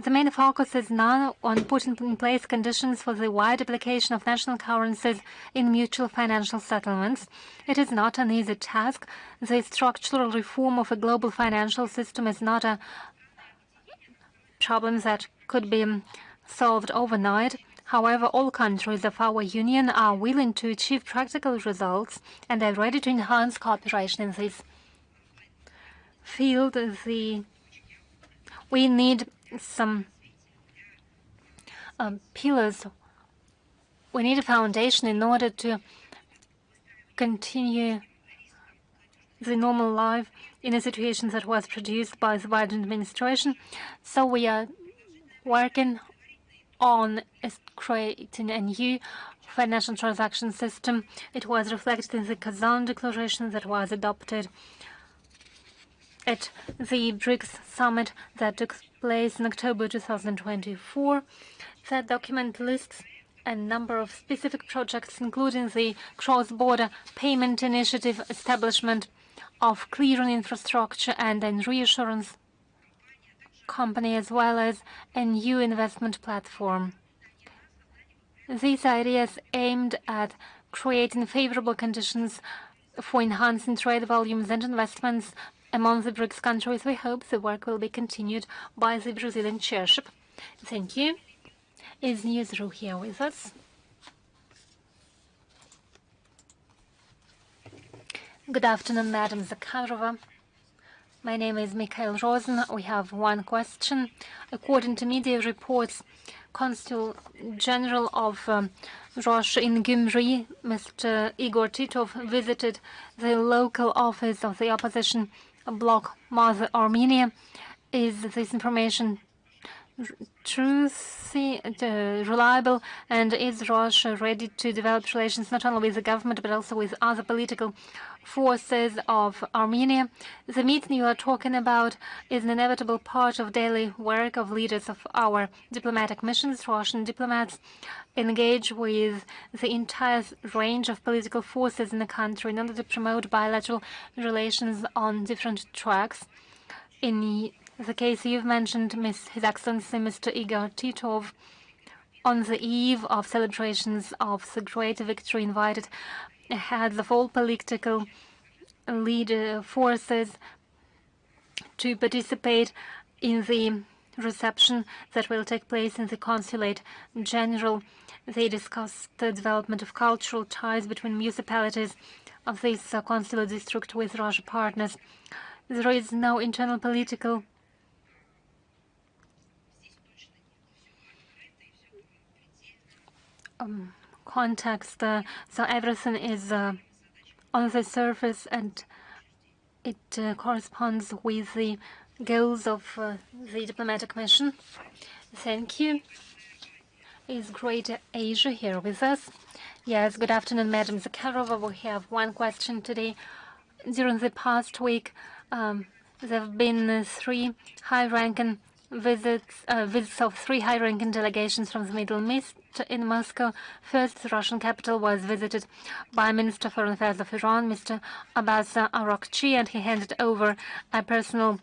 The main focus is now on putting in place conditions for the wide application of national currencies in mutual financial settlements. It is not an easy task. The structural reform of a global financial system is not a problem that could be solved overnight. However, all countries of our union are willing to achieve practical results and are ready to enhance cooperation in this field. We need some pillars. We need a foundation in order to continue the normal life in a situation that was produced by the Biden administration. So we are working on creating a new financial transaction system. It was reflected in the Kazan Declaration that was adopted at the BRICS summit that took place in October 2024. That document lists a number of specific projects, including the cross-border payment initiative, establishment of clearing infrastructure and a reassurance company, as well as a new investment platform. These ideas aimed at creating favorable conditions for enhancing trade volumes and investments among the BRICS countries. We hope the work will be continued by the Brazilian chairship. Thank you. Is Newsroom here with us? Good afternoon, Madam Zakharova. My name is Mikhail Rosen. We have one question. According to media reports, Consul General of Russia in Gyumri, Mr. Igor Titov, visited the local office of the opposition bloc Mother Armenia. Is this information reliable, and is Russia ready to develop relations not only with the government but also with other political forces of Armenia? The meeting you are talking about is an inevitable part of daily work of leaders of our diplomatic missions. Russian diplomats engage with the entire range of political forces in the country in order to promote bilateral relations on different tracks. In the case you've mentioned, His Excellency Mr. Igor Titov, on the eve of celebrations of the great victory, invited heads of all political leader forces to participate in the reception that will take place in the Consulate General. They discussed the development of cultural ties between municipalities of this consular district with Russian partners. There is no internal political context, so everything is on the surface, and it corresponds with the goals of the diplomatic mission. Thank you. Is Great Asia here with us? Yes, good afternoon, Madam Zakharova. We have one question today. During the past week, there have been three high-ranking visits of three high-ranking delegations from the Middle East in Moscow. First, the Russian capital was visited by Minister of Foreign Affairs of Iran, Mr. Abbas Araghchi, and he handed over a personal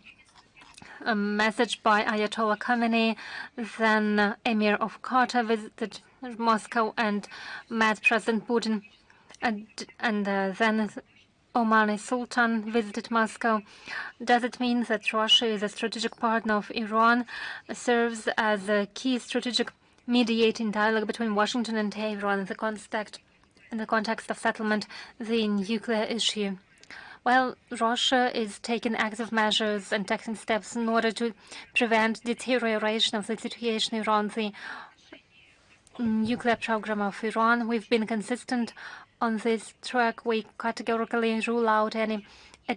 message by Ayatollah Khamenei. Then Emir of Qatar visited Moscow and met President Putin, and then Omani Sultan visited Moscow. Does it mean that Russia is a strategic partner of Iran, serves as a key strategic mediating dialogue between Washington and Tehran in the context of settlement the nuclear issue? Well, Russia is taking active measures and taking steps in order to prevent deterioration of the situation around the nuclear program of Iran. We've been consistent on this track. We categorically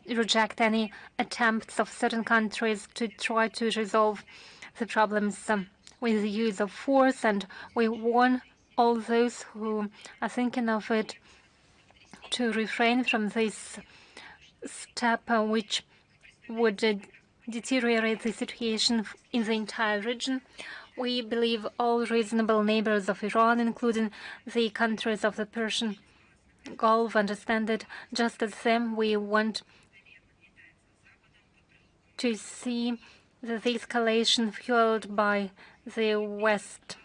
reject any attempts of certain countries to try to resolve the problems with the use of force, and we warn all those who are thinking of it to refrain from this step, which would deteriorate the situation in the entire region. We believe all reasonable neighbors of Iran, including the countries of the Persian Gulf, understand that just as them, we want to see that the escalation fueled by the West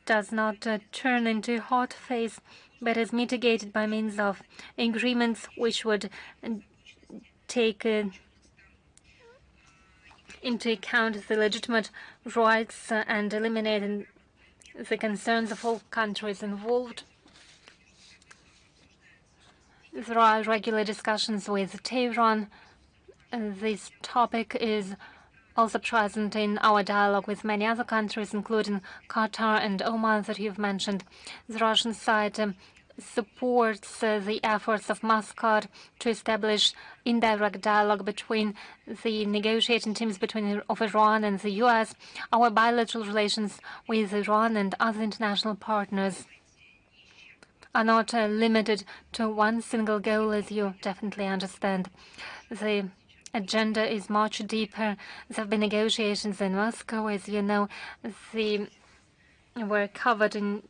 does not turn into a hot phase, but is mitigated by means of agreements which would take into account the legitimate rights and eliminating the concerns of all countries involved. There are regular discussions with Tehran. This topic is also present in our dialogue with many other countries, including Qatar and Oman that you've mentioned. The Russian side supports the efforts of Muscat to establish indirect dialogue between the negotiating teams of Iran and the U.S. Our bilateral relations with Iran and other international partners are not limited to one single goal, as you definitely understand. The agenda is much deeper. There have been negotiations in Moscow, as you know. They were covered in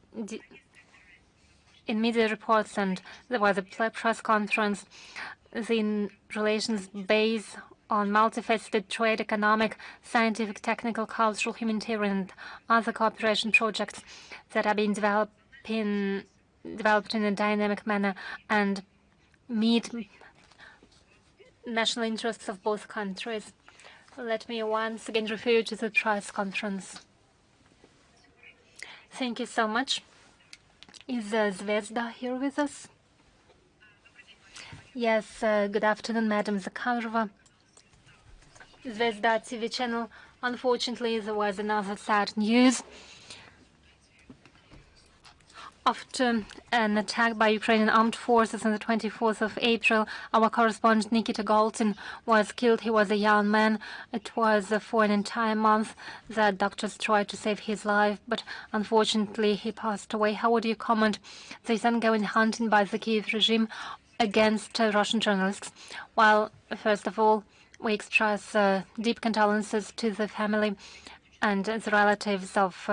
media reports, and there was a press conference. The relations based on multifaceted trade, economic, scientific, technical, cultural, humanitarian, and other cooperation projects that are being developed in a dynamic manner and meet national interests of both countries. Let me once again refer you to the press conference. Thank you so much. Is Zvezda here with us? Yes, good afternoon, Madam Zakharova. Zvezda TV channel. Unfortunately, there was another sad news. After an attack by Ukrainian armed forces on the 24th of April, our correspondent Nikita Galtin was killed. He was a young man. It was for an entire month that doctors tried to save his life, but unfortunately he passed away. How would you comment this ongoing hunting by the Kyiv regime against Russian journalists? Well, first of all, we express deep condolences to the family and the relatives of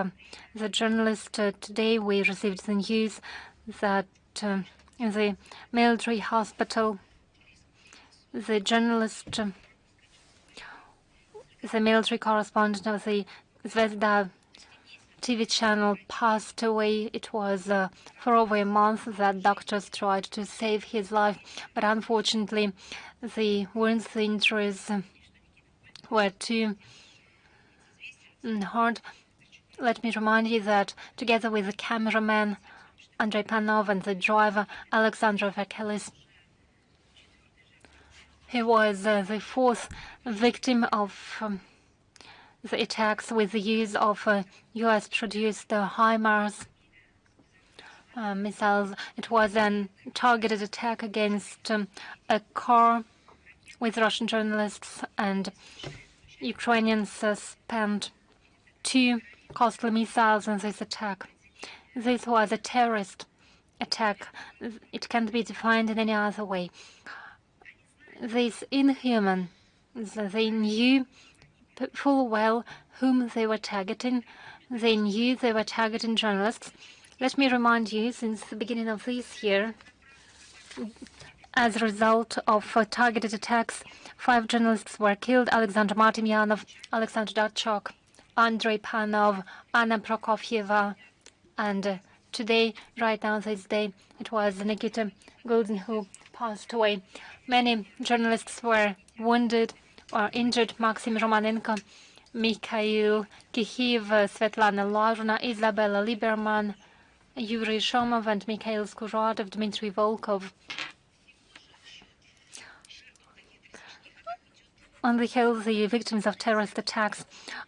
the journalist. Today we received the news that in the military hospital, the journalist, the military correspondent of the Zvezda TV channel passed away. It was for over a month that doctors tried to save his life, but unfortunately the wounds, the injuries were too hard. Let me remind you that together with the cameraman Andrei Panov and the driver Alexander Vakelis, he was the fourth victim of the attacks with the use of US-produced HIMARS missiles. It was a targeted attack against a car with Russian journalists, and Ukrainians spent 2 costly missiles in this attack. This was a terrorist attack. It can't be defined in any other way. These inhumans, they knew full well whom they were targeting. They knew they were targeting journalists. Let me remind you, since the beginning of this year, as a result of targeted attacks, 5 journalists were killed: Alexander Martymyanov, Alexander Datchuk, Andrei Panov, Anna Prokofyeva, and today, right now, this day, it was Nikita Golden who passed away. Many journalists were wounded or injured: Maxim Romanenko, Mikhail Kyiv, Svetlana Larna, Isabella Lieberman, Yuri Shomov, and Mikhail Skuratov, Dmitry Volkov. On the whole, the victims of terrorist attacks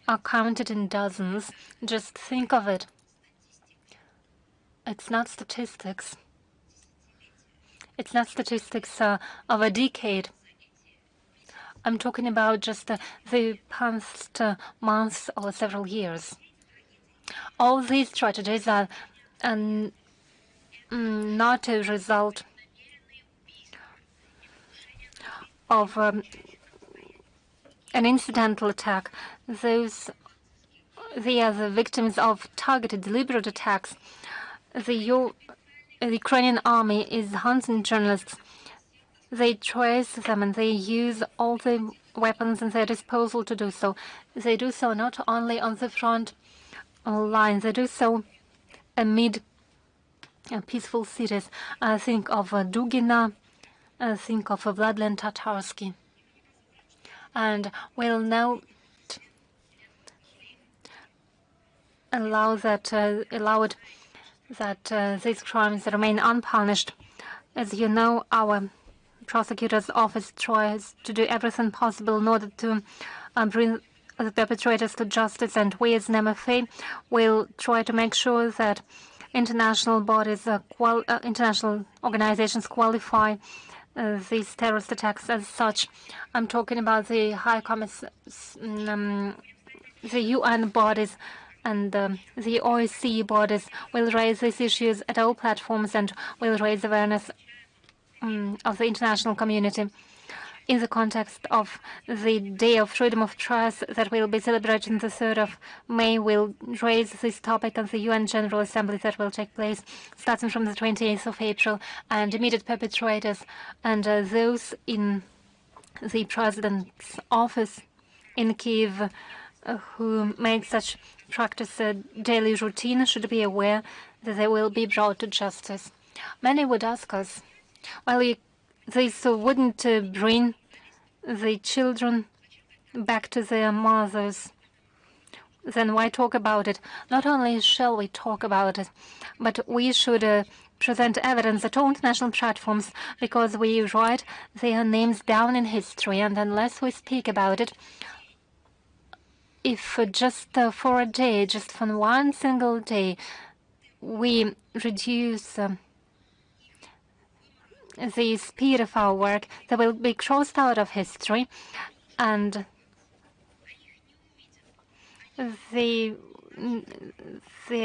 are counted in dozens. Just think of it. It's not statistics. It's not statistics of a decade. I'm talking about just the past months or several years. All these tragedies are not a result of an incidental attack. They are the victims of targeted, deliberate attacks. The Ukrainian army is hunting journalists. They trace them and they use all the weapons at their disposal to do so. They do so not only on the front line, they do so amid peaceful cities. I think of Dugina, I think of Vladlen Tatarsky. And will now allow these crimes remain unpunished. As you know, our prosecutor's office tries to do everything possible in order to bring the perpetrators to justice, and we as an MFA will try to make sure that international bodies, international organizations qualify these terrorist attacks as such. I'm talking about the the UN bodies and the OSCE bodies will raise these issues at all platforms and will raise awareness of the international community. In the context of the Day of Freedom of Press that will be celebrated on the 3rd of May, we'll raise this topic at the UN General Assembly that will take place starting from the 28th of April, and immediate perpetrators and those in the President's office in Kyiv who make such practice a daily routine should be aware that they will be brought to justice. Many would ask us, well, this wouldn't bring the children back to their mothers. Then why talk about it? Not only shall we talk about it, but we should present evidence at all international platforms, because we write their names down in history, and unless we speak about it, if just for a day, just for one single day, we reduce the speed of our work, they will be crossed out of history, and their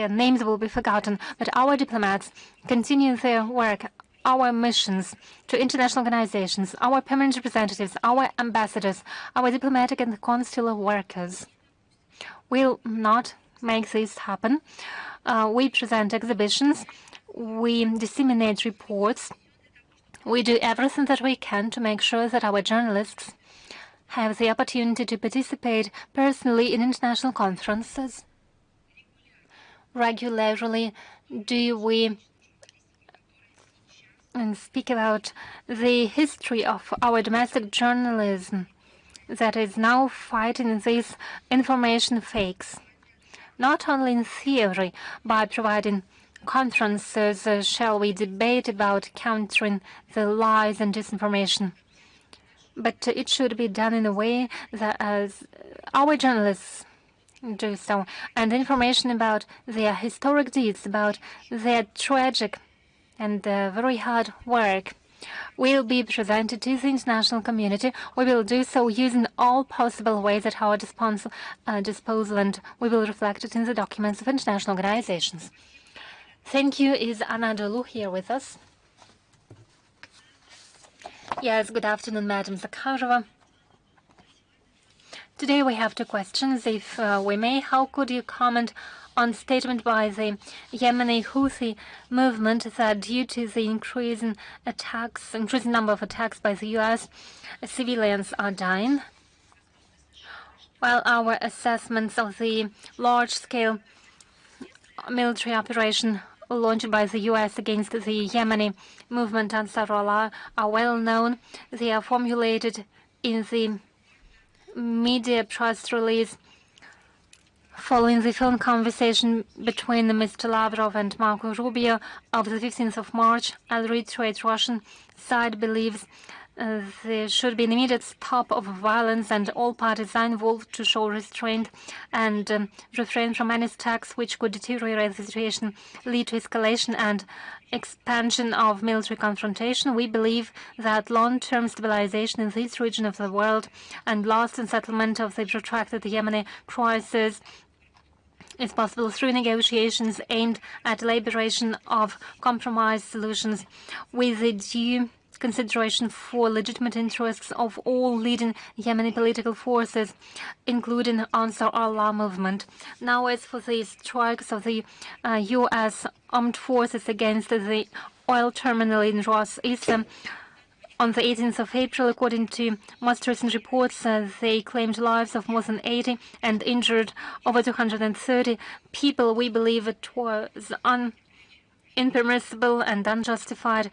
names will be forgotten. But our diplomats continue their work, our missions to international organizations, our permanent representatives, our ambassadors, our diplomatic and consular workers will not make this happen. We present exhibitions, we disseminate reports, we do everything that we can to make sure that our journalists have the opportunity to participate personally in international conferences. Regularly do we speak about the history of our domestic journalism that is now fighting these information fakes, not only in theory by providing conferences, shall we debate about countering the lies and disinformation, but it should be done in a way that as our journalists do so, and information about their historic deeds, about their tragic and very hard work will be presented to the international community. We will do so using all possible ways at our disposal, and we will reflect it in the documents of international organizations. Thank you. Is Anna Dolu here with us? Yes, good afternoon, Madam Zakharova. Today we have two questions, if we may. How could you comment on statement by the Yemeni Houthi movement that due to the increasing number of attacks by the U.S., civilians are dying? While our assessments of the large-scale military operation launched by the U.S. against the Yemeni movement Ansar Allah are well known. They are formulated in the media press release following the phone conversation between Mr. Lavrov and Marco Rubio of the 15th of March. I'll reiterate, Russian side believes there should be an immediate stop of violence and all parties are involved to show restraint and refrain from any attacks which could deteriorate the situation, lead to escalation and expansion of military confrontation. We believe that long-term stabilization in this region of the world and lasting settlement of the protracted Yemeni crisis is possible through negotiations aimed at liberation of compromise solutions with the due consideration for legitimate interests of all leading Yemeni political forces, including Ansar Allah movement. Now, as for the strikes of the U.S. armed forces against the oil terminal in Ras Issa on the 18th of April, according to most recent reports, they claimed lives of more than 80 and injured over 230 people. We believe it was impermissible and unjustified.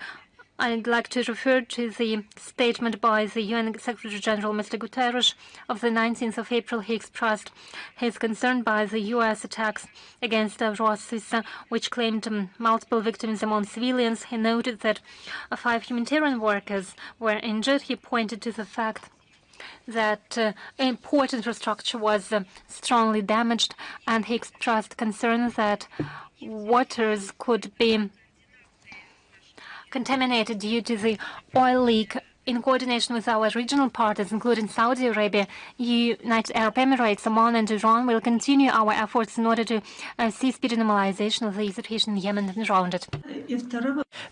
I'd like to refer to the statement by the UN Secretary General, Mr. Guterres, of the 19th of April. He expressed his concern by the U.S. attacks against Ras Issa, which claimed multiple victims among civilians. He noted that 5 humanitarian workers were injured. He pointed to the fact that port infrastructure was strongly damaged, and he expressed concern that waters could be contaminated due to the oil leak. In coordination with our regional partners, including Saudi Arabia, United Arab Emirates, Oman and Iran, will continue our efforts in order to see speedy normalization of the situation in Yemen and around it.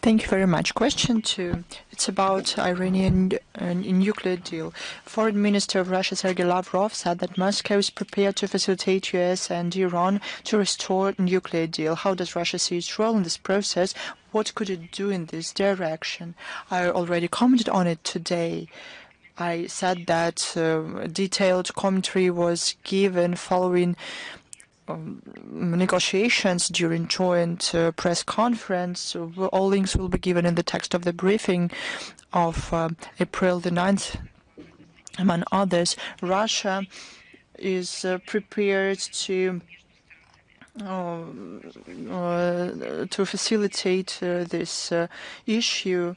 Thank you very much. Question 2. It's about Iranian nuclear deal. Foreign Minister of Russia Sergei Lavrov said that Moscow is prepared to facilitate US and Iran to restore nuclear deal. How does Russia see its role in this process? What could it do in this direction? I already commented on it today. I said that a detailed commentary was given following negotiations during joint press conference. All links will be given in the text of the briefing of April the 9th. Among others, Russia is prepared to facilitate this issue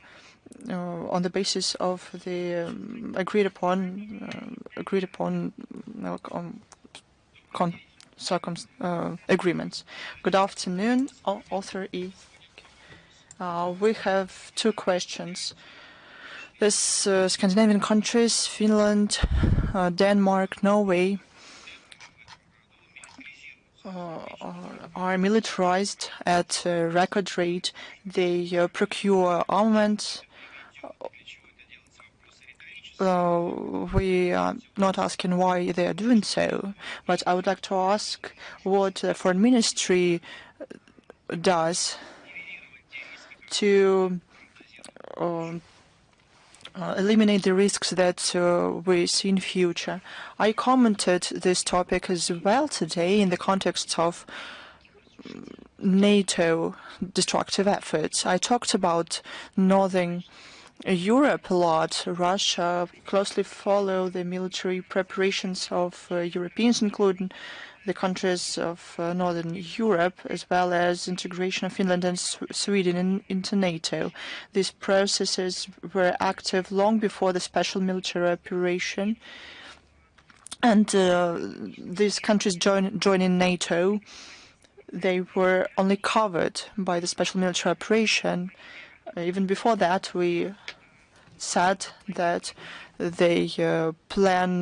on the basis of the agreed upon agreements. Good afternoon, author E. We have two questions. This Scandinavian countries, Finland, Denmark, Norway, are militarized at a record rate. They procure armaments. We are not asking why they are doing so, but I would like to ask what the Foreign Ministry does to eliminate the risks that we see in future. I commented this topic as well today in the context of NATO destructive efforts. I talked about Northern Europe a lot. Russia closely follow the military preparations of Europeans, including the countries of Northern Europe, as well as integration of Finland and Sweden into NATO. These processes were active long before the special military operation, and these countries joining NATO, they were only covered by the special military operation. Even before that, we said that they plan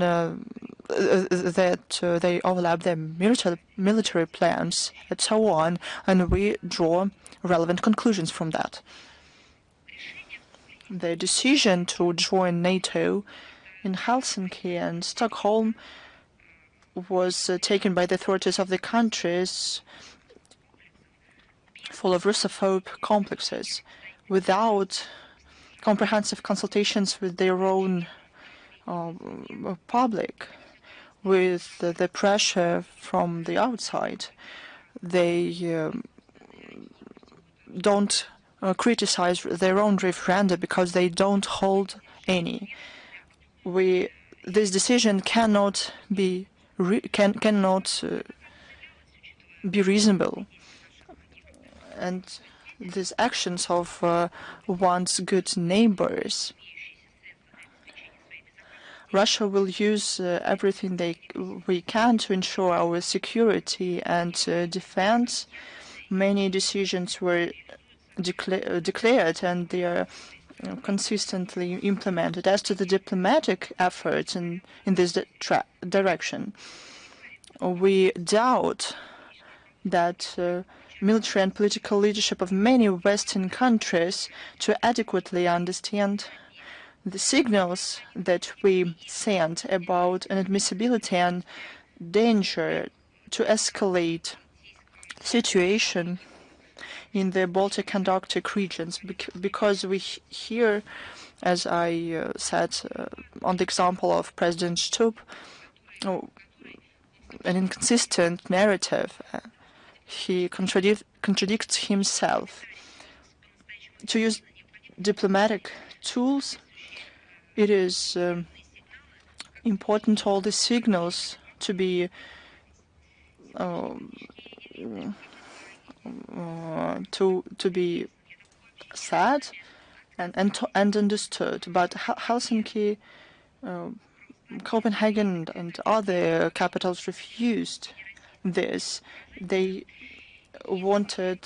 that they overlap their military plans and so on, and we draw relevant conclusions from that. The decision to join NATO in Helsinki and Stockholm was taken by the authorities of the countries full of Russophobe complexes, without comprehensive consultations with their own public, with the pressure from the outside. They don't criticize their own referenda because they don't hold any. This decision cannot be reasonable, and these actions of one's good neighbors. Russia will use everything we can to ensure our security and defense. Many decisions were declared, and they are consistently implemented. As to the diplomatic efforts in this direction, we doubt that military and political leadership of many Western countries to adequately understand the signals that we send about inadmissibility and danger to escalate situation in the Baltic and Arctic regions, because we hear, as I said on the example of President Stubb, an inconsistent narrative. He contradicts himself. To use diplomatic tools, it is important all the signals to be to be said and understood. But Helsinki, Copenhagen, and other capitals refused this. They want to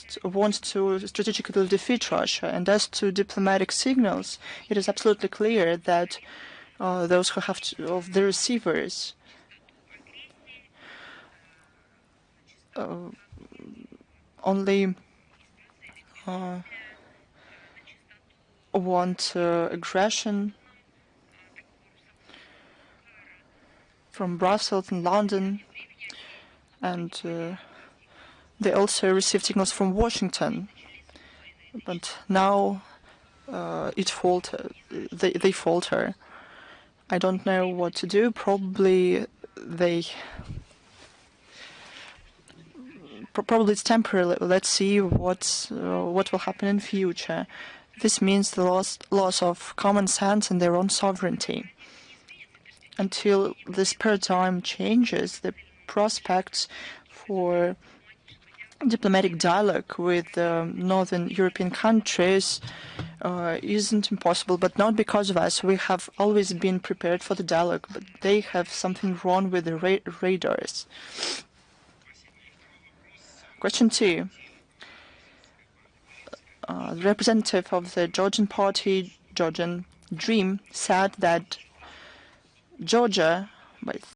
strategically defeat Russia. And as to diplomatic signals, it is absolutely clear that those who have of the receivers only want aggression from Brussels and London, and they also receive signals from Washington. But now they falter. I don't know what to do. Probably it's temporary. Let's see what will happen in future. This means the loss of common sense and their own sovereignty. Until this paradigm changes, the prospects for diplomatic dialogue with Northern European countries isn't impossible, but not because of us. We have always been prepared for the dialogue, but they have something wrong with the radars. Question 2. The representative of the Georgian party, Georgian Dream, said that Georgia, by